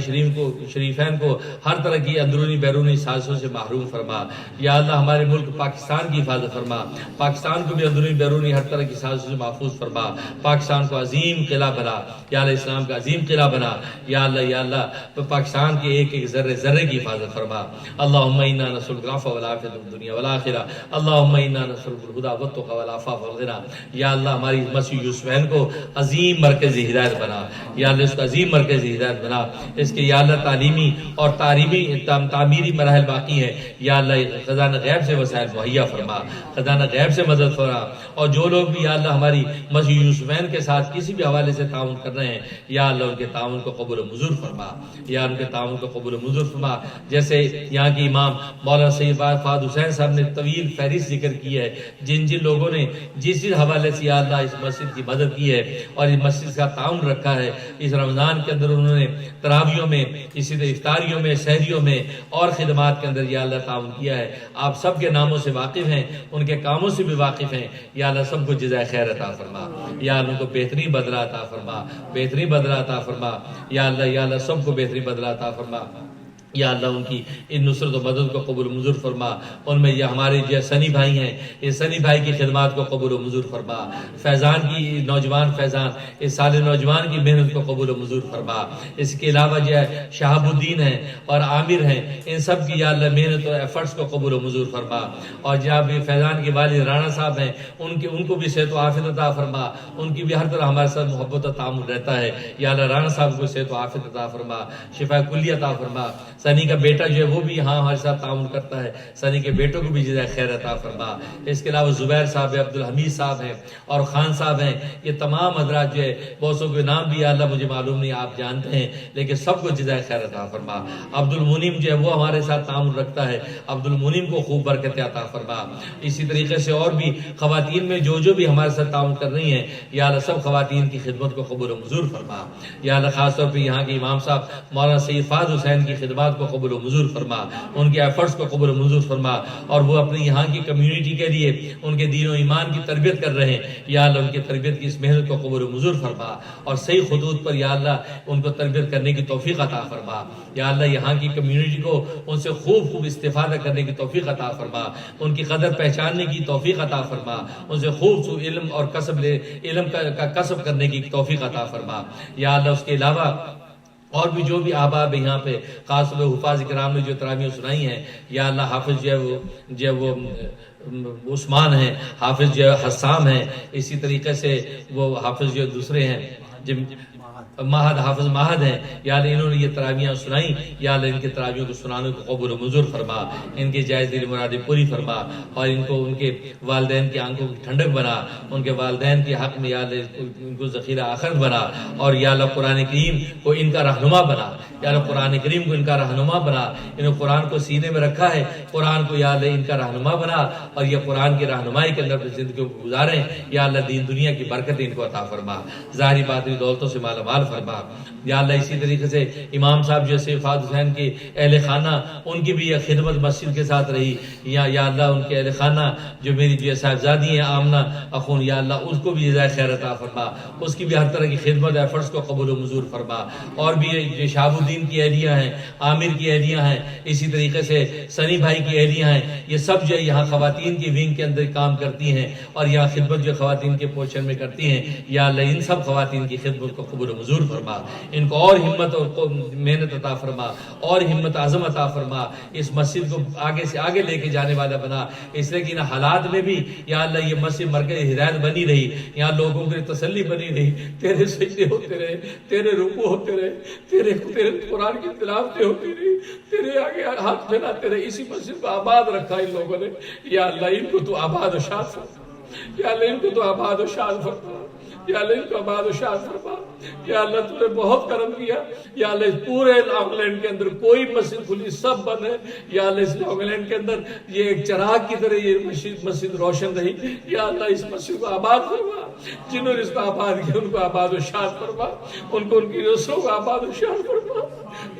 شریفین کو ہر طرح کی اندرونی بیرونی سازشوں سے محروم فرما، یا اللہ ہمارے ملک پاکستان کی حفاظت فرما، پاکستان کو بھی اندرونی بیرونی ہر طرح کی سازشوں سے محفوظ فرما، پاکستان کو عظیم قلعہ بنا، یا اللہ اسلام کا عظیم قلعہ بنا، یا اللہ پاکستان کے ایک ایک ذرے ذرے کی حفاظت فرما۔ اللہم انا نسألک العفو والعافیۃ فی الدنیا والآخرہ، اللہم انا نسألک الہدی والتقی والعفاف والغنی، یا اللہ ہماری مسجد یوسفین کو عظیم مرکز ہدایت بنا، یا اللہ اس کا عظیم مرکز ہدایت بنا، اس کے یا اللہ تعلیمی اور تعمیری مراحل باقی ہیں، یا اللہ خزانہ غیب سے وسائل مہیا فرما، خزانہ غیب سے مدد فرما، اور جو لوگ بھی یا اللہ ہماری مسجد یوسفین کے ساتھ کسی بھی حوالے سے تعاون کر رہے ہیں، یا اللہ ان کے تعاون کو قبول و منظور فرما، یا ان کے تعاون کو قبول و منظور فرما، جیسے یہاں کے امام مولانا سید فہد حسین صاحب نے طویل فہرست ذکر کی ہے، جن لوگوں نے جس حوالے سے یا اللہ اس مسجد کی مدد کی ہے اور اس مسجد کا تعاون رکھا ہے، اس رمضان کے اندر انہوں نے تراویحوں میں، اسی طرح افطاریوں میں، سحریوں میں اور خدمات کے اندر یا اللہ تعاون کیا ہے، آپ سب کے ناموں سے واقف ہیں، ان کے کاموں سے بھی واقف ہیں، یا اللہ سب کو جزائے خیر عطا فرما، یا اللہ ان کو بہترین بدلہ عطا فرما، بہترین بدلہ عطا فرما، یا اللہ سب کو بہترین بدلہ عطا فرما، یا اللہ ان کی ان نصرت و مدد کو قبول و منظور فرما. ان میں یہ ہمارے جو سنی بھائی ہیں، یہ سنی بھائی کی خدمات کو قبول و منظور فرما. فیضان کی نوجوان فیضان، اس سال نوجوان کی محنت کو قبول و منظور فرما. اس کے علاوہ جو ہے شہاب الدین ہیں اور عامر ہیں، ان سب کی یا اللہ محنت اور ایفرٹس کو قبول و منظور فرما. اور جناب فیضان کے والد رانا صاحب ہیں، ان کو بھی صحت و عافیت عطا فرما. ان کی بھی ہر طرح ہمارے ساتھ محبت و تعامل رہتا ہے. یا اللہ رانا صاحب کو صحت و عافیت عطا فرما، شفا کلی عطا فرما. سنی کا بیٹا جو ہے وہ بھی یہاں ہمارے ساتھ تعاون کرتا ہے، سنی کے بیٹوں کو بھی جزائے خیر عطا فرما. اس کے علاوہ زبیر صاحب ہیں، عبدالحمید صاحب ہیں اور خان صاحب ہیں. یہ تمام حضرات جو ہے بہت سو کے نام بھی یا اللہ مجھے معلوم نہیں، آپ جانتے ہیں، لیکن سب کو جزائے خیر عطا فرما. عبدالمنیم جو ہے وہ ہمارے ساتھ تعاون رکھتا ہے، عبدالمنیم کو خوب برکت عطا فرما. اسی طریقے سے اور بھی خواتین میں جو بھی ہمارے ساتھ تعاون کر رہی ہیں، یا اللہ سب خواتین کی خدمت کو قبول و منظور فرما. یا اللہ خاص طور پہ یہاں کے امام صاحب مولانا سید فہد حسین کی خدمات کو قبول و منظور فرما، ان کے ایفرٹس کو قبول و منظور فرما. اور وہ اپنی یہاں کی کمیونٹی کے لیے ان کے دین و ایمان کی تربیت کر رہے ہیں، یا اللہ ان کی تربیت کی اس محنت کو قبول و منظور فرما. اور صحیح خطوط پر یا اللہ ان کو تربیت کرنے کی توفیق عطا فرما. یا اللہ یہاں کی کمیونٹی کو ان سے خوب استفادہ کرنے کی توفیق عطا فرما، ان کی قدر پہچاننے کی توفیق عطا فرما، ان سے خوب علم اور علم کا کسب کرنے کی توفیق عطا فرما. یا اللہ اس کے علاوہ اور بھی جو بھی احباب یہاں پہ خاص طور پہ حفاظ کرام نے جو تراویح سنائی ہیں، یا اللہ حافظ جو ہے وہ عثمان ہیں، حافظ جو ہے حسام ہیں، اسی طریقے سے وہ حافظ جو دوسرے ہیں ماہد، حافظ ماہد ہیں. یا اللہ انہوں نے یہ تراویحاں سنائیں، یا اللہ ان کے تراویحوں کو سنانے کو قبول و منظور فرما، ان کی جائز دل مرادیں پوری فرما. اور ان کو ان کے والدین کی آنکھوں کی ٹھنڈک بنا، ان کے والدین کے حق میں یا اللہ ان کو ذخیرہ آخرت بنا. اور یا اللہ قرآن کریم کو ان کا رہنما بنا، یا اللہ قرآن کریم کو ان کا رہنما بنا. انہوں نے قرآن کو سینے میں رکھا ہے، قرآن کو یا اللہ ان کا رہنما بنا، اور یہ قرآن کی رہنمائی کے اندر زندگی کو گزاریں. یا اللہ دین دنیا کی برکت ان کو عطا فرما، ظاہری باطنی دولتوں سے مالا مال فرما. یا اللہ اسی طریقے سے امام صاحب جیسے فہد حسین کے اہل خانہ، ان کی بھی یہ خدمت مسجد کے ساتھ رہی. یا اللہ ان کے اہل خانہ جو میری جو صاحبزادی ہیں آمنہ اخون، یا اللہ اس کو بھی جزائے خیر عطا فرما، اس کی بھی ہر طرح کی خدمت ایفرٹس کو قبول و منظور فرما. اور بھی جو شہاب الدین کی اہلیہ ہیں، عامر کی اہلیہ ہیں، اسی طریقے سے سنی بھائی کی اہلیہ ہیں، یہ سب جو یہاں خواتین کی ونگ کے اندر کام کرتی ہیں اور یہاں خدمت جو خواتین کے پوشن میں کرتی ہیں. یا اللہ ان سب خواتین کی خدمت کو قبول و منظور فرما، ان کو اور ہمت اور محنت عطا فرما، اور ہمت عزم عطا فرما. اس مسجد کو آگے سے آگے لے کے جانے والا بنا، اس لیے کہ ان حالات میں بھی یا اللہ یہ مسجد مرکز ہدایت بنی رہی، یہاں لوگوں کی تسلی بنی رہی، تیرے سجدے ہوتے رہے، تیرے رکوع ہوتے رہے، تیرے قرآن کی تلاوتیں ہوتی رہی، تیرے آگے ہاتھ پھیلاتے رہے. اسی مسجد کو آباد رکھا ان لوگوں نے. یا اللہ ان کو تو آباد و شاد فرما، یا اللہ ان کو تو آباد و شاد فرما، یا اللہ ان کو آباد و شاد فرما. یا اللہ تو نے بہت کرم کیا. یا اللہ اس پورے لانگ لینڈ کے اندر کوئی مسجد کھلی، سب بند ہے. یا اللہ اس لانگ لینڈ کے اندر یہ ایک چراغ کی طرح یہ مسجد روشن رہی. یا اللہ اس مسجد کو آباد فرما، جنہوں نے اس کو آباد کیا ان کو آباد و شاد فرما، ان کو ان کی نسلوں کو آباد و شاد فرما.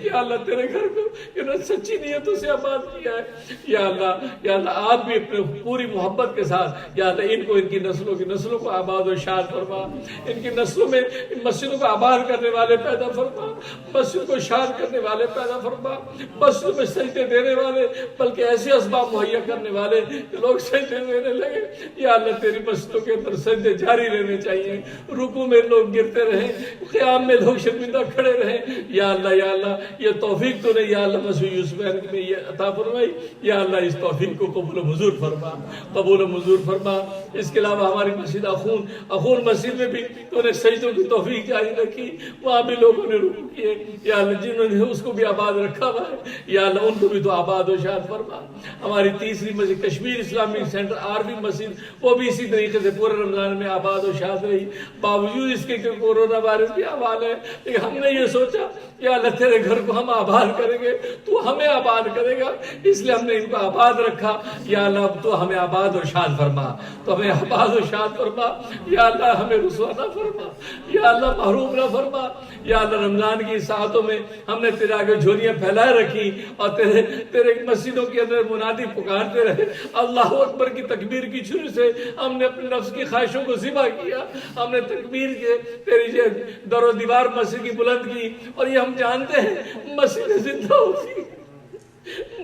یا اللہ تیرے گھر کو انہوں نے سچی نیتوں سے آباد کیا ہے. یا اللہ آپ بھی اپنے پوری محبت کے ساتھ یا اللہ ان کو ان کی نسلوں کو آباد و شاد فرما. ان کی نسلوں میں ان مسجدوں کو آباد کرنے والے پیدا فرما، مسجد کو شاد کرنے والے پیدا فرما، مسجد میں سجدے دینے والے، بلکہ ایسے اسباب مہیا کرنے والے کہ لوگ سجدے دینے لگے. یا اللہ تیری مسجدوں کے اندر سجدے جاری رہنے چاہیے، رکوع میں لوگ گرتے رہیں، قیام میں لوگ شرمندہ کھڑے رہیں. یا اللہ یہ توفیق تو نے یا اللہ مسیح یوسف میں یہ عطا فرمائی. یا اللہ اس توفیق کو قبول و منظور فرما، قبول و منظور فرما. اس کے علاوہ ہماری مسجد اخون مسجد میں بھی تو نے سجدوں کی توفیق جاری رکھی، وہاں بھی لوگوں نے رکوع کیے. یا اللہ جنہوں نے اس کو بھی آباد رکھا ہوا ہے یا اللہ ان کو بھی تو آباد و شاد فرما. ہماری تیسری مسجد کشمیر اسلامی سینٹر آروی مسجد، وہ بھی اسی طریقے سے پورے رمضان میں آباد و شاد رہی، باوجود اس کے کہ کورونا وائرس بھی حوال ہے. لیکن ہم نے یہ سوچا یا اللہ تیرے گھر کو ہم آباد کریں گے، تو ہمیں آباد کرے گا، اس لیے ہم نے ان کو آباد رکھا. یا اللہ اب تو ہمیں آباد و شاد فرما، تو ہمیں آباد و شاد فرما. یا اللہ ہمیں رسوا نہ فرما، یا اللہ محروم نہ فرما. یا اللہ رمضان کی ساعتوں میں ہم نے تیرے آگے جھولیاں پھیلائے رکھی اور تیرے مسجدوں کے اندر منادی پکارتے رہے. اللہ اکبر کی تکبیر کی چھری سے ہم نے اپنے نفس کی خواہشوں کو ذبح کیا. ہم نے تکبیر کے تیری در و دیوار مسجد کی بلند کی، اور یہ ہم جانتے ہیں مسجد زندہ ہوتی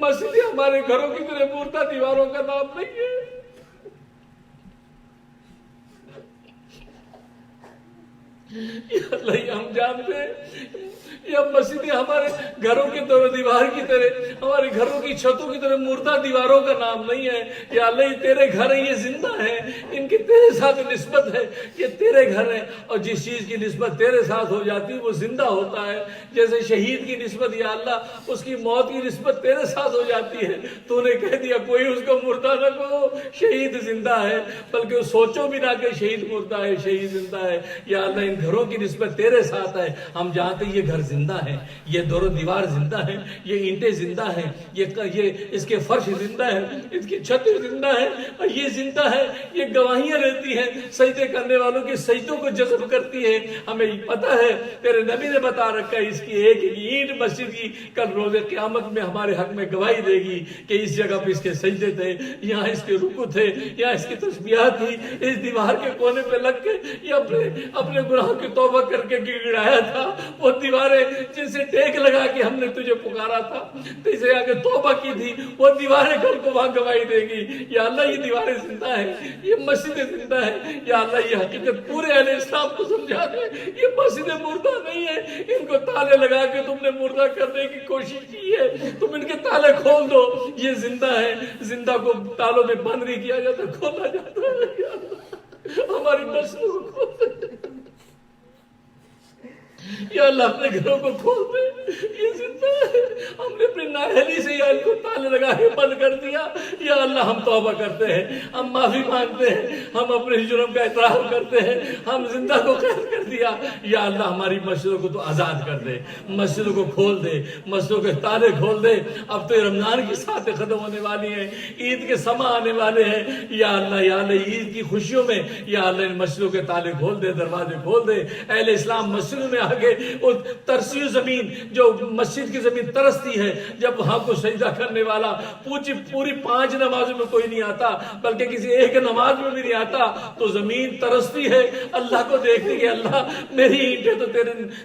مسجدیں ہمارے گھروں کی طرح مردہ دیواروں کا نام نہیں ہے۔ یا اللہ یہ ہم جانتے ہیں یہ مسجدیں ہمارے گھروں کی طرح دیوار کی طرح، ہمارے گھروں کی چھتوں کی طرح مردہ دیواروں کا نام نہیں ہے۔ یا اللہ یہ تیرے گھر ہیں، یہ زندہ ہیں، ان کی تیرے ساتھ نسبت ہے، یہ تیرے گھر ہیں، اور جس چیز کی نسبت تیرے ساتھ ہو جاتی ہے وہ زندہ ہوتا ہے۔ جیسے شہید کی نسبت یا اللہ اس کی موت کی نسبت تیرے ساتھ ہو جاتی ہے، تو نے کہہ دیا کوئی اس کو مردہ نہ کہو، شہید زندہ ہے، بلکہ سوچو بھی نہ کہ شہید مردہ ہے، شہید زندہ ہے۔ یا اللہ ان گھروں کی نسبت تیرے ساتھ ہے، ہم جانتے ہیں یہ گھر زندہ ہے، یہ دور و دیوار زندہ ہے، یہ اینٹیں زندہ ہیں، یہ اس کے فرش زندہ ہے، اس کی چھتیں زندہ ہے، اور یہ زندہ ہے، یہ گواہیاں رہتی ہیں، سجدے کرنے والوں کے سجدوں کو جذب کرتی ہے۔ ہمیں پتہ ہے تیرے نبی نے بتا رکھا ہے اس کی ایک اینٹ مسجد کی کل روز قیامت میں ہمارے حق میں گواہی دے گی کہ اس جگہ پہ اس کے سجدے تھے، یہاں اس کے رکوع تھے، یہاں اس کی تسبیحات تھی، اس دیوار کے کونے پہ لگ کے یہ اپنے گناہوں کی توبہ کر کے گڑگڑایا تھا۔ وہ دیواریں جن سے ٹیک لگا کے ہم نے تجھے پکارا تھا، تجھے آگے توبہ کی تھی، وہ دیواریں کل کو وہاں گواہی دے گی۔ یا اللہ یہ دیواریں زندہ ہیں، یہ مسجدیں زندہ ہیں۔ یا اللہ یہ حقیقت پورے اہل اسلام کو سمجھا دے، یہ مسجدیں مردہ نہیں ہیں، ان کو تالے لگا کے تم نے مردہ کرنے کی کوشش کی ہے، تم ان کے تالے کھول دو، یہ زندہ ہے۔ زندہ کو تالوں میں بند نہیں کیا جاتا، کھولا جاتا ہے۔ یا اللہ ہماری نسلوں کو کھول دے، یا اللہ اپنے گھروں کو کھول دے، یہ زندہ ہے۔ ہم نے اپنی نااہلی سے یا ان کو تالے لگا کے بند کر دیا۔ یا اللہ ہم توبہ کرتے ہیں، ہم معافی مانگتے ہیں، ہم اپنے جرم کا اعتراف کرتے ہیں، ہم زندہ کو قید کر دیا۔ یا اللہ ہماری مسجدوں کو تو آزاد کر دے، مسجدوں کو کھول دے، مسجدوں کے تالے کھول دے۔ اب تو رمضان کی ساتیں ختم ہونے والی ہیں، عید کے سما آنے والے ہیں۔ یا اللہ عید کی خوشیوں میں یا اللہ ان مسجدوں کے تالے کھول دے، دروازے کھول دے۔ اہل اسلام مسجدوں میں آگے وہ ترسی زمین جو مسجد کی زمین ترستی ہے، جب وہاں کو سجدہ کرنے والا پوری 5 نمازوں میں کوئی نہیں آتا، بلکہ کسی ایک نماز میں بھی نہیں آتا، تو زمین ترستی ہے، اللہ کو دیکھتی کہ اللہ میری اینٹیں تو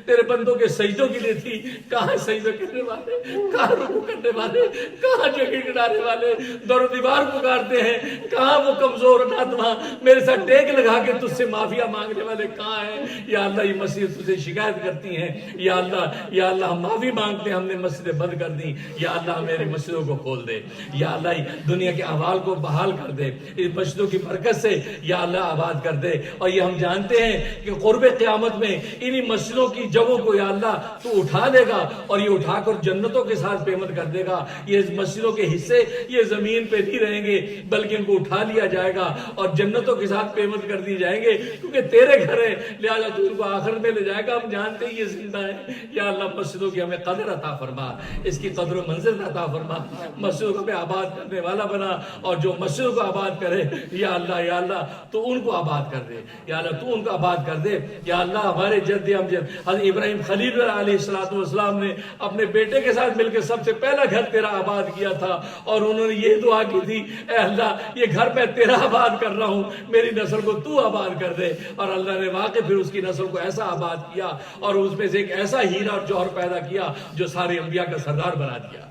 تیرے بندوں کے سجدوں کے لیے تھی، کہاں سجدہ کرنے والے، کہاں رکوع کرنے والے، کہاں جگہ گڑانے والے، دور و دیوار پکارتے ہیں، کہاں وہ کمزور ناتواں میرے ساتھ ٹیک لگا کے تجھ سے معافیا مانگنے والے کہاں ہیں؟ یا اللہ یہ مسجد تجھے شکایت کرتی ہیں۔ یا اللہ ہم معافی مانگتے ہیں، ہم نے مسجدیں بند کر دی۔ یا اللہ میری مسجدوں کو کھول دے، یا اللہ دنیا کے احوال کو بحال کر دے، اس مسجدوں کی برکت سے یا اللہ آباد کر دے۔ اور یہ ہم جانتے ہیں کہ قرب قیامت میں انہی مسجدوں کی جگہوں کو یا اللہ تو اٹھا لے گا، اور یہ اٹھا کر جنتوں کے ساتھ پیمنٹ کر دے گا۔ یہ مسجدوں کے حصے یہ زمین پہ نہیں رہیں گے، بلکہ ان کو اٹھا لیا جائے گا اور جنتوں کے ساتھ پیمنٹ کر دی جائیں گے، کیونکہ تیرے گھر ہے، لہٰذا تو ان کو آخرت میں لے جائے گا۔ ہم جانتے ہیں یہ زندہ ہے۔ یا اللہ مسجدوں کی ہمیں قدر عطا فرما، اس کی قدر و منزل عطا فرما، مسجدوں کو ہمیں آباد کرنے والا بنا، اور جو مسجدوں کو آباد کرے یا اللہ تو ان کو آباد کر دے، یا اللہ تو ان کو آباد کر دے۔ یا اللہ ہمارے جد امجد حضرت ابراہیم خلیل علیہ السلام نے اپنے بیٹے کے ساتھ مل کے سب سے پہلا گھر تیرا آباد کیا تھا، اور انہوں نے یہ دعا کی تھی اے اللہ یہ گھر میں تیرا آباد کر رہا ہوں، میری نسل کو تو آباد کر دے۔ اور اللہ نے واقع پھر اس کی نسل کو ایسا آباد کیا، اور اس میں سے ایک ایسا ہیرا اور جوہر پیدا کیا جو سارے انبیاء کا سردار بنا دیا۔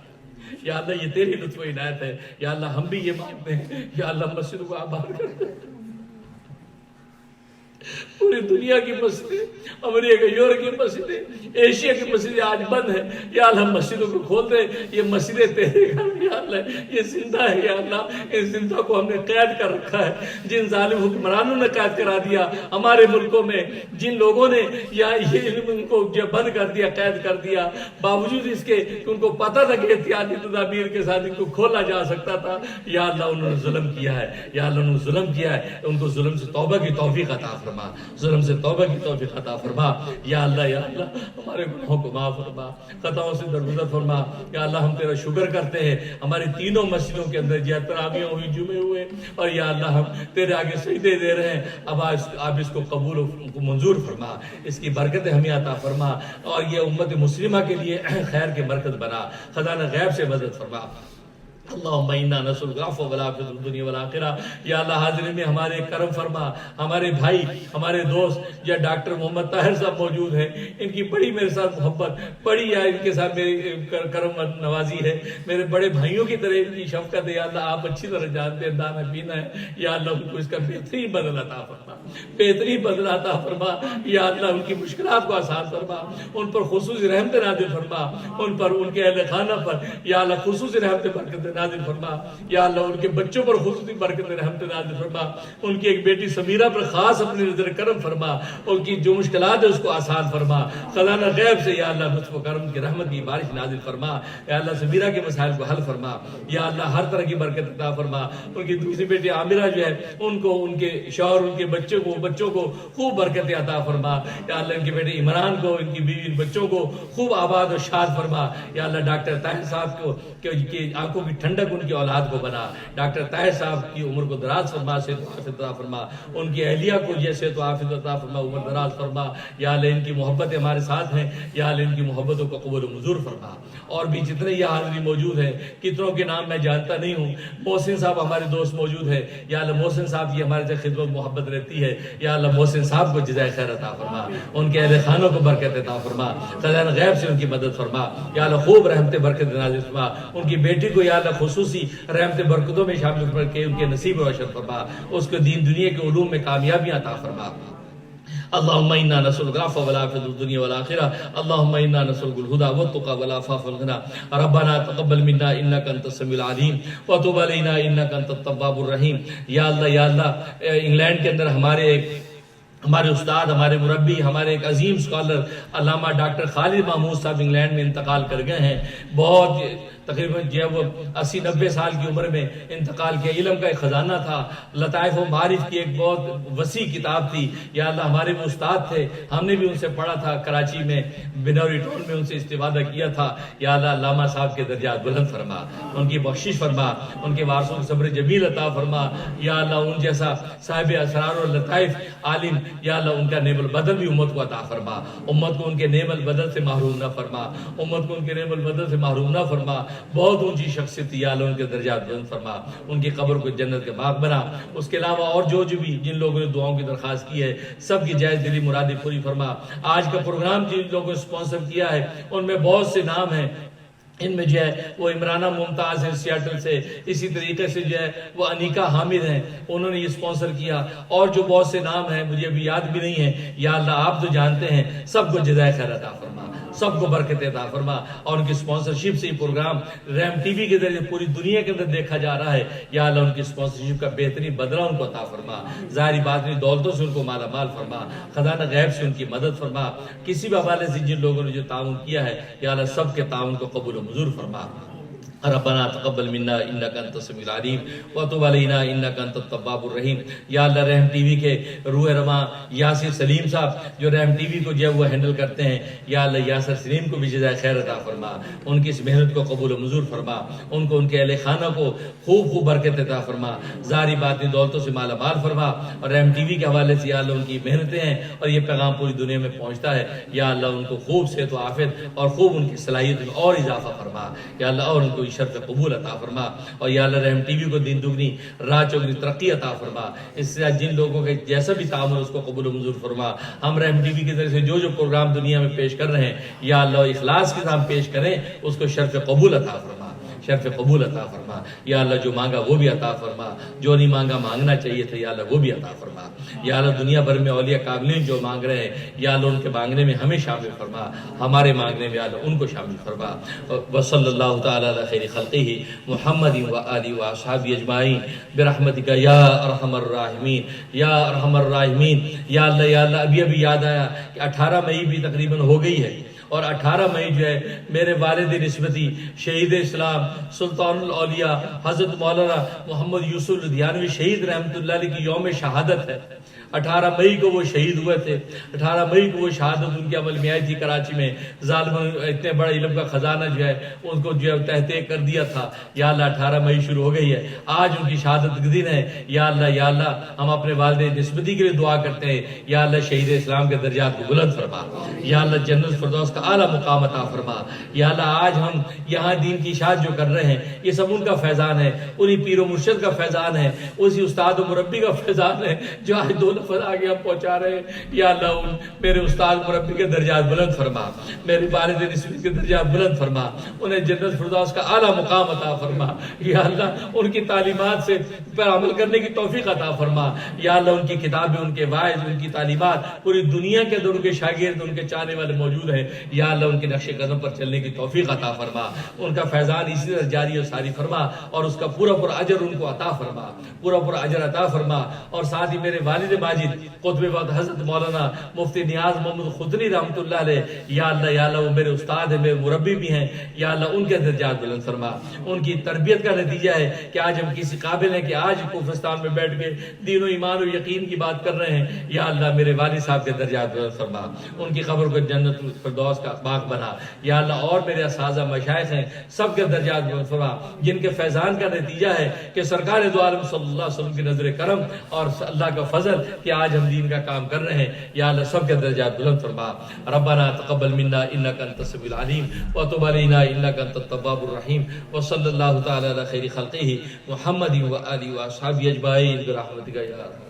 یا اللہ یہ تیری لطف و عنایت ہے۔ یا اللہ ہم بھی یہ مانگتے ہیں، یا اللہ مسجدوں کو آباد کر دے۔ پوری دنیا کی مسجدیں، امریکہ یورپ کی مسجدیں، ایشیا کی مسجدیں آج بند ہیں، یا اللہ مسجدوں کو کھول دے۔ یہ مسجدیں تیرے گھر، یا اللہ یہ زندہ ہے۔ یا اللہ اس زندہ کو ہم نے قید کر رکھا ہے، جن ظالم حکمرانوں نے قید کرا دیا ہمارے ملکوں میں، جن لوگوں نے یا ان کو بند کر دیا، قید کر دیا، باوجود اس کے کہ ان کو پتہ تھا کہ احتیاطی تدابیر کے ساتھ ان کو کھولا جا سکتا تھا۔ یا اللہ انہوں نے ظلم کیا ہے، یا اللہ انہوں نے ظلم کیا ہے، ان کو ظلم سے توبہ کی توفیق عطا فرما، ظلم سے توبہ کی توفیق عطا فرما۔ یا اللہ ہمارے گناہوں کو معاف فرما، خطاؤں سے درگزر فرما۔ یا اللہ ہم تیرا شکر کرتے ہیں، ہماری تینوں مسجدوں کے اندر جہاں تراویح ہوئی، جمعے ہوئے، اور یا اللہ ہم تیرے آگے سجدے دے رہے ہیں، اب آپ اس کو قبول و منظور فرما، اس کی برکتیں ہمیں عطا فرما، اور یہ امت مسلمہ کے لیے خیر کے مرکز بنا، خزانہ غیب سے مدد فرما۔ اللہم انا نسألک العفو والعافیۃ فی الدنیا والآخرہ۔ یا اللہ حاضرین میں ہمارے کرم فرما، ہمارے بھائی ہمارے دوست یا ڈاکٹر محمد طاہر صاحب موجود ہیں، ان کی بڑی میرے ساتھ محبت، بڑی ان کے ساتھ میری کرم نوازی ہے، میرے بڑے بھائیوں کی طرح ان کی شفقت ہے۔ یا اللہ آپ اچھی طرح جانتے ہیں دانا پینا ہے، یا اللہ ان کو اس کا بہترین بدل عطا فرما، بہترین بدل عطا فرما۔ یا اللہ ان کی مشکلات کو آسان فرما، ان پر خصوصی رحمت نازل فرما، ان پر ان کے اہل خانہ پر یا اللہ خصوصی رحمت برکت نازل فرما۔ یا اللہ ان کے بچوں پر خصوصی برکت رحمت نازل فرما، ان کی ایک بیٹی سمیرہ پر خاص اپنی نظر کرم فرما، ان کی جو مشکلات ہے اس کو آسان فرما۔ خزانہ غیب سے یا اللہ لطف و کرم کی رحمت کی بارش نازل فرما۔ یا اللہ سمیرہ کے مسائل کو حل فرما، یا اللہ ہر طرح کی برکت عطا فرما۔ ان کی دوسری بیٹی عامرہ جو ہے ان کو، ان کے شوہر، ان کے بچوں کو خوب برکت عطا فرما۔ یا اللہ ان کے بیٹے عمران کو، ان کی بیوی، بچوں کو خوب آباد و شاد فرما۔ یا اللہ ڈاکٹر طاہر صاحب کو کہ آنکھوں کی ٹھنڈک ان کی اولاد کو بنا۔ ڈاکٹر طاہر صاحب کی عمر کو دراز فرما، صحت و عافیت عطا فرما۔ ان کی اہلیہ کو صحت و عافیت عطا فرما، عمر دراز فرما۔ یا اللہ ان کی محبت ہمارے ساتھ ہیں، یا اللہ ان کی محبتوں کو قبول و منظور فرما۔ اور بھی جتنے یہ حاضری موجود ہیں، کتنوں کے نام میں جانتا نہیں ہوں، محسن صاحب ہمارے دوست موجود ہے، یا اللہ محسن صاحب کی ہمارے سے خدمت محبت رہتی ہے، یا اللہ محسن صاحب کو جزائے خیر عطا فرما، ان کے اہل خانوں کو برکت عطا فرما، خزانہ غیب سے ان کی مدد فرما۔ یا اللہ خوب رحمت برکت نازل فرما، ان کی بیٹی کو یا اللہ خصوصی رحمت برکتوں میں شامل کر کے ان کے نصیب روشن فرما، اس کو دین دنیا کے علوم میں کامیابیاں عطا فرما۔ اللهم انا نسألك العفو والعافية في الدنيا والآخرة، اللهم انا نسألك الهدى والتقى والعفاف والغنى، ربنا تقبل منا انك انت السميع العليم وتب علينا انك انت التواب الرحيم۔ یا اللہ انگلینڈ کے اندر ہمارے استاد، ہمارے مربی، ہمارے ایک عظیم اسکالر علامہ ڈاکٹر خالد محمود صاحب انگلینڈ میں انتقال کر گئے ہیں۔ بہت تقریباً جو ہے وہ 80-90 سال کی عمر میں انتقال کیا۔ علم کا ایک خزانہ تھا، لطائف و معارف کی ایک بہت وسیع کتاب تھی۔ یا اللہ ہمارے وہ استاد تھے، ہم نے بھی ان سے پڑھا تھا، کراچی میں بنوری ٹاؤن میں ان سے استفادہ کیا تھا۔ یا اللہ علامہ صاحب کے درجات بلند فرما، ان کی بخشش فرما، ان کے وارثوں کو صبر جمیل عطا فرما۔ یا اللہ ان جیسا صاحب اسرار و لطائف عالم یا اللہ ان کا نعم البدل بھی امت کو عطا فرما، امت کو ان کے نعم البدل سے محروم نہ فرما، امت کو ان کے نعم البدل سے محروم نہ فرما۔ بہت اونچی شخصیت یا اللہ ان کے درجات بلند فرما، ان کی قبر کو جنت کے باغ بنا۔ اس کے علاوہ اور جو بھی جن لوگوں نے دعاؤں کی درخواست کی ہے سب کی جائز دلی مرادیں پوری فرما۔ آج کا پروگرام جن لوگوں نے اسپانسر کیا ہے ان میں بہت سے نام ہیں، ان میں جو ہے وہ عمرانہ ممتاز ہیں سیاٹل سے، اسی طریقے سے جو ہے وہ انیکا حامد ہیں، انہوں نے یہ اسپانسر کیا، اور جو بہت سے نام ہیں مجھے ابھی یاد بھی نہیں ہیں۔ یا اللہ آپ تو جانتے ہیں، سب کو جزائے خیر عطا فرما، سب کو برکت عطا فرما۔ اور ان کی اسپانسرشپ سے یہ پروگرام رحم ٹی وی کے ذریعے پوری دنیا کے اندر دیکھا جا رہا ہے۔ یا اللہ ان کی اسپانسرشپ کا بہترین بدلہ ان کو عطا فرما، ظاہری باطنی دولتوں سے ان کو مالا مال فرما، خزانہ غیب سے ان کی مدد فرما۔ کسی بھی حوالے سے جن لوگوں نے جو تعاون کیا ہے یا اللہ سب کے تعاون کو قبول و منظور فرما۔ ربنا تقبل منا انك انت السميع العليم وتب علينا انك انت التواب الرحيم۔ یا اللہ رحم ٹی وی کے روح رواں یاسر سلیم صاحب جو رحم ٹی وی کو جو ہے وہ ہینڈل کرتے ہیں، یا اللہ یاسر سلیم کو بھی جزائے خیر عطا فرما، ان کی اس محنت کو قبول و منظور فرما، ان کو ان کے اہل خانہ کو خوب برکت عطا فرما، ظاہری باطنی دولتوں سے مالا مال فرما۔ اور رحم ٹی وی کے حوالے سے یا اللہ ان کی محنتیں ہیں اور یہ پیغام پوری دنیا میں پہنچتا ہے، یا اللہ ان کو خوب صحت و عافیت اور خوب ان کی صلاحیت میں اور اضافہ فرما، یا اللہ اور ان کو شرف قبول عطا فرما۔ اور یا اللہ رحم ٹی وی کو دین دگنی رات چوگنی ترقی عطا فرما۔ اس سے جن لوگوں کے جیسا بھی تعامل اس کو قبول و منظور فرما۔ ہم رحم ٹی وی کی طرف سے جو پروگرام دنیا میں پیش کر رہے ہیں یا اللہ اخلاص کے ساتھ پیش کریں، اس کو شرف قبول عطا فرما، شرف قبول عطا فرما۔ یا اللہ جو مانگا وہ بھی عطا فرما، جو نہیں مانگا مانگنا چاہیے تھا یا اللہ وہ بھی عطا فرما۔ یا اللہ دنیا بھر میں اولیاء کاملین جو مانگ رہے ہیں یا اللہ ان کے مانگنے میں ہمیں شامل فرما، ہمارے مانگنے میں یا اللہ ان کو شامل فرما۔ وصلی اللہ تعالی علی خیر خلقہ محمد و آلہ و اصحابہ اجمعین برحمتک یا ارحم الراحمین یا ارحم الراحمین۔ یا اللہ ابھی یاد آیا کہ 18 مئی بھی تقریباً ہو گئی ہے، اور 18 مئی جو ہے میرے والد نسبتی شہید اسلام سلطان الاولیاء حضرت مولانا محمد یوسف لدھیانوی شہید رحمۃ اللہ علیہ کی یوم شہادت ہے۔ 18 مئی کو وہ شہید ہوئے تھے، 18 مئی کو وہ شہادت ان کے عمل میں آئی تھی کراچی میں۔ ظالموں نے اتنے بڑا علم کا خزانہ جو ہے ان کو جو ہے تہتے کر دیا تھا۔ یا اللہ 18 مئی شروع ہو گئی ہے، آج ان کی شہادت کے دن ہے۔ یا اللہ ہم اپنے والد نسبتی کے لیے دعا کرتے ہیں، یا اللہ شہید اسلام کے درجات کو بلند فرما، یا اللہ جنت الفردوس کا اعلیٰ مقام عطا فرما۔ یا اللہ آج ہم یہاں دین کی اشاعت جو کر کر رہے ہیں، یہ سب ان کا فیضان ہے، انہی پیر و مرشد کا فیضان ہے، اسی استاد و مربی کا فیضان ہے جو آج 2 لفظ آگے ہم پہنچا رہے ہیں۔ یا اللہ ان میرے استاد مربی کے درجات بلند فرما، میرے والد نسبت کے درجات بلند فرما، انہیں جنت فردوس کا اعلیٰ مقام عطا فرما۔ یا اللہ ان کی تعلیمات سے پر عمل کرنے کی توفیق عطا فرما۔ یا اللہ ان کی کتابیں، ان کے واعظ، ان کی تعلیمات پوری دنیا کے اندر ان کے شاگرد، ان کے چاہنے والے موجود ہیں۔ یا اللہ ان کے نقش قدم پر چلنے کی توفیق عطا فرما، ان کا فیضان اسی طرح جاری و ساری فرما، اور اس کا پورا پورا اجر ان کو عطا فرما، پورا پورا اجر عطا فرما۔ اور ساتھ ہی میرے والد ماجد قطب وقت حضرت مولانا مفتی نیاز محمد خدری رحمۃ اللہ علیہ، یا اللہ وہ میرے استاد ہیں، میرے مربی بھی ہیں، یا اللہ ان کے درجات بلند فرما۔ ان کی تربیت کا نتیجہ ہے کہ آج ہم کسی قابل ہیں کہ آج کوفستان میں بیٹھ کے دین و ایمان و یقین کی بات کر رہے ہیں۔ یا اللہ میرے والد صاحب کے درجات بلند فرما، ان کی قبر کو جنت الفردوس کا باغ بنا۔ یا اللہ اور میرے اساتذہ مشائخ ہیں، سب کے درجات بلند فرما، جن کے فیضان کا نتیجہ ہے کہ سرکار دو عالم صلی اللہ علیہ وسلم کی نظر کرم اور اللہ کا فضل کہ آج ہم دین کا کام کر رہے ہیں۔ یا اللہ سب کے درجات بلند فرما۔ ربنا تقبل منا انک انت السمیع العلیم وتب علینا انک انت التواب الرحیم، وصلی اللہ تعالی علی خیر خلقہ محمد و آلہ و اصحابہ اجمعین برحمتک یا ارحم۔